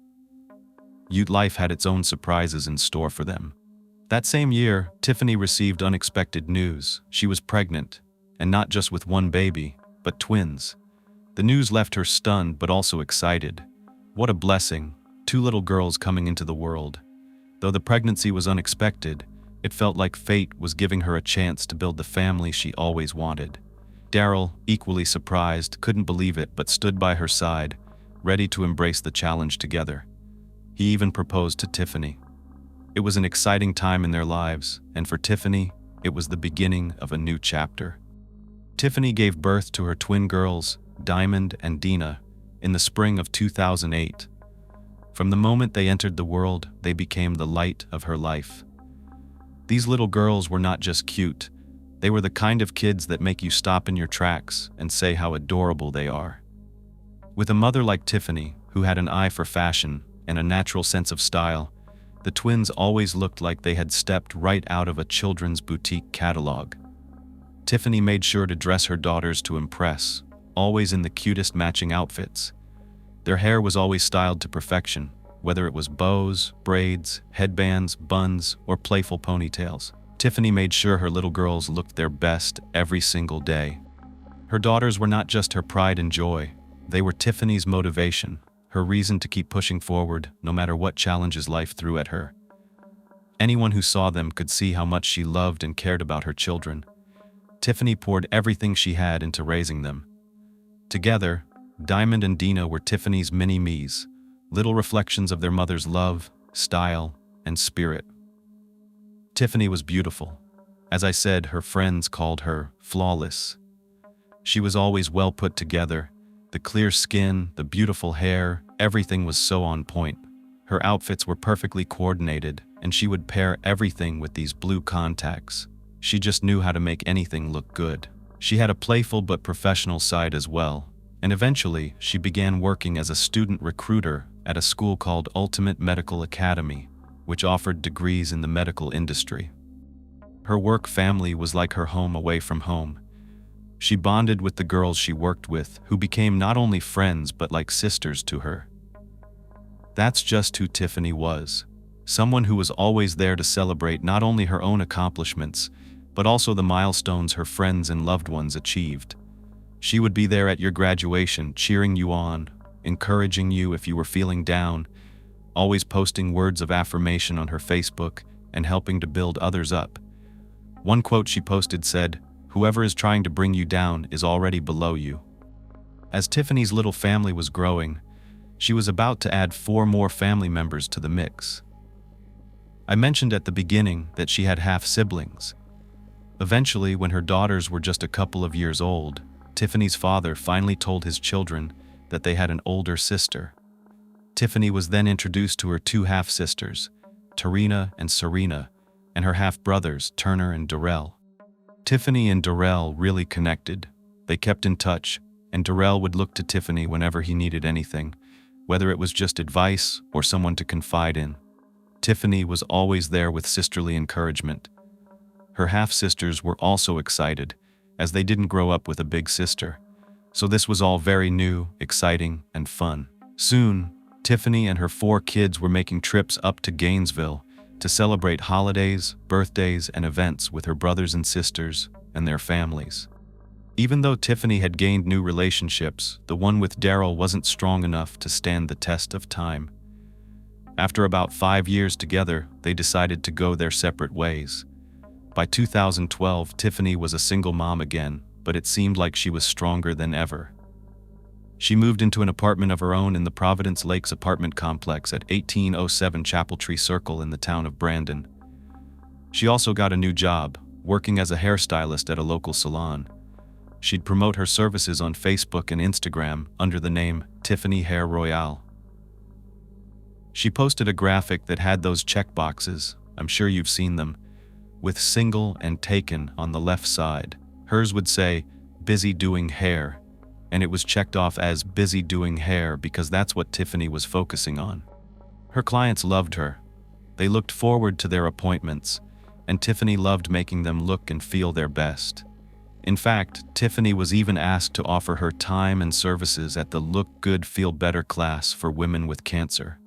Youth life had its own surprises in store for them. That same year, Tiffany received unexpected news. She was pregnant, and not just with one baby, but twins. The news left her stunned but also excited. What a blessing, 2 little girls coming into the world. Though the pregnancy was unexpected, it felt like fate was giving her a chance to build the family she always wanted. Darrell, equally surprised, couldn't believe it but stood by her side, ready to embrace the challenge together. He even proposed to Tiffany. It was an exciting time in their lives, and for Tiffany, it was the beginning of a new chapter. Tiffany gave birth to her twin girls, Diamond and Dina, in the spring of 2008. From the moment they entered the world, they became the light of her life. These little girls were not just cute, they were the kind of kids that make you stop in your tracks and say how adorable they are. With a mother like Tiffany, who had an eye for fashion and a natural sense of style, the twins always looked like they had stepped right out of a children's boutique catalog. Tiffany made sure to dress her daughters to impress, always in the cutest matching outfits. Their hair was always styled to perfection, whether it was bows, braids, headbands, buns, or playful ponytails. Tiffany made sure her little girls looked their best every single day. Her daughters were not just her pride and joy, they were Tiffany's motivation, her reason to keep pushing forward no matter what challenges life threw at her. Anyone who saw them could see how much she loved and cared about her children. Tiffany poured everything she had into raising them. Together, Diamond and Dina were Tiffany's mini-me's, little reflections of their mother's love, style, and spirit. Tiffany was beautiful. As I said, her friends called her flawless. She was always well put together. The clear skin, the beautiful hair, everything was so on point. Her outfits were perfectly coordinated, and she would pair everything with these blue contacts. She just knew how to make anything look good. She had a playful but professional side as well, and eventually she began working as a student recruiter at a school called Ultimate Medical Academy, which offered degrees in the medical industry. Her work family was like her home away from home. She bonded with the girls she worked with, who became not only friends but like sisters to her. That's just who Tiffany was. Someone who was always there to celebrate not only her own accomplishments, but also the milestones her friends and loved ones achieved. She would be there at your graduation, cheering you on, encouraging you if you were feeling down, always posting words of affirmation on her Facebook and helping to build others up. One quote she posted said, "Whoever is trying to bring you down is already below you." As Tiffany's little family was growing, she was about to add 4 more family members to the mix. I mentioned at the beginning that she had half-siblings. Eventually, when her daughters were just a couple of years old, Tiffany's father finally told his children that they had an older sister. Tiffany was then introduced to her two half-sisters, Tarina and Serena, and her half-brothers, Turner and Darrell. Tiffany and Darrell really connected. They kept in touch, and Darrell would look to Tiffany whenever he needed anything, whether it was just advice or someone to confide in. Tiffany was always there with sisterly encouragement. Her half-sisters were also excited, as they didn't grow up with a big sister. So this was all very new, exciting, and fun. Soon, Tiffany and her 4 kids were making trips up to Gainesville to celebrate holidays, birthdays, and events with her brothers and sisters and their families. Even though Tiffany had gained new relationships, the one with Darrell wasn't strong enough to stand the test of time. After about 5 years together, they decided to go their separate ways. By 2012, Tiffany was a single mom again, but it seemed like she was stronger than ever. She moved into an apartment of her own in the Providence Lakes apartment complex at 1807 Chapel Tree Circle in the town of Brandon. She also got a new job, working as a hairstylist at a local salon. She'd promote her services on Facebook and Instagram under the name Tiffany Hair Royale. She posted a graphic that had those check boxes, I'm sure you've seen them, with single and taken on the left side. Hers would say, busy doing hair, and it was checked off as busy doing hair because that's what Tiffany was focusing on. Her clients loved her. They looked forward to their appointments, and Tiffany loved making them look and feel their best. In fact, Tiffany was even asked to offer her time and services at the Look Good Feel Better class for women with cancer.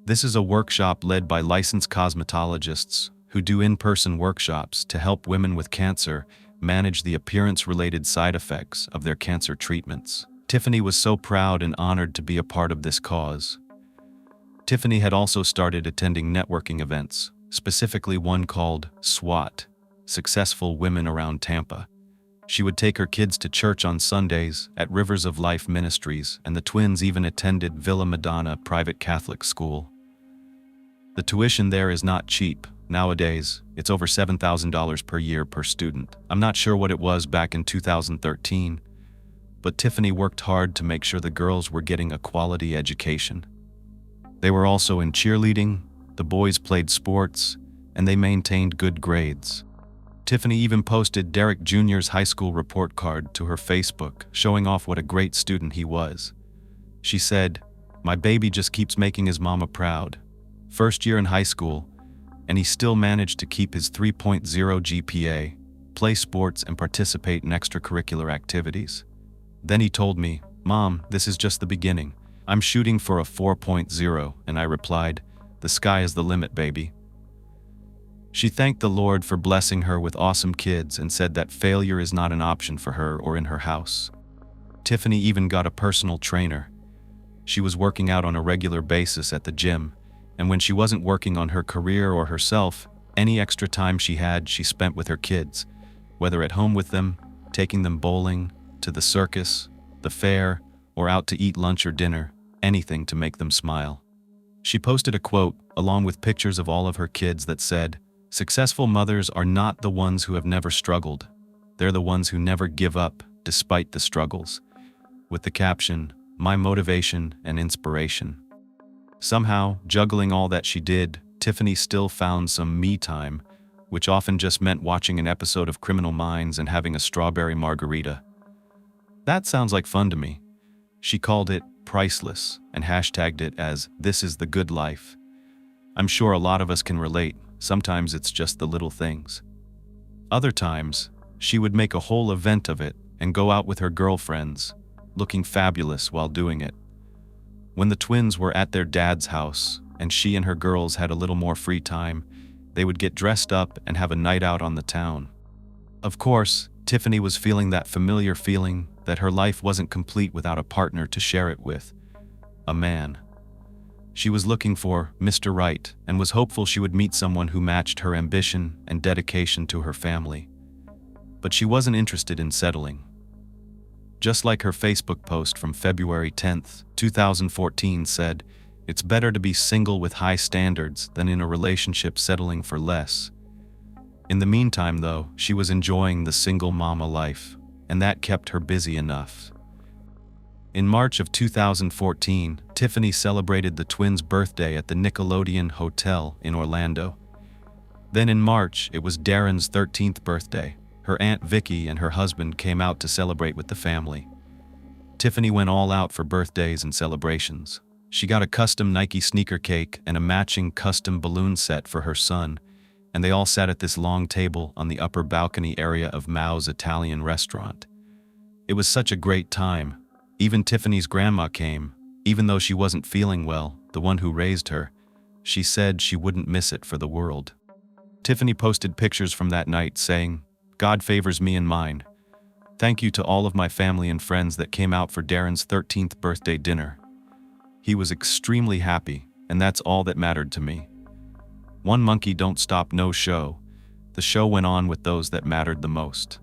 This is a workshop led by licensed cosmetologists who do in-person workshops to help women with cancer manage the appearance-related side effects of their cancer treatments. Tiffany was so proud and honored to be a part of this cause. Tiffany had also started attending networking events, specifically one called SWAT, Successful Women Around Tampa. She would take her kids to church on Sundays at Rivers of Life Ministries, and the twins even attended Villa Madonna private Catholic school. The tuition there is not cheap. Nowadays, it's over $7,000 per year per student. I'm not sure what it was back in 2013, but Tiffany worked hard to make sure the girls were getting a quality education. They were also in cheerleading, the boys played sports, and they maintained good grades. Tiffany even posted Derek Jr.'s high school report card to her Facebook, showing off what a great student he was. She said, "My baby just keeps making his mama proud. First year in high school, and he still managed to keep his 3.0 GPA, play sports, and participate in extracurricular activities." Then he told me, "Mom, this is just the beginning. I'm shooting for a 4.0, and I replied, "The sky is the limit, baby." She thanked the Lord for blessing her with awesome kids and said that failure is not an option for her or in her house. Tiffany even got a personal trainer. She was working out on a regular basis at the gym, and when she wasn't working on her career or herself, any extra time she had, she spent with her kids, whether at home with them, taking them bowling, to the circus, the fair, or out to eat lunch or dinner, anything to make them smile. She posted a quote, along with pictures of all of her kids that said, "Successful mothers are not the ones who have never struggled. They're the ones who never give up, despite the struggles," with the caption, "My motivation and inspiration." Somehow, juggling all that she did, Tiffany still found some me time, which often just meant watching an episode of Criminal Minds and having a strawberry margarita. That sounds like fun to me. She called it priceless and hashtagged it as "This is the good life." I'm sure a lot of us can relate. Sometimes it's just the little things. Other times, she would make a whole event of it and go out with her girlfriends, looking fabulous while doing it. When the twins were at their dad's house and she and her girls had a little more free time, they would get dressed up and have a night out on the town. Of course, Tiffany was feeling that familiar feeling that her life wasn't complete without a partner to share it with, a man. She was looking for Mr. Right and was hopeful she would meet someone who matched her ambition and dedication to her family. But she wasn't interested in settling. Just like her Facebook post from February 10th, 2014 said, "It's better to be single with high standards than in a relationship settling for less." In the meantime, though, she was enjoying the single mama life, and that kept her busy enough. In March of 2014, Tiffany celebrated the twins' birthday at the Nickelodeon Hotel in Orlando. Then in March, it was Darren's 13th birthday. Her Aunt Vicky and her husband came out to celebrate with the family. Tiffany went all out for birthdays and celebrations. She got a custom Nike sneaker cake and a matching custom balloon set for her son, and they all sat at this long table on the upper balcony area of Mao's Italian restaurant. It was such a great time. Even Tiffany's grandma came, even though she wasn't feeling well, the one who raised her. She said she wouldn't miss it for the world. Tiffany posted pictures from that night saying, "God favors me and mine. Thank you to all of my family and friends that came out for Darren's 13th birthday dinner. He was extremely happy, and that's all that mattered to me. One monkey don't stop no show. The show went on with those that mattered the most."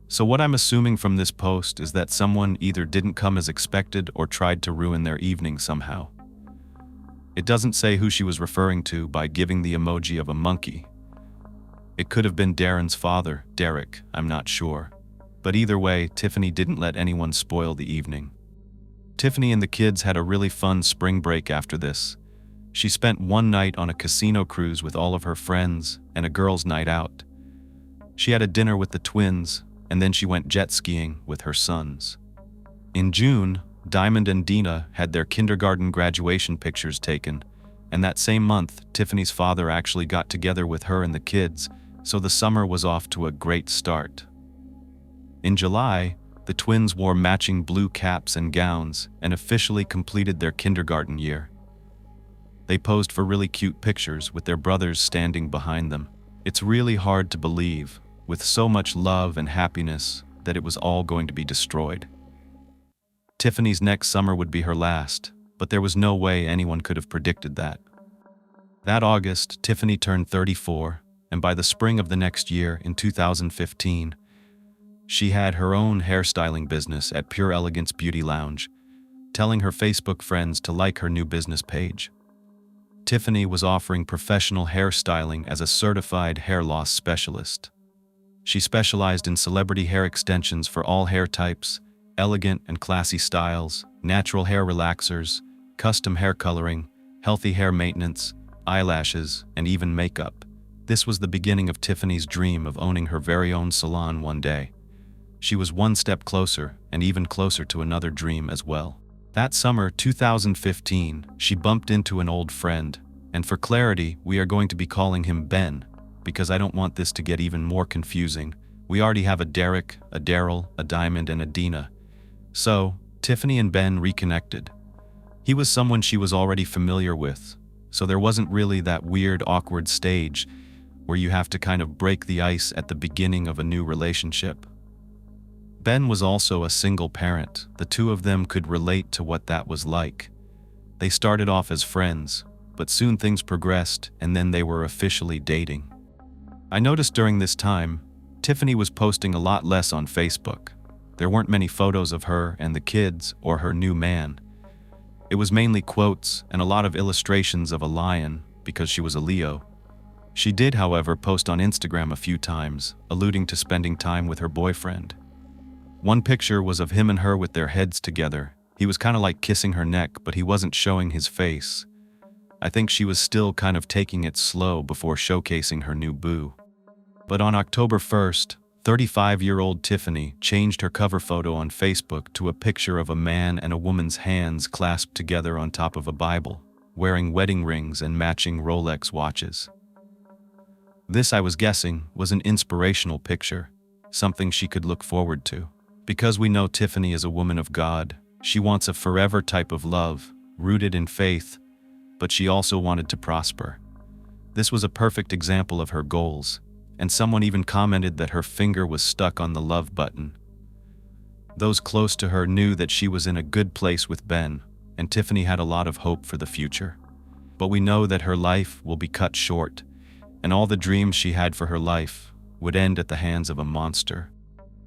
So what I'm assuming from this post is that someone either didn't come as expected or tried to ruin their evening somehow. It doesn't say who she was referring to by giving the emoji of a monkey. It could have been Darren's father, Derek, I'm not sure. But either way, Tiffany didn't let anyone spoil the evening. Tiffany and the kids had a really fun spring break after this. She spent one night on a casino cruise with all of her friends and a girls' night out. She had a dinner with the twins, and then she went jet skiing with her sons. In June, Diamond and Dina had their kindergarten graduation pictures taken, and that same month, Tiffany's father actually got together with her and the kids, so the summer was off to a great start. In July, the twins wore matching blue caps and gowns and officially completed their kindergarten year. They posed for really cute pictures with their brothers standing behind them. It's really hard to believe, with so much love and happiness, that it was all going to be destroyed. Tiffany's next summer would be her last, but there was no way anyone could have predicted that. That August, Tiffany turned 34, and by the spring of the next year, in 2015, she had her own hairstyling business at Pure Elegance Beauty Lounge, telling her Facebook friends to like her new business page. Tiffany was offering professional hairstyling as a certified hair loss specialist. She specialized in celebrity hair extensions for all hair types, elegant and classy styles, natural hair relaxers, custom hair coloring, healthy hair maintenance, eyelashes, and even makeup. This was the beginning of Tiffany's dream of owning her very own salon one day. She was one step closer, and even closer to another dream as well. That summer, 2015, she bumped into an old friend, and for clarity, we are going to be calling him Ben, because I don't want this to get even more confusing. We already have a Derek, a Daryl, a Diamond, and a Dina. So, Tiffany and Ben reconnected. He was someone she was already familiar with, so there wasn't really that weird, awkward stage where you have to kind of break the ice at the beginning of a new relationship. Ben was also a single parent. The two of them could relate to what that was like. They started off as friends, but soon things progressed, and then they were officially dating. I noticed during this time, Tiffany was posting a lot less on Facebook. There weren't many photos of her and the kids or her new man. It was mainly quotes and a lot of illustrations of a lion, because she was a Leo. She did, however, post on Instagram a few times, alluding to spending time with her boyfriend. One picture was of him and her with their heads together. He was kind of like kissing her neck, but he wasn't showing his face. I think she was still kind of taking it slow before showcasing her new boo. But on October 1st, 35-year-old Tiffany changed her cover photo on Facebook to a picture of a man and a woman's hands clasped together on top of a Bible, wearing wedding rings and matching Rolex watches. This, I was guessing, was an inspirational picture, something she could look forward to. Because we know Tiffany is a woman of God, she wants a forever type of love, rooted in faith, but she also wanted to prosper. This was a perfect example of her goals, and someone even commented that her finger was stuck on the love button. Those close to her knew that she was in a good place with Ben, and Tiffany had a lot of hope for the future. But we know that her life will be cut short, and all the dreams she had for her life would end at the hands of a monster.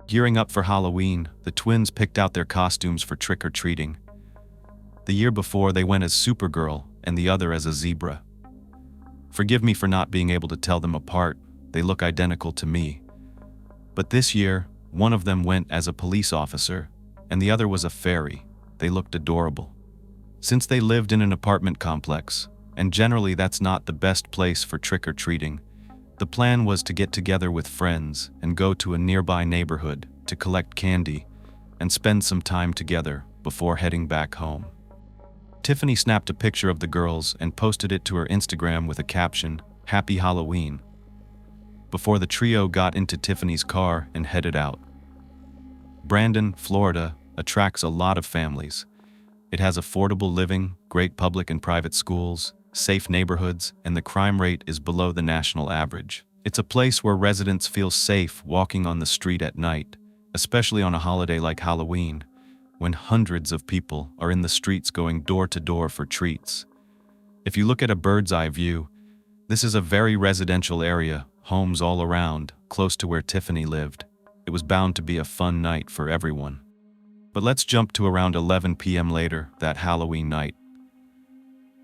Gearing up for Halloween, the twins picked out their costumes for trick-or-treating. The year before, they went as Supergirl and the other as a zebra. Forgive me for not being able to tell them apart. they look identical to me. But this year, one of them went as a police officer, and the other was a fairy. They looked adorable. Since they lived in an apartment complex, and generally that's not the best place for trick-or-treating, the plan was to get together with friends and go to a nearby neighborhood to collect candy and spend some time together before heading back home. Tiffany snapped a picture of the girls and posted it to her Instagram with a caption, "Happy Halloween," before the trio got into Tiffany's car and headed out. Brandon, Florida, attracts a lot of families. It has affordable living, great public and private schools, safe neighborhoods, and the crime rate is below the national average. It's a place where residents feel safe walking on the street at night, especially on a holiday like Halloween, when hundreds of people are in the streets going door to door for treats. If you look at a bird's eye view, this is a very residential area, homes all around, close to where Tiffany lived. It was bound to be a fun night for everyone. But let's jump to around 11 p.m. later that Halloween night.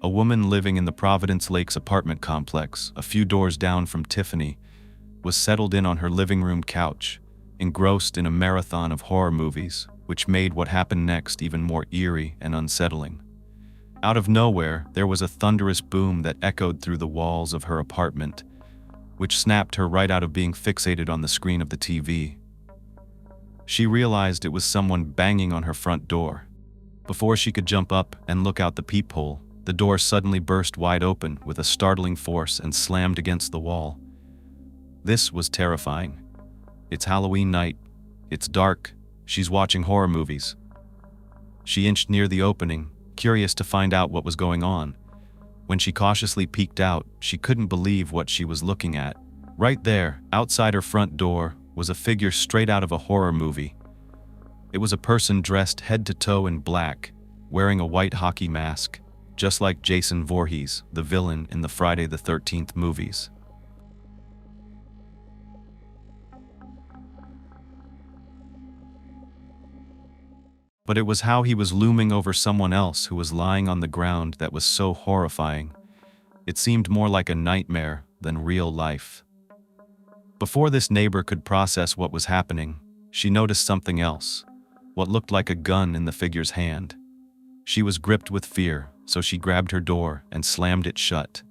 A woman living in the Providence Lakes apartment complex, a few doors down from Tiffany, was settled in on her living room couch, engrossed in a marathon of horror movies, which made what happened next even more eerie and unsettling. Out of nowhere, there was a thunderous boom that echoed through the walls of her apartment, which snapped her right out of being fixated on the screen of the TV. She realized it was someone banging on her front door. Before she could jump up and look out the peephole, the door suddenly burst wide open with a startling force and slammed against the wall. This was terrifying. It's Halloween night. It's dark. She's watching horror movies. She inched near the opening, curious to find out what was going on. When she cautiously peeked out, she couldn't believe what she was looking at. Right there, outside her front door, was a figure straight out of a horror movie. It was a person dressed head to toe in black, wearing a white hockey mask, just like Jason Voorhees, the villain in the Friday the 13th movies. But it was how he was looming over someone else who was lying on the ground that was so horrifying. It seemed more like a nightmare than real life. Before this neighbor could process what was happening, she noticed something else, what looked like a gun in the figure's hand. She was gripped with fear, so she grabbed her door and slammed it shut.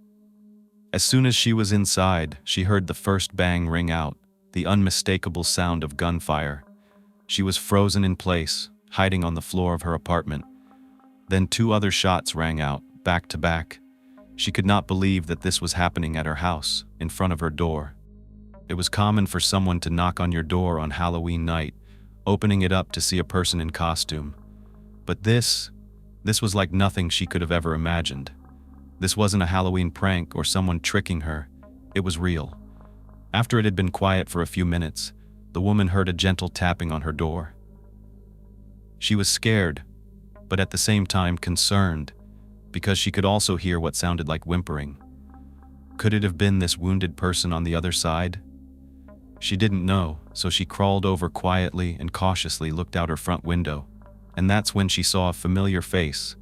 As soon as she was inside, she heard the first bang ring out, the unmistakable sound of gunfire. She was frozen in place, hiding on the floor of her apartment. Then 2 other shots rang out, back to back. She could not believe that this was happening at her house, in front of her door. It was common for someone to knock on your door on Halloween night, opening it up to see a person in costume. But this was like nothing she could have ever imagined. This wasn't a Halloween prank or someone tricking her. It was real. After it had been quiet for a few minutes, the woman heard a gentle tapping on her door. She was scared, but at the same time concerned, because she could also hear what sounded like whimpering. Could it have been this wounded person on the other side? She didn't know, so she crawled over quietly and cautiously looked out her front window. And that's when she saw a familiar face.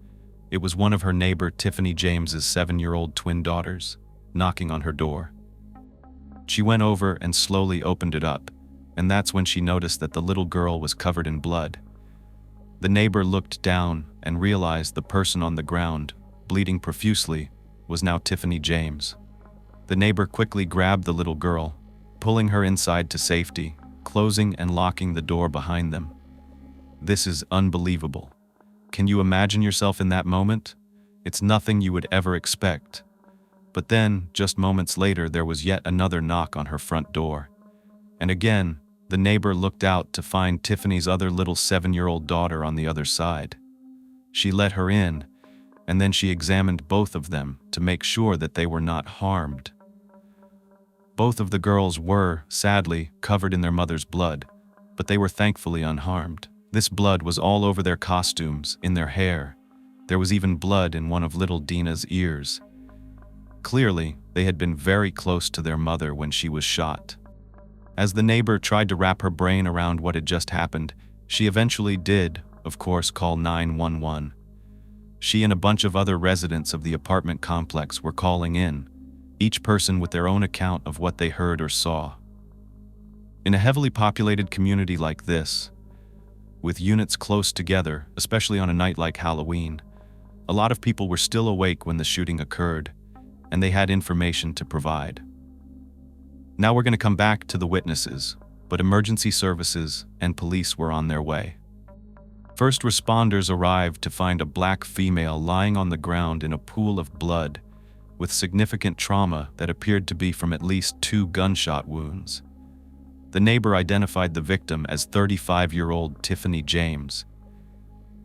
It was one of her neighbor Tiffany James's 7-year-old twin daughters, knocking on her door. She went over and slowly opened it up, and that's when she noticed that the little girl was covered in blood. The neighbor looked down and realized the person on the ground, bleeding profusely, was now Tiffany James. The neighbor quickly grabbed the little girl, pulling her inside to safety, closing and locking the door behind them. This is unbelievable. Can you imagine yourself in that moment? It's nothing you would ever expect. But then, just moments later, there was yet another knock on her front door. And again, the neighbor looked out to find Tiffany's other little 7-year-old daughter on the other side. She let her in, and then she examined both of them to make sure that they were not harmed. Both of the girls were, sadly, covered in their mother's blood, but they were thankfully unharmed. This blood was all over their costumes, in their hair. There was even blood in one of little Dina's ears. Clearly, they had been very close to their mother when she was shot. As the neighbor tried to wrap her brain around what had just happened, she eventually did, of course, call 911. She and a bunch of other residents of the apartment complex were calling in, each person with their own account of what they heard or saw. In a heavily populated community like this, with units close together, especially on a night like Halloween, a lot of people were still awake when the shooting occurred, and they had information to provide. Now we're going to come back to the witnesses, but emergency services and police were on their way. First responders arrived to find a black female lying on the ground in a pool of blood, with significant trauma that appeared to be from at least 2 gunshot wounds. The neighbor identified the victim as 35-year-old Tiffany James.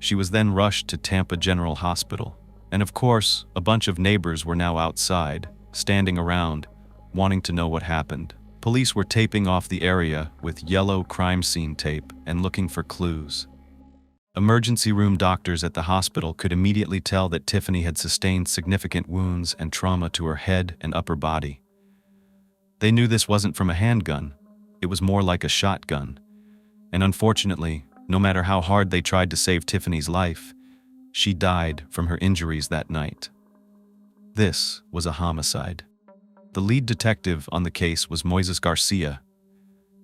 She was then rushed to Tampa General Hospital, and of course, a bunch of neighbors were now outside, standing around, wanting to know what happened. Police were taping off the area with yellow crime scene tape and looking for clues. Emergency room doctors at the hospital could immediately tell that Tiffany had sustained significant wounds and trauma to her head and upper body. They knew this wasn't from a handgun, it was more like a shotgun. And unfortunately, no matter how hard they tried to save Tiffany's life, she died from her injuries that night. This was a homicide. The lead detective on the case was Moises Garcia.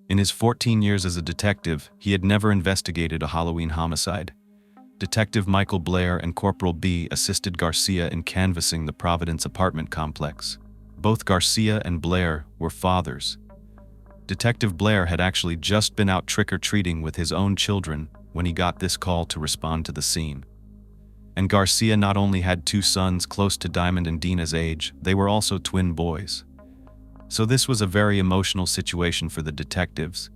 In his 14 years as a detective, he had never investigated a Halloween homicide. Detective Michael Blair and Corporal B assisted Garcia in canvassing the Providence apartment complex. Both Garcia and Blair were fathers. Detective Blair had actually just been out trick-or-treating with his own children when he got this call to respond to the scene. And Garcia not only had 2 sons close to Diamond and Dina's age, they were also twin boys. So this was a very emotional situation for the detectives.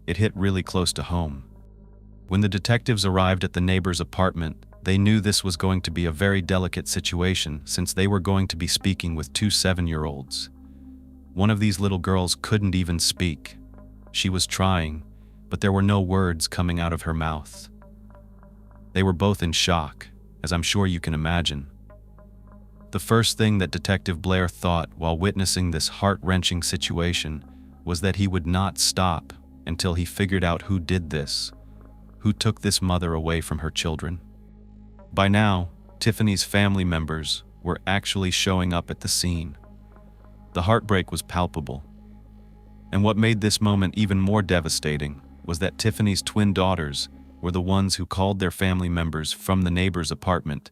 It hit really close to home. When the detectives arrived at the neighbor's apartment, they knew this was going to be a very delicate situation since they were going to be speaking with 2 7-year-olds. One of these little girls couldn't even speak. She was trying, but there were no words coming out of her mouth. They were both in shock, as I'm sure you can imagine. The first thing that Detective Blair thought while witnessing this heart-wrenching situation was that he would not stop until he figured out who did this, who took this mother away from her children. By now, Tiffany's family members were actually showing up at the scene. The heartbreak was palpable. And what made this moment even more devastating was that Tiffany's twin daughters were the ones who called their family members from the neighbor's apartment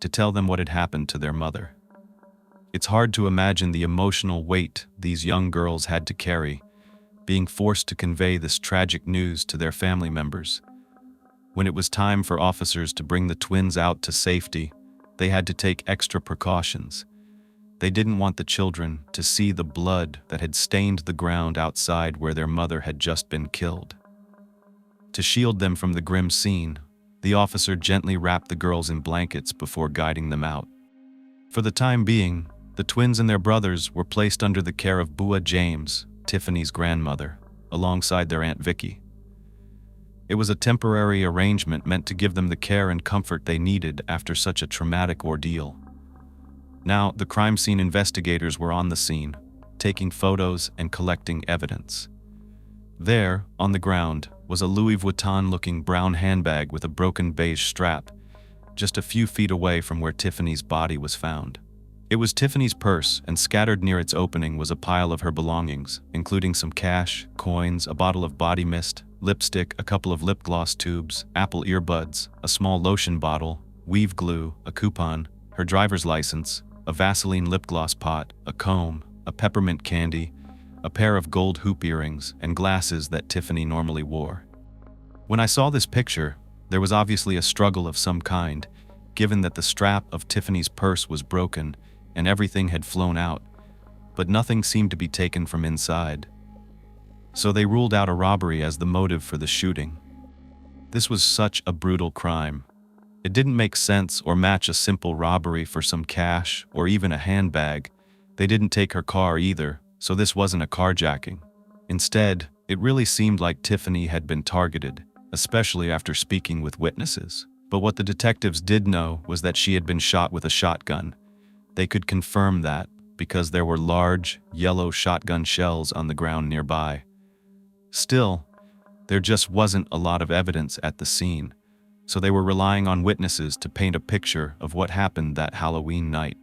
to tell them what had happened to their mother. It's hard to imagine the emotional weight these young girls had to carry, being forced to convey this tragic news to their family members. When it was time for officers to bring the twins out to safety, they had to take extra precautions. They didn't want the children to see the blood that had stained the ground outside where their mother had just been killed. To shield them from the grim scene, the officer gently wrapped the girls in blankets before guiding them out. For the time being, the twins and their brothers were placed under the care of Bua James, Tiffany's grandmother, alongside their Aunt Vicky. It was a temporary arrangement meant to give them the care and comfort they needed after such a traumatic ordeal. Now, the crime scene investigators were on the scene, taking photos and collecting evidence. There, on the ground, was a Louis Vuitton-looking brown handbag with a broken beige strap, just a few feet away from where Tiffany's body was found. It was Tiffany's purse, and scattered near its opening was a pile of her belongings, including some cash, coins, a bottle of body mist, lipstick, a couple of lip gloss tubes, Apple earbuds, a small lotion bottle, weave glue, a coupon, her driver's license, a Vaseline lip gloss pot, a comb, a peppermint candy, a pair of gold hoop earrings, and glasses that Tiffany normally wore. When I saw this picture, there was obviously a struggle of some kind, given that the strap of Tiffany's purse was broken and everything had flown out, but nothing seemed to be taken from inside. So they ruled out a robbery as the motive for the shooting. This was such a brutal crime. It didn't make sense or match a simple robbery for some cash or even a handbag. They didn't take her car either, so this wasn't a carjacking. Instead, it really seemed like Tiffany had been targeted, especially after speaking with witnesses. But what the detectives did know was that she had been shot with a shotgun. They could confirm that because there were large, yellow shotgun shells on the ground nearby. Still, there just wasn't a lot of evidence at the scene, so they were relying on witnesses to paint a picture of what happened that Halloween night.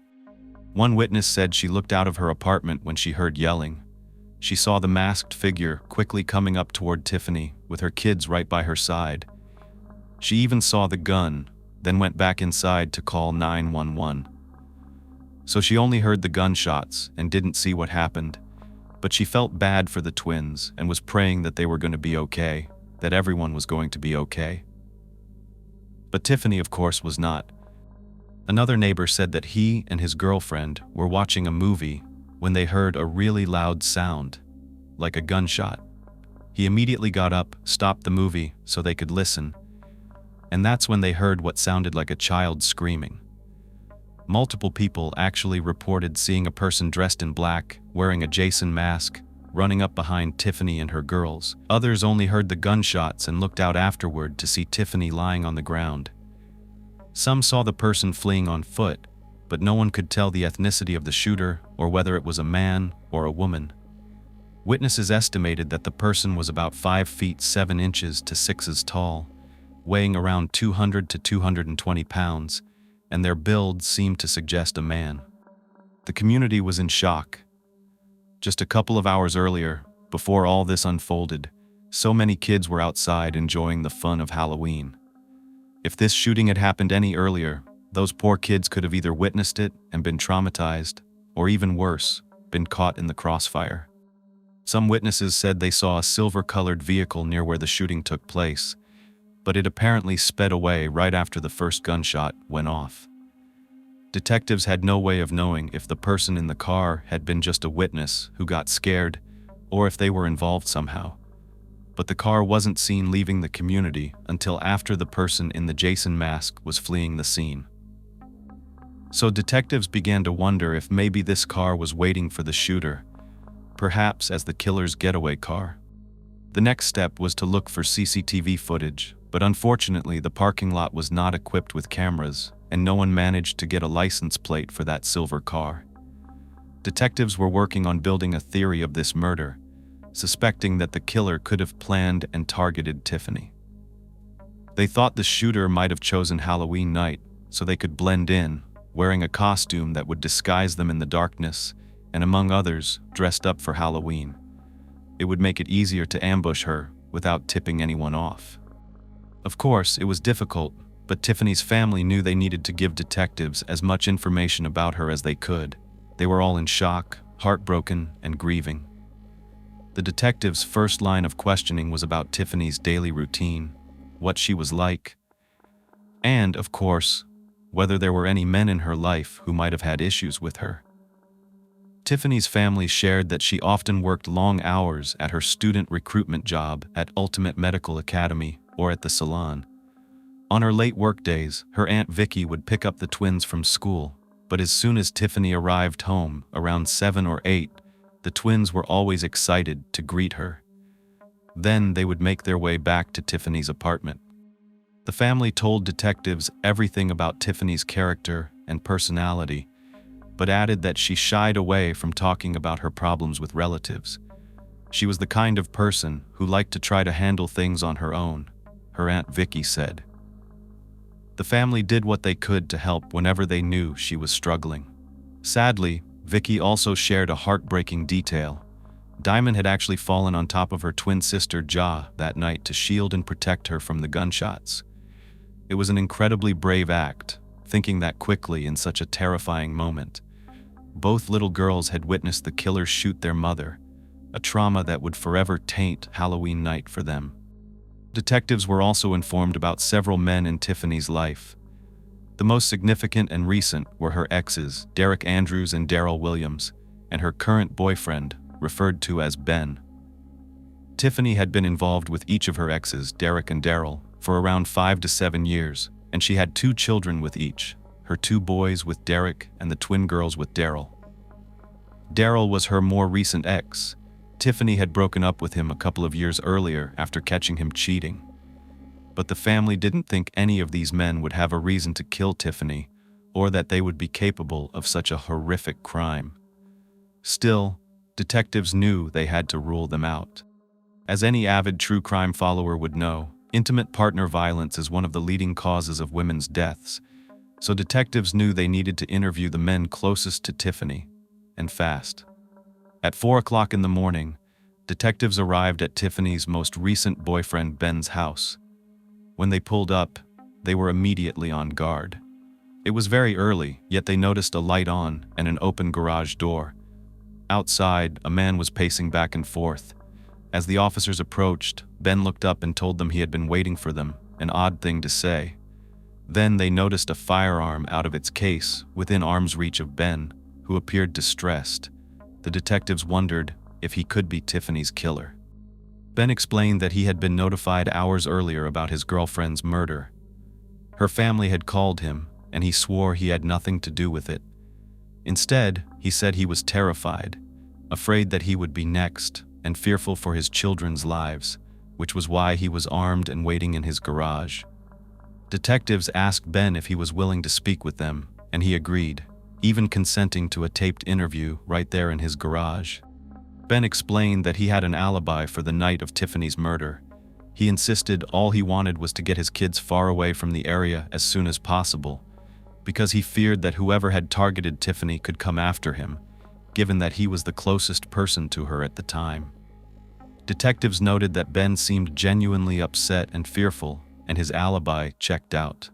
One witness said she looked out of her apartment when she heard yelling. She saw the masked figure quickly coming up toward Tiffany, with her kids right by her side. She even saw the gun, then went back inside to call 911. So she only heard the gunshots and didn't see what happened, but she felt bad for the twins and was praying that they were going to be okay, that everyone was going to be okay. But Tiffany, of course, was not. Another neighbor said that he and his girlfriend were watching a movie when they heard a really loud sound, like a gunshot. He immediately got up, stopped the movie so they could listen, and that's when they heard what sounded like a child screaming. Multiple people actually reported seeing a person dressed in black, wearing a Jason mask, running up behind Tiffany and her girls. Others only heard the gunshots and looked out afterward to see Tiffany lying on the ground. Some saw the person fleeing on foot, but no one could tell the ethnicity of the shooter or whether it was a man or a woman. Witnesses estimated that the person was about 5 feet 7 inches to 6 inches tall, weighing around 200 to 220 pounds, and their build seemed to suggest a man. The community was in shock. Just a couple of hours earlier, before all this unfolded, so many kids were outside enjoying the fun of Halloween. If this shooting had happened any earlier, those poor kids could have either witnessed it and been traumatized, or even worse, been caught in the crossfire. Some witnesses said they saw a silver-colored vehicle near where the shooting took place, but it apparently sped away right after the first gunshot went off. Detectives had no way of knowing if the person in the car had been just a witness who got scared, or if they were involved somehow. But the car wasn't seen leaving the community until after the person in the Jason mask was fleeing the scene. So detectives began to wonder if maybe this car was waiting for the shooter, perhaps as the killer's getaway car. The next step was to look for CCTV footage, but unfortunately the parking lot was not equipped with cameras, and no one managed to get a license plate for that silver car. Detectives were working on building a theory of this murder, suspecting that the killer could have planned and targeted Tiffany. They thought the shooter might have chosen Halloween night so they could blend in, wearing a costume that would disguise them in the darkness, and among others, dressed up for Halloween. It would make it easier to ambush her without tipping anyone off. Of course, it was difficult, but Tiffany's family knew they needed to give detectives as much information about her as they could. They were all in shock, heartbroken, and grieving. The detectives' first line of questioning was about Tiffany's daily routine, what she was like, and, of course, whether there were any men in her life who might have had issues with her. Tiffany's family shared that she often worked long hours at her student recruitment job at Ultimate Medical Academy or at the salon. On her late work days, her Aunt Vicky would pick up the twins from school, but as soon as Tiffany arrived home, around 7 or 8, the twins were always excited to greet her. Then they would make their way back to Tiffany's apartment. The family told detectives everything about Tiffany's character and personality, but added that she shied away from talking about her problems with relatives. She was the kind of person who liked to try to handle things on her own, her Aunt Vicky said. The family did what they could to help whenever they knew she was struggling. Sadly, Vicky also shared a heartbreaking detail. Diamond had actually fallen on top of her twin sister Ja that night to shield and protect her from the gunshots. It was an incredibly brave act, thinking that quickly in such a terrifying moment. Both little girls had witnessed the killer shoot their mother, a trauma that would forever taint Halloween night for them. Detectives were also informed about several men in Tiffany's life. The most significant and recent were her exes, Derek Andrews and Daryl Williams, and her current boyfriend, referred to as Ben. Tiffany had been involved with each of her exes, Derek and Daryl, for around 5 to 7 years, and she had 2 children with each, her 2 boys with Derek and the twin girls with Daryl. Daryl was her more recent ex. Tiffany had broken up with him a couple of years earlier after catching him cheating. But the family didn't think any of these men would have a reason to kill Tiffany, or that they would be capable of such a horrific crime. Still, detectives knew they had to rule them out. As any avid true crime follower would know, intimate partner violence is one of the leading causes of women's deaths, So detectives knew they needed to interview the men closest to Tiffany, and fast. At 4 o'clock in the morning, detectives arrived at Tiffany's most recent boyfriend Ben's house. When they pulled up, they were immediately on guard. It was very early, yet they noticed a light on and an open garage door. Outside, a man was pacing back and forth. As the officers approached, Ben looked up and told them he had been waiting for them, an odd thing to say. Then they noticed a firearm out of its case within arm's reach of Ben, who appeared distressed. The detectives wondered if he could be Tiffany's killer. Ben explained that he had been notified hours earlier about his girlfriend's murder. Her family had called him, and he swore he had nothing to do with it. Instead, he said he was terrified, afraid that he would be next, and fearful for his children's lives, which was why he was armed and waiting in his garage. Detectives asked Ben if he was willing to speak with them, and he agreed, even consenting to a taped interview right there in his garage. Ben explained that he had an alibi for the night of Tiffany's murder. He insisted all he wanted was to get his kids far away from the area as soon as possible, because he feared that whoever had targeted Tiffany could come after him, given that he was the closest person to her at the time. Detectives noted that Ben seemed genuinely upset and fearful, and his alibi checked out.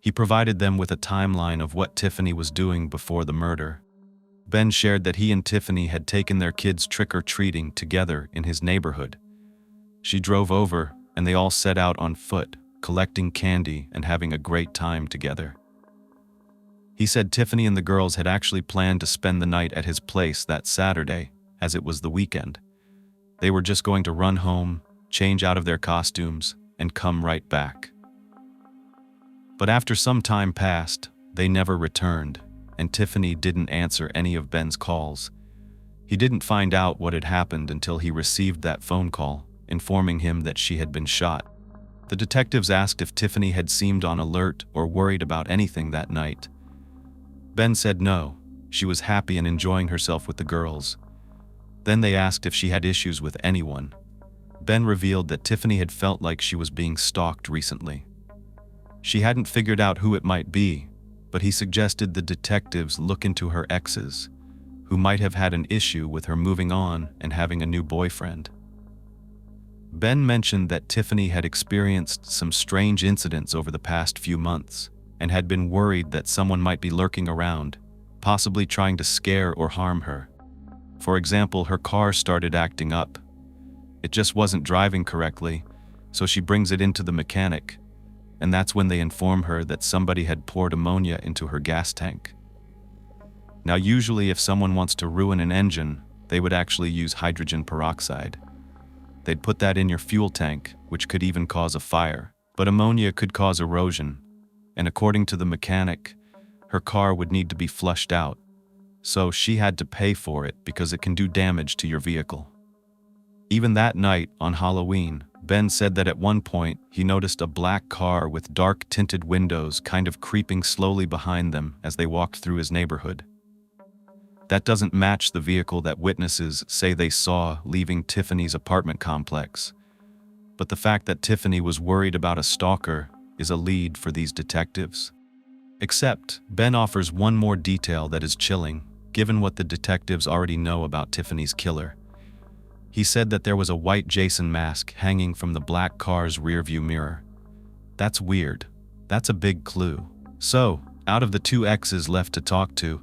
He provided them with a timeline of what Tiffany was doing before the murder. Ben shared that he and Tiffany had taken their kids trick-or-treating together in his neighborhood. She drove over, and they all set out on foot, collecting candy and having a great time together. He said Tiffany and the girls had actually planned to spend the night at his place that Saturday, as it was the weekend. They were just going to run home, change out of their costumes, and come right back. But after some time passed, they never returned, and Tiffany didn't answer any of Ben's calls. He didn't find out what had happened until he received that phone call, informing him that she had been shot. The detectives asked if Tiffany had seemed on alert or worried about anything that night. Ben said no, she was happy and enjoying herself with the girls. Then they asked if she had issues with anyone. Ben revealed that Tiffany had felt like she was being stalked recently. She hadn't figured out who it might be, but he suggested the detectives look into her exes, who might have had an issue with her moving on and having a new boyfriend. Ben mentioned that Tiffany had experienced some strange incidents over the past few months and had been worried that someone might be lurking around, possibly trying to scare or harm her. For example, her car started acting up. It just wasn't driving correctly, so she brings it into the mechanic, and that's when they inform her that somebody had poured ammonia into her gas tank. Now, usually if someone wants to ruin an engine, they would actually use hydrogen peroxide. They'd put that in your fuel tank, which could even cause a fire. But ammonia could cause erosion, and according to the mechanic, her car would need to be flushed out. So she had to pay for it because it can do damage to your vehicle. Even that night, on Halloween, Ben said that at one point he noticed a black car with dark tinted windows kind of creeping slowly behind them as they walked through his neighborhood. That doesn't match the vehicle that witnesses say they saw leaving Tiffany's apartment complex. But the fact that Tiffany was worried about a stalker is a lead for these detectives. Except, Ben offers one more detail that is chilling, given what the detectives already know about Tiffany's killer. He said that there was a white Jason mask hanging from the black car's rearview mirror. That's weird. That's a big clue. So, out of the two exes left to talk to,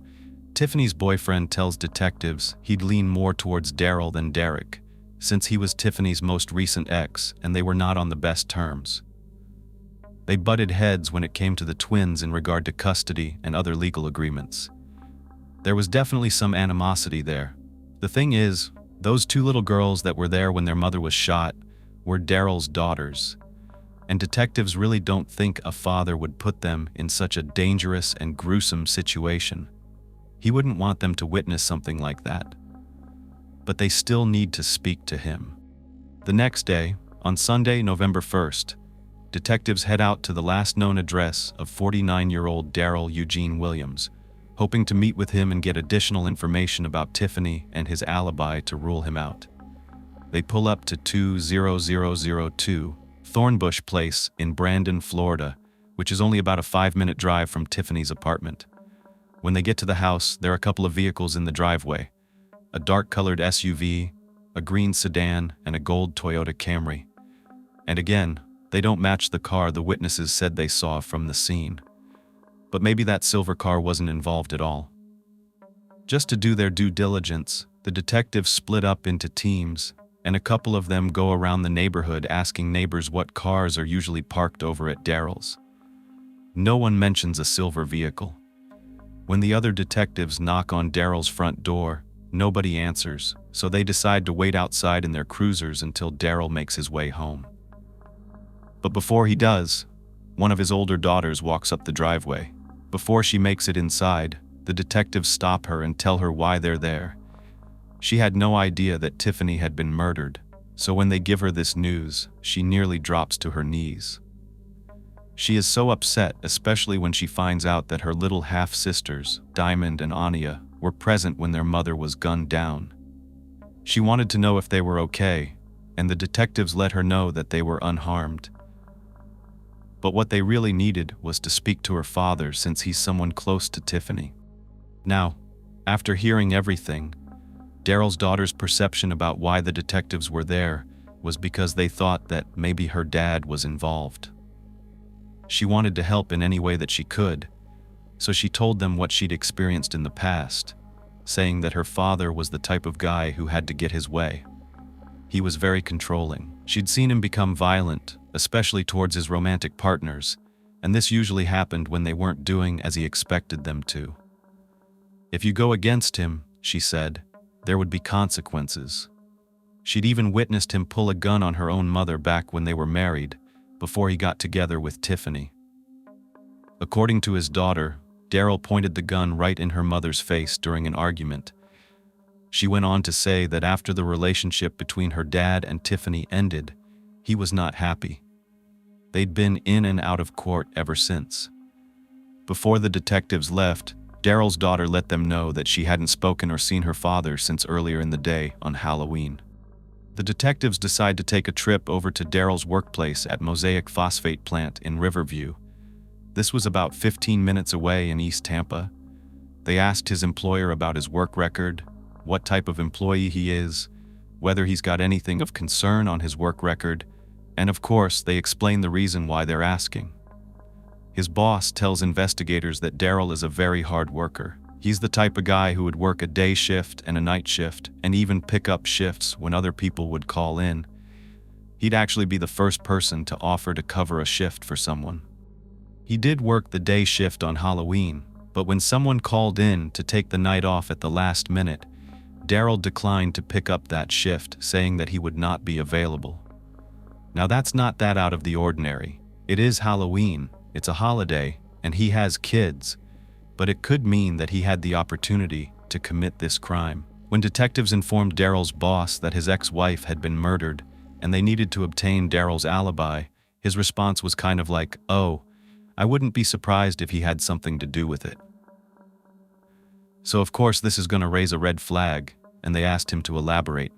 Tiffany's boyfriend tells detectives he'd lean more towards Daryl than Derek, since he was Tiffany's most recent ex and they were not on the best terms. They butted heads when it came to the twins in regard to custody and other legal agreements. There was definitely some animosity there. The thing is, those two little girls that were there when their mother was shot were Daryl's daughters, and detectives really don't think a father would put them in such a dangerous and gruesome situation. He wouldn't want them to witness something like that. But they still need to speak to him. The next day, on Sunday, November 1st, detectives head out to the last known address of 49-year-old Daryl Eugene Williams, hoping to meet with him and get additional information about Tiffany and his alibi to rule him out. They pull up to 20002 Thornbush Place in Brandon, Florida, which is only about a 5-minute drive from Tiffany's apartment. When they get to the house, there are a couple of vehicles in the driveway: a dark-colored SUV, a green sedan, and a gold Toyota Camry. And again, they don't match the car the witnesses said they saw from the scene. But maybe that silver car wasn't involved at all. Just to do their due diligence, the detectives split up into teams, and a couple of them go around the neighborhood asking neighbors what cars are usually parked over at Daryl's. No one mentions a silver vehicle. When the other detectives knock on Daryl's front door, nobody answers, so they decide to wait outside in their cruisers until Daryl makes his way home. But before he does, one of his older daughters walks up the driveway. Before she makes it inside, the detectives stop her and tell her why they're there. She had no idea that Tiffany had been murdered, so when they give her this news, she nearly drops to her knees. She is so upset, especially when she finds out that her little half-sisters, Diamond and Anya, were present when their mother was gunned down. She wanted to know if they were okay, and the detectives let her know that they were unharmed. But what they really needed was to speak to her father, since he's someone close to Tiffany. Now, after hearing everything, Daryl's daughter's perception about why the detectives were there was because they thought that maybe her dad was involved. She wanted to help in any way that she could, so she told them what she'd experienced in the past, saying that her father was the type of guy who had to get his way. He was very controlling. She'd seen him become violent, especially towards his romantic partners, and this usually happened when they weren't doing as he expected them to. If you go against him, she said, there would be consequences. She'd even witnessed him pull a gun on her own mother back when they were married, before he got together with Tiffany. According to his daughter, Daryl pointed the gun right in her mother's face during an argument. She went on to say that after the relationship between her dad and Tiffany ended, he was not happy. They'd been in and out of court ever since. Before the detectives left, Daryl's daughter let them know that she hadn't spoken or seen her father since earlier in the day on Halloween. The detectives decide to take a trip over to Daryl's workplace at Mosaic Phosphate Plant in Riverview. This was about 15 minutes away in East Tampa. They asked his employer about his work record, what type of employee he is, whether he's got anything of concern on his work record, and of course, they explain the reason why they're asking. His boss tells investigators that Daryl is a very hard worker. He's the type of guy who would work a day shift and a night shift, and even pick up shifts when other people would call in. He'd actually be the first person to offer to cover a shift for someone. He did work the day shift on Halloween, but when someone called in to take the night off at the last minute, Daryl declined to pick up that shift, saying that he would not be available. Now that's not that out of the ordinary. It is Halloween, it's a holiday, and he has kids, but it could mean that he had the opportunity to commit this crime. When detectives informed Daryl's boss that his ex-wife had been murdered and they needed to obtain Daryl's alibi, his response was kind of like, "Oh, I wouldn't be surprised if he had something to do with it." So of course this is going to raise a red flag, and they asked him to elaborate.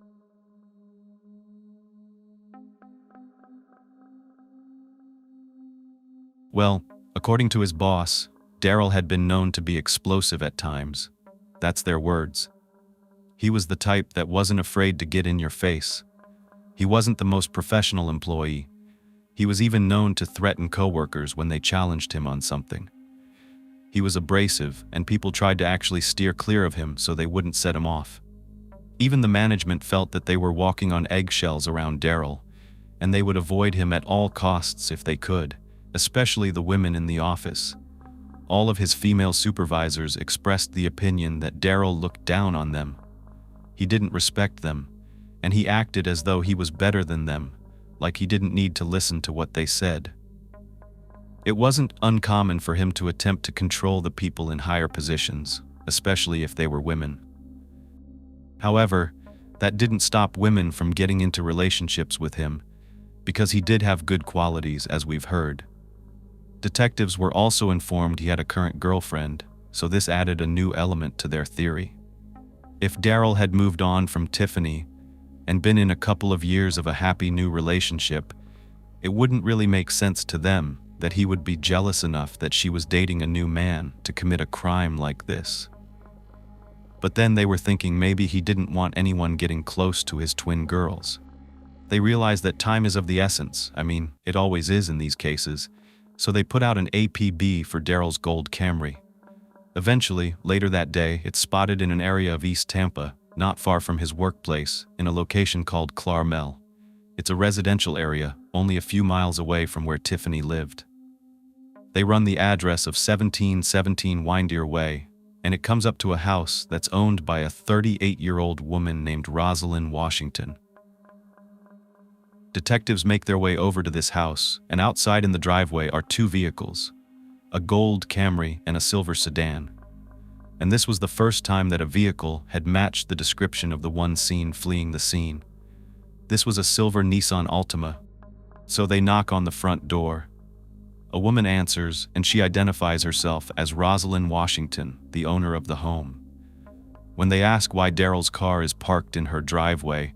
Well, according to his boss, Daryl had been known to be explosive at times. That's their words. He was the type that wasn't afraid to get in your face. He wasn't the most professional employee. He was even known to threaten coworkers when they challenged him on something. He was abrasive, and people tried to actually steer clear of him so they wouldn't set him off. Even the management felt that they were walking on eggshells around Daryl, and they would avoid him at all costs if they could, especially the women in the office. All of his female supervisors expressed the opinion that Daryl looked down on them. He didn't respect them, and he acted as though he was better than them, like he didn't need to listen to what they said. It wasn't uncommon for him to attempt to control the people in higher positions, especially if they were women. However, that didn't stop women from getting into relationships with him, because he did have good qualities, as we've heard. Detectives were also informed he had a current girlfriend, so this added a new element to their theory. If Daryl had moved on from Tiffany and been in a couple of years of a happy new relationship, it wouldn't really make sense to them that he would be jealous enough that she was dating a new man to commit a crime like this. But then they were thinking maybe he didn't want anyone getting close to his twin girls. They realized that time is of the essence. I mean, it always is in these cases. So they put out an APB for Daryl's gold Camry. Eventually, later that day, it's spotted in an area of East Tampa, not far from his workplace, in a location called Claremel. It's a residential area, only a few miles away from where Tiffany lived. They run the address of 1717 Windeer Way, and it comes up to a house that's owned by a 38-year-old woman named Rosalind Washington. Detectives make their way over to this house, and outside in the driveway are two vehicles, a gold Camry and a silver sedan. And this was the first time that a vehicle had matched the description of the one seen fleeing the scene. This was a silver Nissan Altima. So they knock on the front door. A woman answers, and she identifies herself as Rosalind Washington, the owner of the home. When they ask why Daryl's car is parked in her driveway,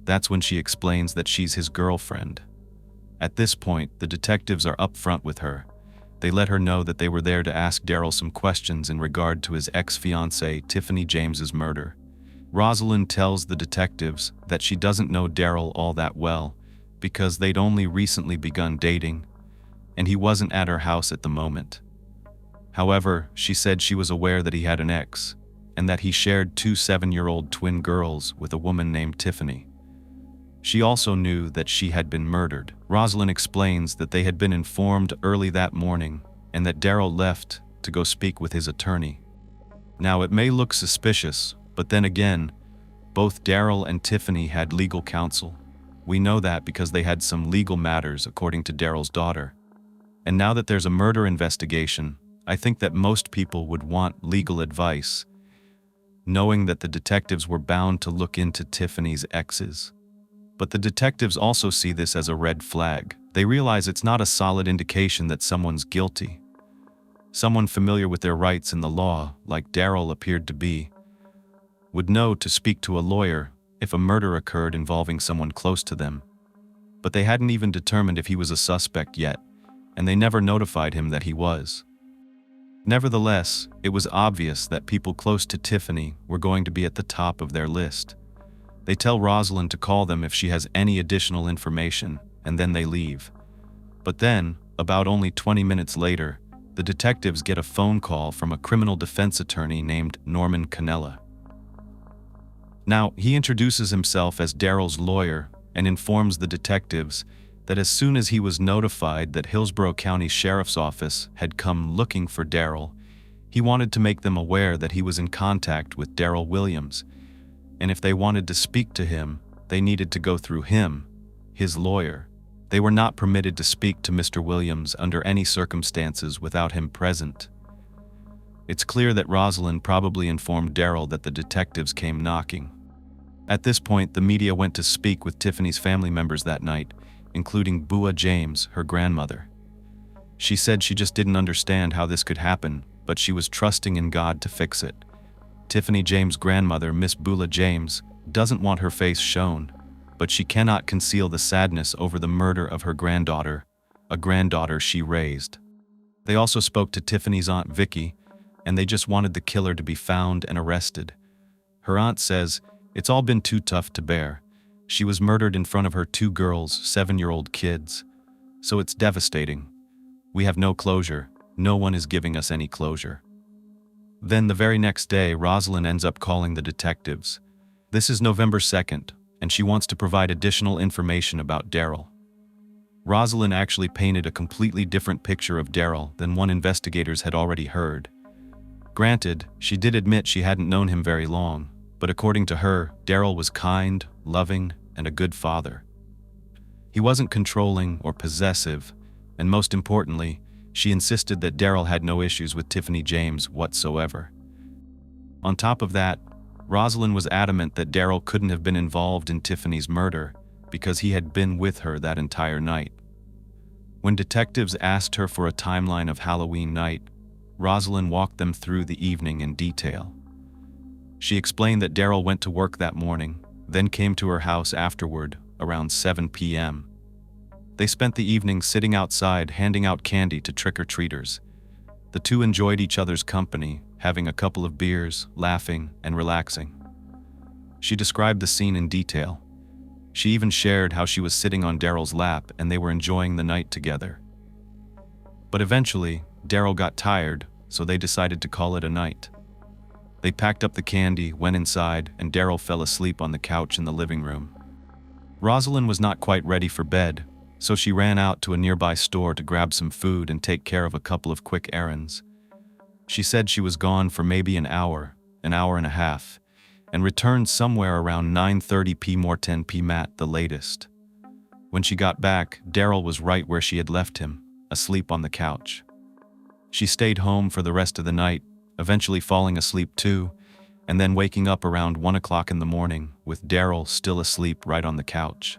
that's when she explains that she's his girlfriend. At this point, the detectives are upfront with her. They let her know that they were there to ask Daryl some questions in regard to his ex-fiancée Tiffany James's murder. Rosalind tells the detectives that she doesn't know Daryl all that well because they'd only recently begun dating, and he wasn't at her house at the moment. However, she said she was aware that he had an ex, and that he shared two 7-year-old twin girls with a woman named Tiffany. She also knew that she had been murdered. Rosalind explains that they had been informed early that morning and that Daryl left to go speak with his attorney. Now, it may look suspicious, but then again, both Daryl and Tiffany had legal counsel. We know that because they had some legal matters, according to Daryl's daughter. And now that there's a murder investigation, I think that most people would want legal advice, knowing that the detectives were bound to look into Tiffany's exes. But the detectives also see this as a red flag. They realize it's not a solid indication that someone's guilty. Someone familiar with their rights in the law, like Daryl appeared to be, would know to speak to a lawyer if a murder occurred involving someone close to them. But they hadn't even determined if he was a suspect yet, and they never notified him that he was. Nevertheless, it was obvious that people close to Tiffany were going to be at the top of their list. They tell Rosalind to call them if she has any additional information, and then they leave. But then, about only 20 minutes later, the detectives get a phone call from a criminal defense attorney named Norman Cannella. Now, he introduces himself as Daryl's lawyer and informs the detectives that as soon as he was notified that Hillsborough County Sheriff's Office had come looking for Daryl, he wanted to make them aware that he was in contact with Daryl Williams, and if they wanted to speak to him, they needed to go through him, his lawyer. They were not permitted to speak to Mr. Williams under any circumstances without him present. It's clear that Rosalind probably informed Daryl that the detectives came knocking. At this point, the media went to speak with Tiffany's family members that night, including Bua James, her grandmother. She said she just didn't understand how this could happen, but she was trusting in God to fix it. Tiffany James' grandmother, Miss Bula James, doesn't want her face shown, but she cannot conceal the sadness over the murder of her granddaughter, a granddaughter she raised. They also spoke to Tiffany's Aunt Vicky, and they just wanted the killer to be found and arrested. Her aunt says, "It's all been too tough to bear. She was murdered in front of her two girls, 7-year-old kids. So it's devastating. We have no closure. No one is giving us any closure." Then the very next day, Rosalind ends up calling the detectives. This is November 2nd, and she wants to provide additional information about Daryl. Rosalind actually painted a completely different picture of Daryl than one investigators had already heard. Granted, she did admit she hadn't known him very long, but according to her, Daryl was kind, loving, and a good father. He wasn't controlling or possessive, and most importantly, she insisted that Daryl had no issues with Tiffany James whatsoever. On top of that, Rosalind was adamant that Daryl couldn't have been involved in Tiffany's murder because he had been with her that entire night. When detectives asked her for a timeline of Halloween night, Rosalind walked them through the evening in detail. She explained that Daryl went to work that morning, then came to her house afterward, around 7 p.m. They spent the evening sitting outside handing out candy to trick-or-treaters. The two enjoyed each other's company, having a couple of beers, laughing, and relaxing. She described the scene in detail. She even shared how she was sitting on Daryl's lap and they were enjoying the night together. But eventually, Daryl got tired, so they decided to call it a night. They packed up the candy, went inside, and Daryl fell asleep on the couch in the living room. Rosalind was not quite ready for bed, so she ran out to a nearby store to grab some food and take care of a couple of quick errands. She said she was gone for maybe an hour and a half, and returned somewhere around 9:30 p.m. or 10 p.m. at the latest. When she got back, Daryl was right where she had left him, asleep on the couch. She stayed home for the rest of the night, eventually falling asleep too, and then waking up around 1 o'clock in the morning with Daryl still asleep right on the couch.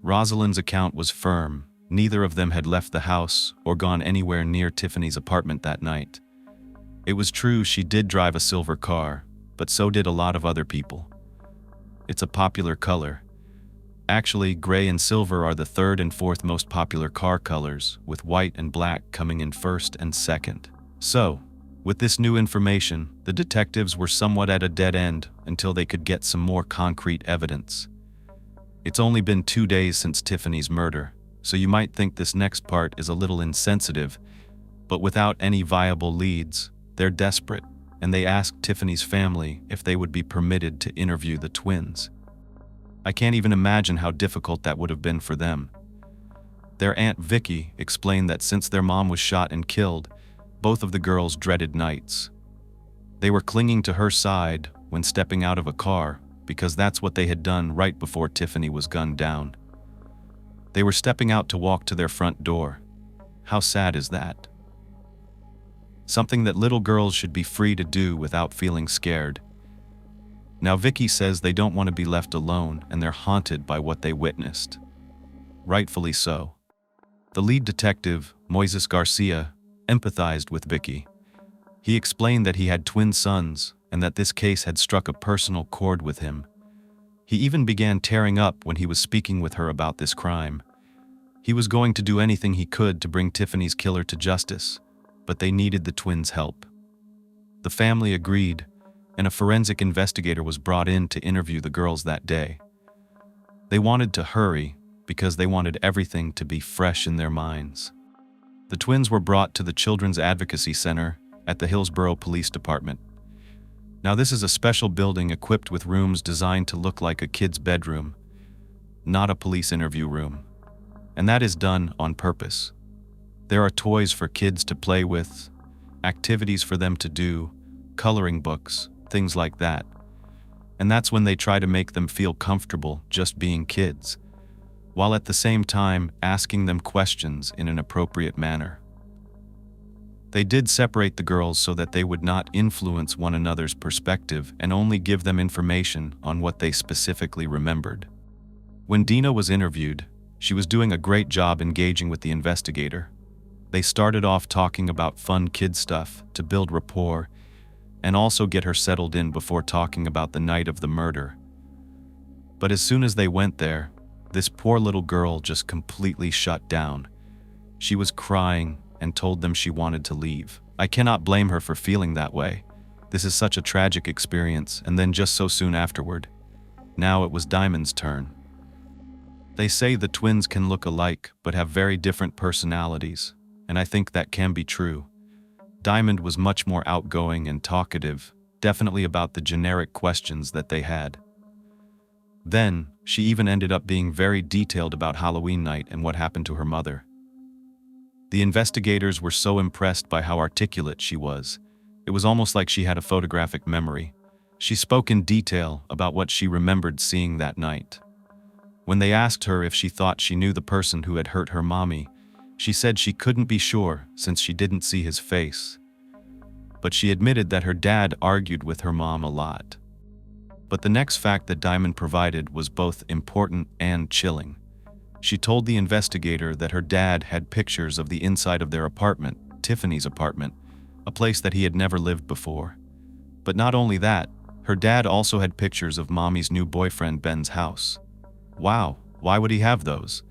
Rosalind's account was firm. Neither of them had left the house or gone anywhere near Tiffany's apartment that night. It was true she did drive a silver car, but so did a lot of other people. It's a popular color. Actually, gray and silver are the third and fourth most popular car colors, with white and black coming in first and second. So, with this new information, the detectives were somewhat at a dead end until they could get some more concrete evidence. It's only been 2 days since Tiffany's murder, so you might think this next part is a little insensitive, but without any viable leads, they're desperate, and they asked Tiffany's family if they would be permitted to interview the twins. I can't even imagine how difficult that would have been for them. Their Aunt Vicky explained that since their mom was shot and killed, both of the girls dreaded nights. They were clinging to her side when stepping out of a car because that's what they had done right before Tiffany was gunned down. They were stepping out to walk to their front door. How sad is that? Something that little girls should be free to do without feeling scared. Now Vicky says they don't want to be left alone and they're haunted by what they witnessed. Rightfully so. The lead detective, Moises Garcia, empathized with Vicky. He explained that he had twin sons and that this case had struck a personal chord with him. He even began tearing up when he was speaking with her about this crime. He was going to do anything he could to bring Tiffany's killer to justice, but they needed the twins' help. The family agreed, and a forensic investigator was brought in to interview the girls that day. They wanted to hurry because they wanted everything to be fresh in their minds. The twins were brought to the Children's Advocacy Center at the Hillsborough Police Department. Now this is a special building equipped with rooms designed to look like a kid's bedroom, not a police interview room. And that is done on purpose. There are toys for kids to play with, activities for them to do, coloring books, things like that. And that's when they try to make them feel comfortable just being kids, while at the same time asking them questions in an appropriate manner. They did separate the girls so that they would not influence one another's perspective and only give them information on what they specifically remembered. When Dina was interviewed, she was doing a great job engaging with the investigator. They started off talking about fun kid stuff to build rapport and also get her settled in before talking about the night of the murder. But as soon as they went there, this poor little girl just completely shut down. She was crying and told them she wanted to leave. I cannot blame her for feeling that way. This is such a tragic experience, and then just so soon afterward. Now it was Diamond's turn. They say the twins can look alike but have very different personalities, and I think that can be true. Diamond was much more outgoing and talkative, definitely about the generic questions that they had. Then, she even ended up being very detailed about Halloween night and what happened to her mother. The investigators were so impressed by how articulate she was. It was almost like she had a photographic memory. She spoke in detail about what she remembered seeing that night. When they asked her if she thought she knew the person who had hurt her mommy, she said she couldn't be sure since she didn't see his face. But she admitted that her dad argued with her mom a lot. But the next fact that Diamond provided was both important and chilling. She told the investigator that her dad had pictures of the inside of their apartment, Tiffany's apartment, a place that he had never lived before. But not only that, her dad also had pictures of mommy's new boyfriend Ben's house. Wow, why would he have those?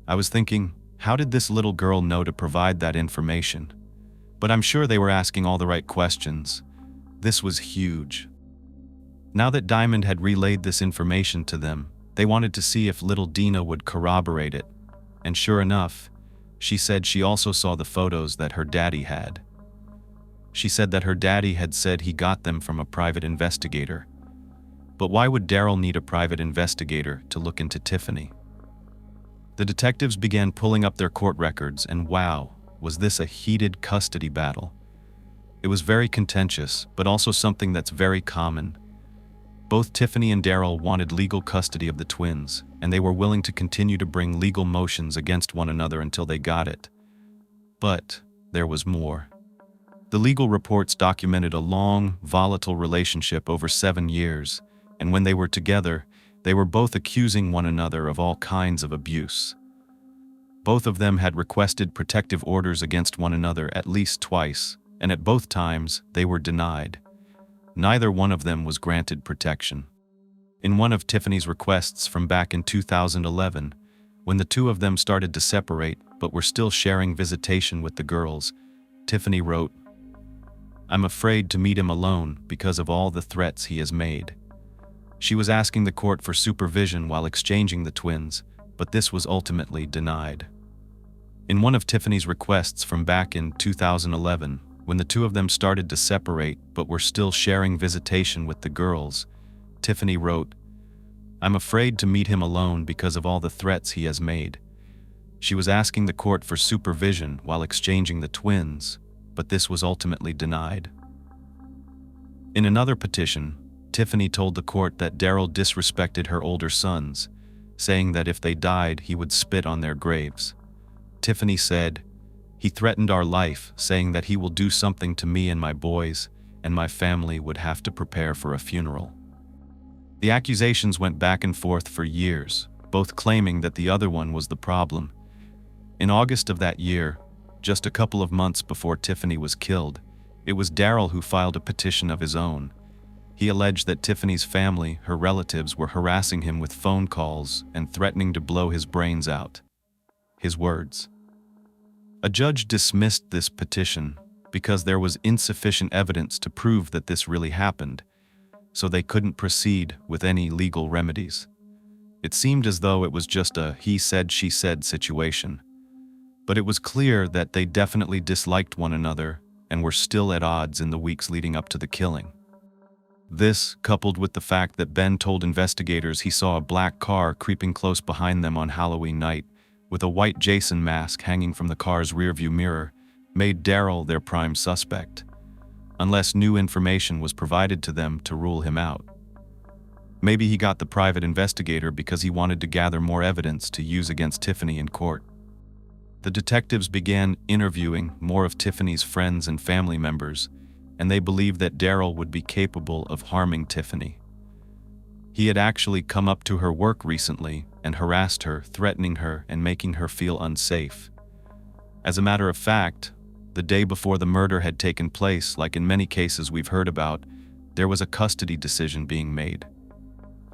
I was thinking, how did this little girl know to provide that information? But I'm sure they were asking all the right questions. This was huge. Now that Diamond had relayed this information to them, they wanted to see if little Dina would corroborate it. And sure enough, she said she also saw the photos that her daddy had. She said that her daddy had said he got them from a private investigator. But why would Daryl need a private investigator to look into Tiffany? The detectives began pulling up their court records, and wow, was this a heated custody battle. It was very contentious, but also something that's very common. Both Tiffany and Daryl wanted legal custody of the twins, and they were willing to continue to bring legal motions against one another until they got it. But there was more. The legal reports documented a long, volatile relationship over 7 years, and when they were together, they were both accusing one another of all kinds of abuse. Both of them had requested protective orders against one another at least twice, and at both times, they were denied. Neither one of them was granted protection. In one of Tiffany's requests from back in 2011, when the two of them started to separate but were still sharing visitation with the girls, Tiffany wrote, "I'm afraid to meet him alone because of all the threats he has made." She was asking the court for supervision while exchanging the twins, but this was ultimately denied. In one of Tiffany's requests from back in 2011, when the two of them started to separate but were still sharing visitation with the girls, Tiffany wrote, "I'm afraid to meet him alone because of all the threats he has made." She was asking the court for supervision while exchanging the twins, but this was ultimately denied. In another petition, Tiffany told the court that Daryl disrespected her older sons, saying that if they died, he would spit on their graves. Tiffany said, "He threatened our life, saying that he will do something to me and my boys, and my family would have to prepare for a funeral." The accusations went back and forth for years, both claiming that the other one was the problem. In August of that year, just a couple of months before Tiffany was killed, it was Daryl who filed a petition of his own. He alleged that Tiffany's family, her relatives, were harassing him with phone calls and threatening to blow his brains out. His words. A judge dismissed this petition because there was insufficient evidence to prove that this really happened, so they couldn't proceed with any legal remedies. It seemed as though it was just a he said, she said situation. But it was clear that they definitely disliked one another and were still at odds in the weeks leading up to the killing. This, coupled with the fact that Ben told investigators he saw a black car creeping close behind them on Halloween night, with a white Jason mask hanging from the car's rearview mirror, made Daryl their prime suspect, unless new information was provided to them to rule him out. Maybe he got the private investigator because he wanted to gather more evidence to use against Tiffany in court. The detectives began interviewing more of Tiffany's friends and family members, and they believed that Daryl would be capable of harming Tiffany. He had actually come up to her work recently and harassed her, threatening her and making her feel unsafe. As a matter of fact, the day before the murder had taken place, like in many cases we've heard about, there was a custody decision being made.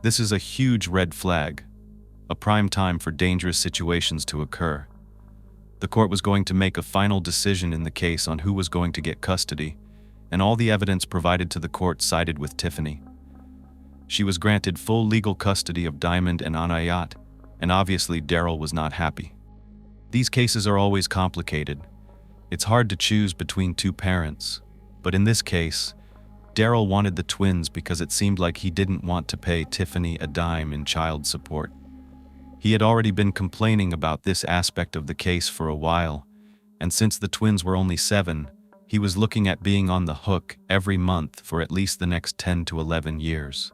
This is a huge red flag, a prime time for dangerous situations to occur. The court was going to make a final decision in the case on who was going to get custody, and all the evidence provided to the court sided with Tiffany. She was granted full legal custody of Diamond and Anayat, and obviously Daryl was not happy. These cases are always complicated. It's hard to choose between two parents, but in this case, Daryl wanted the twins because it seemed like he didn't want to pay Tiffany a dime in child support. He had already been complaining about this aspect of the case for a while, and since the twins were only 7, he was looking at being on the hook every month for at least the next 10 to 11 years.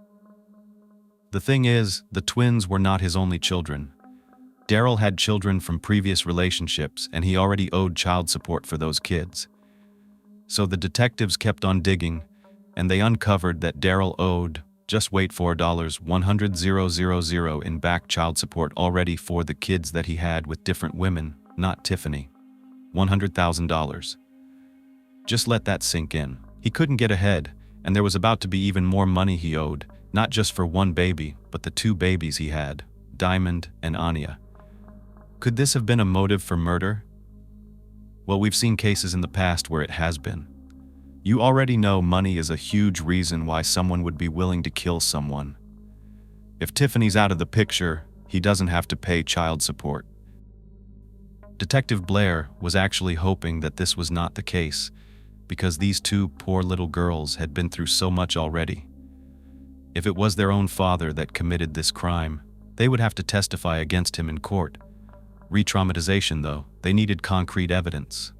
The thing is, the twins were not his only children. Daryl had children from previous relationships, and he already owed child support for those kids. So the detectives kept on digging, and they uncovered that Daryl owed, just wait for $100,000 in back child support already for the kids that he had with different women, not Tiffany. $100,000. Just let that sink in. He couldn't get ahead, and there was about to be even more money he owed, not just for one baby, but the 2 babies he had, Diamond and Anya. Could this have been a motive for murder? Well, we've seen cases in the past where it has been. You already know money is a huge reason why someone would be willing to kill someone. If Tiffany's out of the picture, he doesn't have to pay child support. Detective Blair was actually hoping that this was not the case, because these two poor little girls had been through so much already. If it was their own father that committed this crime, they would have to testify against him in court. Re-traumatization, though, they needed concrete evidence.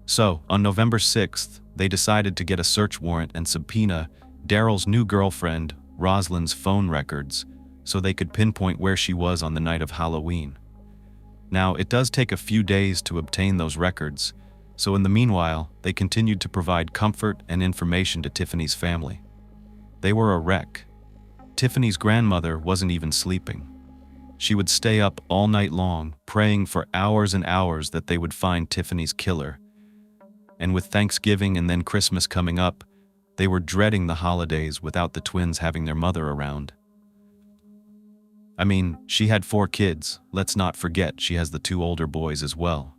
So, on November 6th, they decided to get a search warrant and subpoena Daryl's new girlfriend, Rosalind's phone records, so they could pinpoint where she was on the night of Halloween. Now, it does take a few days to obtain those records, so in the meanwhile, they continued to provide comfort and information to Tiffany's family. They were a wreck. Tiffany's grandmother wasn't even sleeping. She would stay up all night long, praying for hours and hours that they would find Tiffany's killer. And with Thanksgiving and then Christmas coming up, they were dreading the holidays without the twins having their mother around. I mean, she had 4 kids. Let's not forget she has the 2 older boys as well.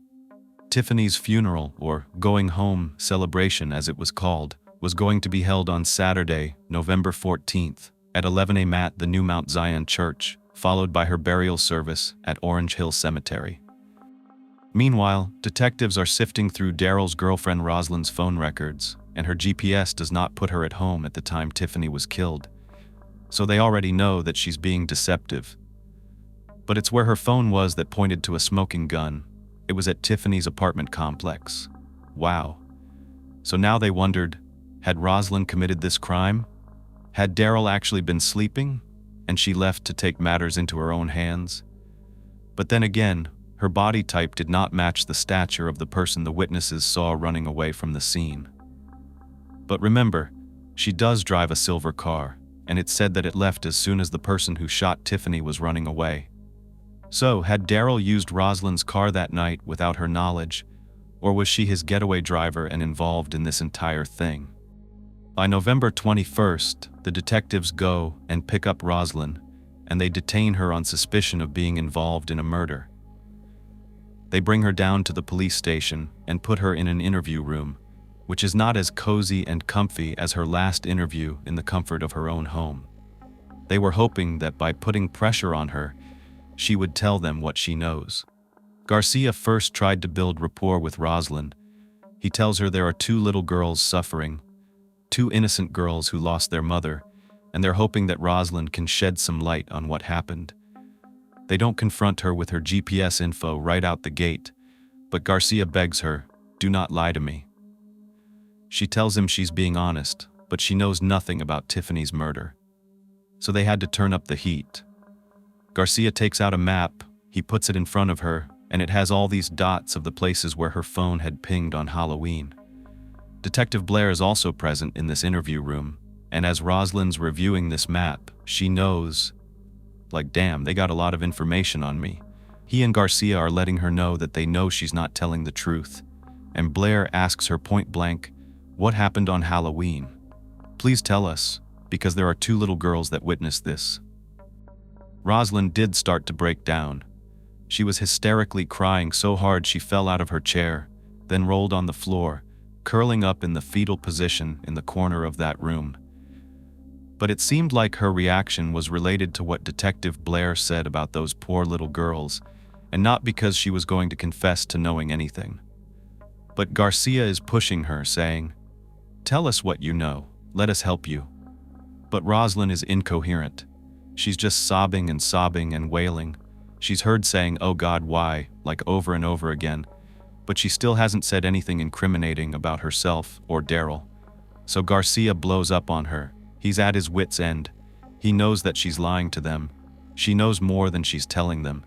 Tiffany's funeral, or going home celebration as it was called, was going to be held on Saturday, November 14th, at 11 a.m. at the New Mount Zion Church, followed by her burial service at Orange Hill Cemetery. Meanwhile, detectives are sifting through Daryl's girlfriend Rosalind's phone records, and her GPS does not put her at home at the time Tiffany was killed. So they already know that she's being deceptive. But it's where her phone was that pointed to a smoking gun. It was at Tiffany's apartment complex. Wow. So now they wondered, had Rosalind committed this crime? Had Daryl actually been sleeping, and she left to take matters into her own hands? But then again, her body type did not match the stature of the person the witnesses saw running away from the scene. But remember, she does drive a silver car, and it's said that it left as soon as the person who shot Tiffany was running away. So, had Daryl used Rosalind's car that night without her knowledge, or was she his getaway driver and involved in this entire thing? By November 21st, the detectives go and pick up Rosalind, and they detain her on suspicion of being involved in a murder. They bring her down to the police station and put her in an interview room, which is not as cozy and comfy as her last interview in the comfort of her own home. They were hoping that by putting pressure on her, she would tell them what she knows. Garcia first tried to build rapport with Rosalind. He tells her there are 2 little girls suffering, 2 innocent girls who lost their mother, and they're hoping that Rosalind can shed some light on what happened. They don't confront her with her GPS info right out the gate, but Garcia begs her, "Do not lie to me." She tells him she's being honest, but she knows nothing about Tiffany's murder. So they had to turn up the heat. Garcia takes out a map, he puts it in front of her, and it has all these dots of the places where her phone had pinged on Halloween. Detective Blair is also present in this interview room, and as Rosalind's reviewing this map, she knows, like, damn, they got a lot of information on me. He and Garcia are letting her know that they know she's not telling the truth, and Blair asks her point blank, "What happened on Halloween? Please tell us, because there are 2 little girls that witnessed this." Rosalind did start to break down. She was hysterically crying so hard she fell out of her chair, then rolled on the floor, curling up in the fetal position in the corner of that room. But it seemed like her reaction was related to what Detective Blair said about those poor little girls, and not because she was going to confess to knowing anything. But Garcia is pushing her, saying, "Tell us what you know, let us help you." But Rosalind is incoherent. She's just sobbing and wailing. She's heard saying, "Oh God, why?" like over and over again, but she still hasn't said anything incriminating about herself or Daryl. So Garcia blows up on her. He's at his wit's end. He knows that she's lying to them. She knows more than she's telling them.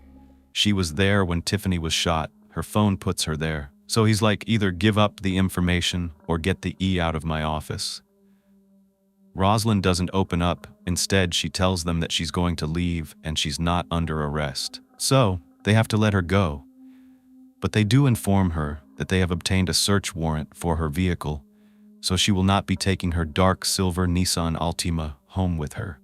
She was there when Tiffany was shot. Her phone puts her there. So he's like, either give up the information or get the E out of my office. Rosalind doesn't open up. Instead, she tells them that she's going to leave and she's not under arrest. So, they have to let her go. But they do inform her that they have obtained a search warrant for her vehicle, so she will not be taking her dark silver Nissan Altima home with her.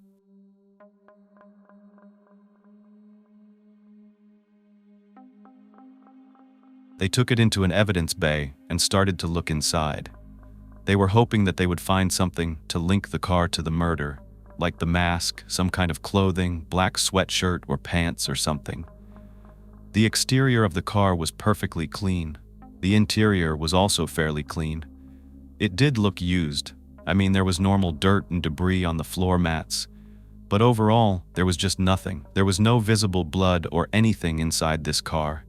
They took it into an evidence bay and started to look inside. They were hoping that they would find something to link the car to the murder, like the mask, some kind of clothing, black sweatshirt or pants or something. The exterior of the car was perfectly clean. The interior was also fairly clean. It did look used. I mean, there was normal dirt and debris on the floor mats, but overall, there was just nothing. There was no visible blood or anything inside this car,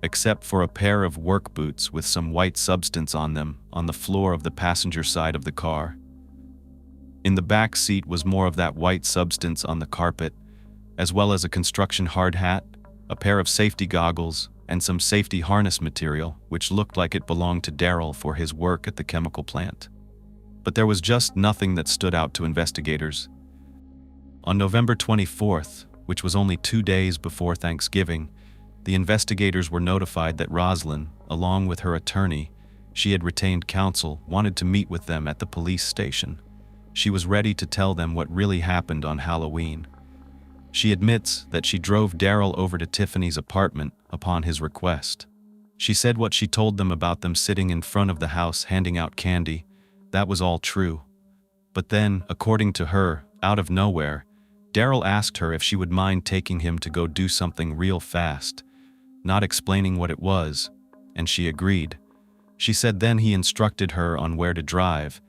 except for a pair of work boots with some white substance on them on the floor of the passenger side of the car. In the back seat was more of that white substance on the carpet, as well as a construction hard hat, a pair of safety goggles, and some safety harness material, which looked like it belonged to Daryl for his work at the chemical plant. But there was just nothing that stood out to investigators. On November 24th, which was only 2 days before Thanksgiving, the investigators were notified that Rosalind, along with her attorney, she had retained counsel, wanted to meet with them at the police station. She was ready to tell them what really happened on Halloween. She admits that she drove Daryl over to Tiffany's apartment upon his request. She said what she told them about them sitting in front of the house handing out candy. That was all true. But then, according to her, out of nowhere, Daryl asked her if she would mind taking him to go do something real fast, not explaining what it was, and she agreed. She said then he instructed her on where to drive,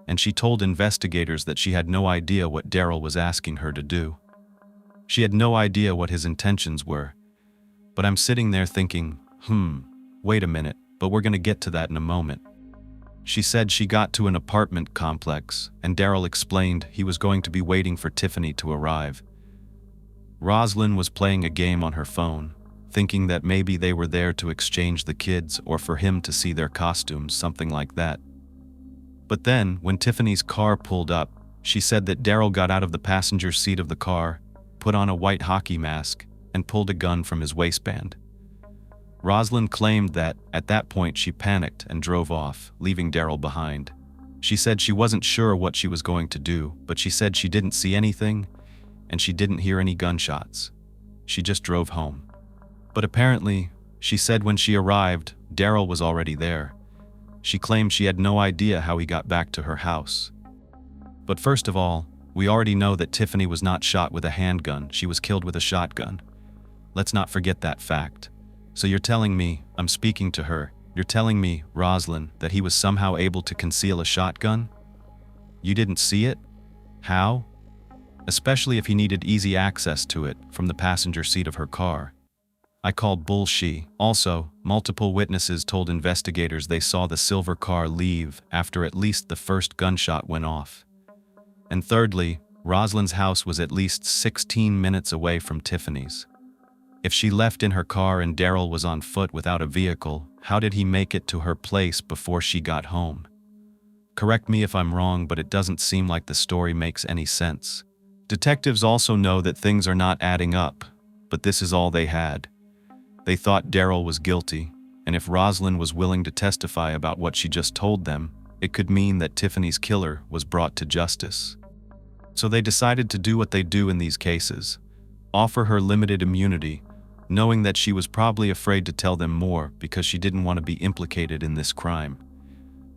and she told investigators that she had no idea what Daryl was asking her to do. She had no idea what his intentions were. But I'm sitting there thinking, wait a minute, but we're gonna get to that in a moment. She said she got to an apartment complex, and Daryl explained he was going to be waiting for Tiffany to arrive. Rosalind was playing a game on her phone, thinking that maybe they were there to exchange the kids or for him to see their costumes, something like that. But then, when Tiffany's car pulled up, she said that Daryl got out of the passenger seat of the car, put on a white hockey mask, and pulled a gun from his waistband. Rosalind claimed that, at that point, she panicked and drove off, leaving Daryl behind. She said she wasn't sure what she was going to do, but she said she didn't see anything, and she didn't hear any gunshots. She just drove home. But apparently, she said when she arrived, Daryl was already there. She claimed she had no idea how he got back to her house. But first of all, we already know that Tiffany was not shot with a handgun, she was killed with a shotgun. Let's not forget that fact. So you're telling me, I'm speaking to her, you're telling me, Rosalind, that he was somehow able to conceal a shotgun? You didn't see it? How? Especially if he needed easy access to it from the passenger seat of her car. I called bullshit. Also, multiple witnesses told investigators they saw the silver car leave after at least the first gunshot went off. And thirdly, Rosalind's house was at least 16 minutes away from Tiffany's. If she left in her car and Daryl was on foot without a vehicle, how did he make it to her place before she got home? Correct me if I'm wrong, but it doesn't seem like the story makes any sense. Detectives also know that things are not adding up, but this is all they had. They thought Daryl was guilty, and if Rosalind was willing to testify about what she just told them, it could mean that Tiffany's killer was brought to justice. So they decided to do what they do in these cases, offer her limited immunity, knowing that she was probably afraid to tell them more because she didn't want to be implicated in this crime.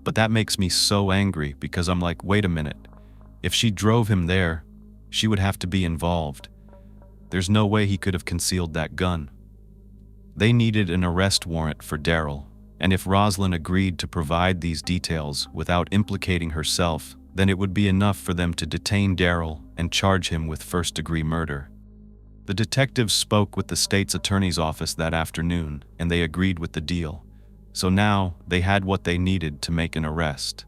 But that makes me so angry because I'm like, wait a minute. If she drove him there, she would have to be involved. There's no way he could have concealed that gun. They needed an arrest warrant for Daryl, and if Rosalind agreed to provide these details without implicating herself, then it would be enough for them to detain Daryl and charge him with first-degree murder. The detectives spoke with the state's attorney's office that afternoon, and they agreed with the deal. So now, they had what they needed to make an arrest.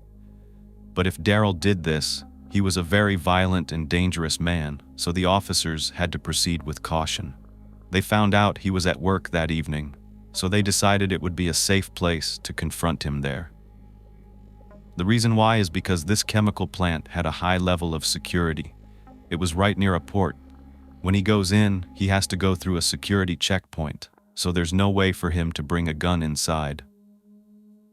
But if Daryl did this, he was a very violent and dangerous man, so the officers had to proceed with caution. They found out he was at work that evening, so they decided it would be a safe place to confront him there. The reason why is because this chemical plant had a high level of security. It was right near a port. When he goes in, he has to go through a security checkpoint, so there's no way for him to bring a gun inside.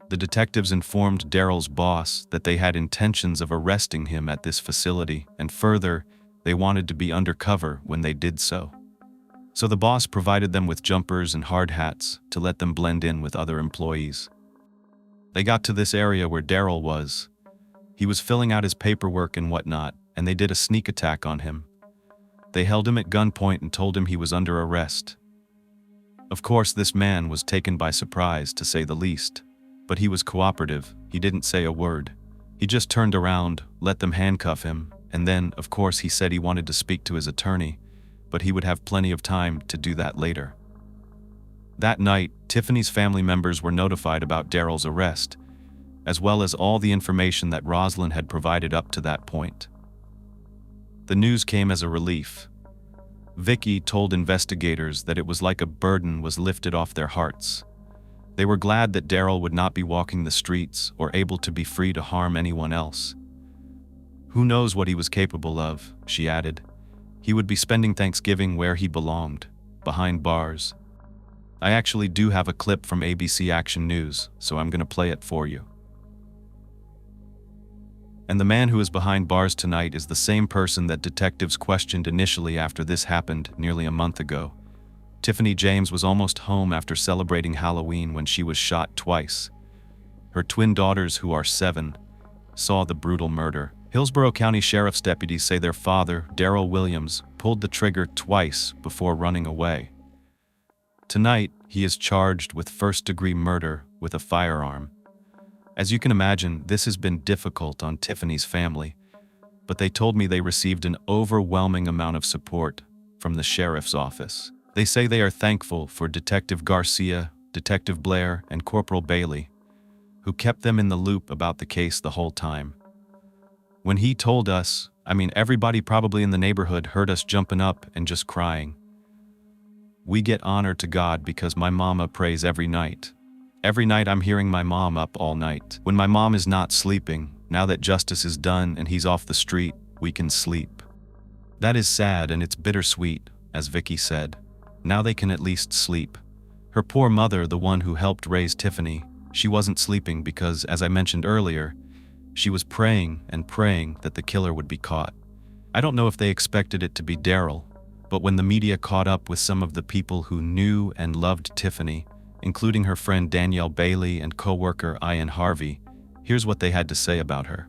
The detectives informed Daryl's boss that they had intentions of arresting him at this facility, and further, they wanted to be undercover when they did so. So the boss provided them with jumpers and hard hats to let them blend in with other employees. They got to this area where Daryl was. He was filling out his paperwork and whatnot, and they did a sneak attack on him. They held him at gunpoint and told him he was under arrest. Of course, this man was taken by surprise, to say the least, but he was cooperative. He didn't say a word. He just turned around, let them handcuff him, and then, of course, he said he wanted to speak to his attorney, but he would have plenty of time to do that later. That night, Tiffany's family members were notified about Daryl's arrest, as well as all the information that Rosalind had provided up to that point. The news came as a relief. Vicky told investigators that it was like a burden was lifted off their hearts. They were glad that Daryl would not be walking the streets or able to be free to harm anyone else. Who knows what he was capable of, she added. He would be spending Thanksgiving where he belonged, behind bars. I actually do have a clip from ABC Action News, so I'm going to play it for you. And the man who is behind bars tonight is the same person that detectives questioned initially after this happened nearly a month ago. Tiffany James was almost home after celebrating Halloween when she was shot twice. Her twin daughters, who are 7, saw the brutal murder. Hillsborough County Sheriff's deputies say their father, Daryl Williams, pulled the trigger twice before running away. Tonight, he is charged with first-degree murder with a firearm. As you can imagine, this has been difficult on Tiffany's family, but they told me they received an overwhelming amount of support from the sheriff's office. They say they are thankful for Detective Garcia, Detective Blair, and Corporal Bailey, who kept them in the loop about the case the whole time. When he told us, everybody probably in the neighborhood heard us jumping up and just crying. We get honor to God because my mama prays every night. Every night I'm hearing my mom up all night. When my mom is not sleeping, now that justice is done and he's off the street, we can sleep. That is sad and it's bittersweet, as Vicky said. Now they can at least sleep. Her poor mother, the one who helped raise Tiffany, she wasn't sleeping because, as I mentioned earlier, she was praying and praying that the killer would be caught. I don't know if they expected it to be Daryl, but when the media caught up with some of the people who knew and loved Tiffany, including her friend Danielle Bailey and co-worker Ian Harvey, here's what they had to say about her.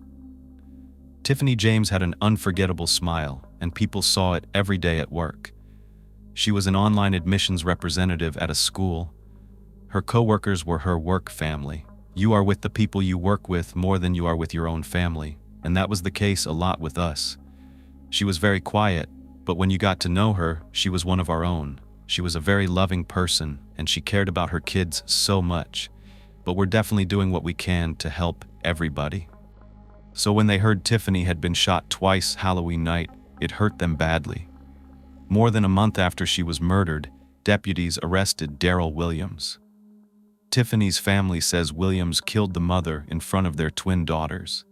Tiffany James had an unforgettable smile, and people saw it every day at work. She was an online admissions representative at a school. Her co-workers were her work family. You are with the people you work with more than you are with your own family, and that was the case a lot with us. She was very quiet, but when you got to know her, she was one of our own. She was a very loving person, and she cared about her kids so much. But we're definitely doing what we can to help everybody. So when they heard Tiffany had been shot twice Halloween night, it hurt them badly. More than a month after she was murdered, deputies arrested Daryl Williams. Tiffany's family says Williams killed the mother in front of their twin daughters.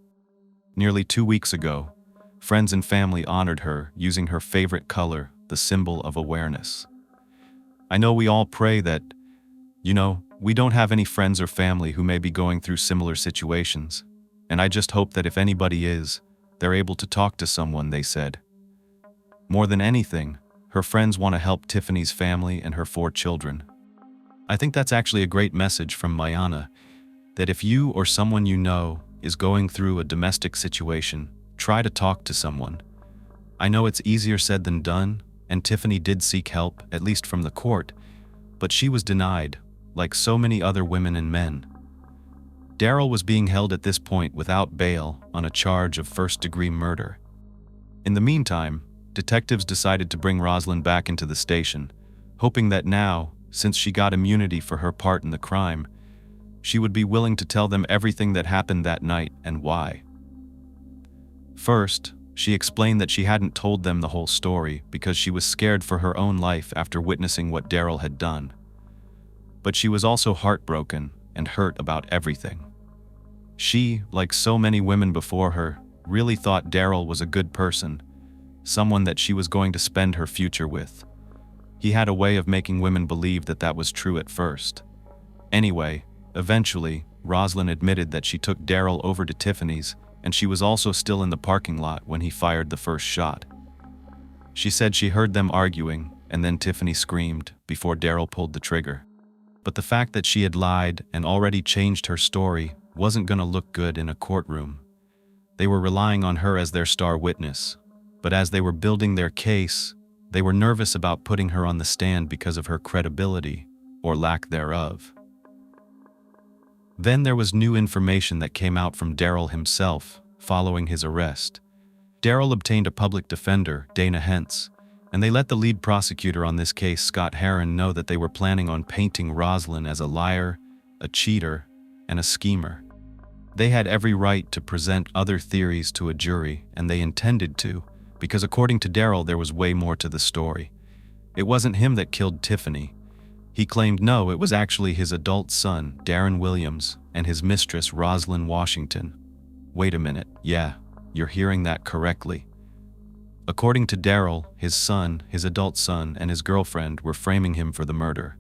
Nearly 2 weeks ago, friends and family honored her using her favorite color, the symbol of awareness. I know we all pray that, we don't have any friends or family who may be going through similar situations, and I just hope that if anybody is, they're able to talk to someone, they said. More than anything, her friends want to help Tiffany's family and her 4 children. I think that's actually a great message from Mayana, that if you or someone you know is going through a domestic situation, try to talk to someone. I know it's easier said than done, and Tiffany did seek help, at least from the court, but she was denied, like so many other women and men. Daryl was being held at this point without bail on a charge of first-degree murder. In the meantime, detectives decided to bring Rosalind back into the station, hoping that now, since she got immunity for her part in the crime, she would be willing to tell them everything that happened that night and why. First, she explained that she hadn't told them the whole story because she was scared for her own life after witnessing what Daryl had done. But she was also heartbroken and hurt about everything. She, like so many women before her, really thought Daryl was a good person, someone that she was going to spend her future with. He had a way of making women believe that that was true at first. Anyway, eventually, Rosalind admitted that she took Daryl over to Tiffany's, and she was also still in the parking lot when he fired the first shot. She said she heard them arguing, and then Tiffany screamed before Daryl pulled the trigger. But the fact that she had lied and already changed her story wasn't going to look good in a courtroom. They were relying on her as their star witness, but as they were building their case, they were nervous about putting her on the stand because of her credibility, or lack thereof. Then there was new information that came out from Daryl himself following his arrest. Daryl obtained a public defender, Dana Hentz, and they let the lead prosecutor on this case, Scott Herron, know that they were planning on painting Rosalind as a liar, a cheater, and a schemer. They had every right to present other theories to a jury, and they intended to, because according to Daryl, there was way more to the story. It wasn't him that killed Tiffany. He claimed no, it was actually his adult son, Darren Williams, and his mistress, Rosalind Washington. Wait a minute, yeah, you're hearing that correctly. According to Daryl, his son, his adult son, and his girlfriend were framing him for the murder.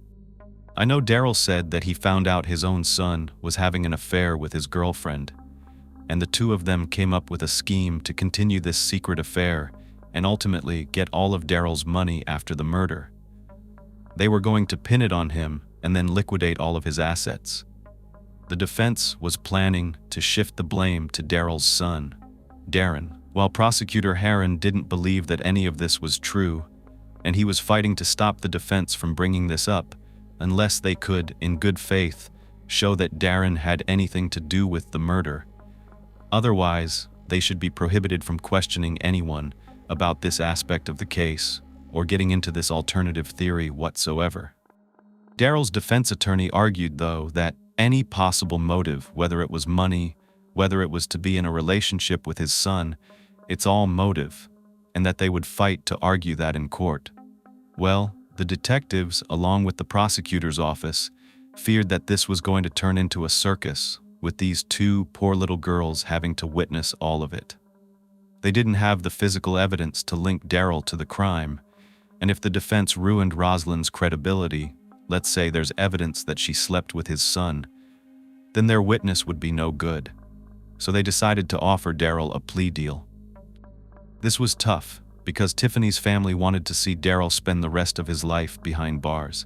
I know Daryl said that he found out his own son was having an affair with his girlfriend, and the two of them came up with a scheme to continue this secret affair and ultimately get all of Daryl's money after the murder. They were going to pin it on him and then liquidate all of his assets. The defense was planning to shift the blame to Daryl's son, Darren, while prosecutor Herron didn't believe that any of this was true, and he was fighting to stop the defense from bringing this up unless they could, in good faith, show that Darren had anything to do with the murder. Otherwise, they should be prohibited from questioning anyone about this aspect of the case or getting into this alternative theory whatsoever. Daryl's defense attorney argued, though, that any possible motive, whether it was money, whether it was to be in a relationship with his son, it's all motive, and that they would fight to argue that in court. Well, the detectives, along with the prosecutor's office, feared that this was going to turn into a circus, with these two poor little girls having to witness all of it. They didn't have the physical evidence to link Daryl to the crime, and if the defense ruined Rosalind's credibility, let's say there's evidence that she slept with his son, then their witness would be no good. So they decided to offer Daryl a plea deal. This was tough, because Tiffany's family wanted to see Daryl spend the rest of his life behind bars.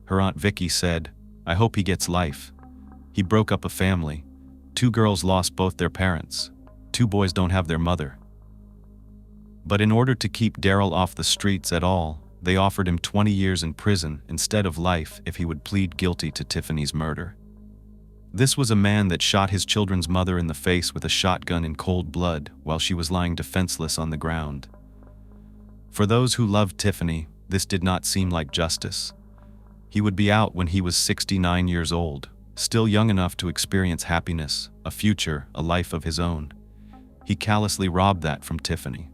Her Aunt Vicky said, "I hope he gets life. He broke up a family. 2 girls lost both their parents. 2 boys don't have their mother." But in order to keep Daryl off the streets at all, they offered him 20 years in prison instead of life if he would plead guilty to Tiffany's murder. This was a man that shot his children's mother in the face with a shotgun in cold blood while she was lying defenseless on the ground. For those who loved Tiffany, this did not seem like justice. He would be out when he was 69 years old, still young enough to experience happiness, a future, a life of his own. He callously robbed that from Tiffany.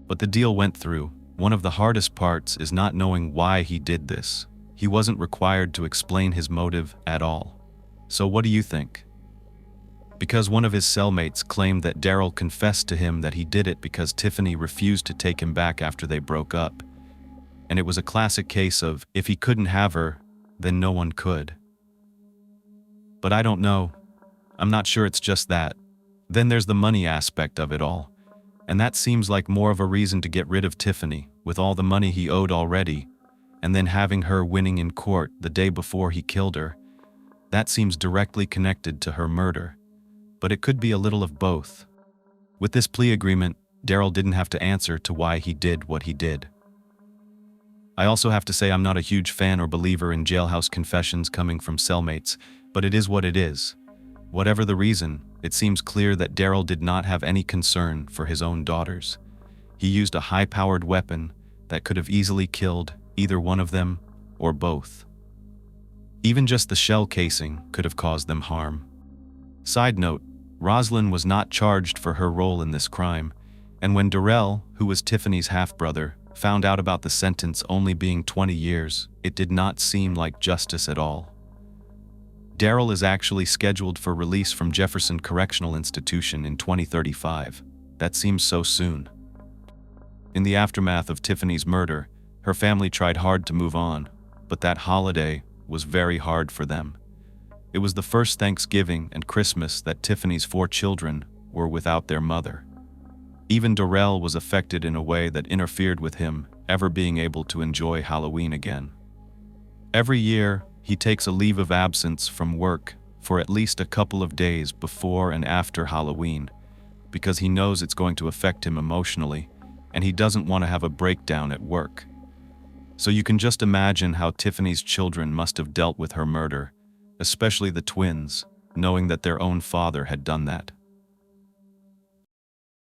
But the deal went through. One of the hardest parts is not knowing why he did this. He wasn't required to explain his motive at all. So what do you think? Because one of his cellmates claimed that Daryl confessed to him that he did it because Tiffany refused to take him back after they broke up. And it was a classic case of, if he couldn't have her, then no one could. But I don't know. I'm not sure it's just that. Then there's the money aspect of it all. And that seems like more of a reason to get rid of Tiffany, with all the money he owed already, and then having her winning in court the day before he killed her. That seems directly connected to her murder. But it could be a little of both. With this plea agreement, Daryl didn't have to answer to why he did what he did. I also have to say I'm not a huge fan or believer in jailhouse confessions coming from cellmates, but it is what it is. Whatever the reason, it seems clear that Daryl did not have any concern for his own daughters. He used a high-powered weapon that could have easily killed either one of them or both. Even just the shell casing could have caused them harm. Side note, Rosalind was not charged for her role in this crime, and when Darrell, who was Tiffany's half-brother, found out about the sentence only being 20 years, it did not seem like justice at all. Daryl is actually scheduled for release from Jefferson Correctional Institution in 2035. That seems so soon. In the aftermath of Tiffany's murder, her family tried hard to move on, but that holiday was very hard for them. It was the first Thanksgiving and Christmas that Tiffany's 4 children were without their mother. Even Darrell was affected in a way that interfered with him ever being able to enjoy Halloween again. Every year, he takes a leave of absence from work for at least a couple of days before and after Halloween, because he knows it's going to affect him emotionally, and he doesn't want to have a breakdown at work. So you can just imagine how Tiffany's children must have dealt with her murder, especially the twins, knowing that their own father had done that.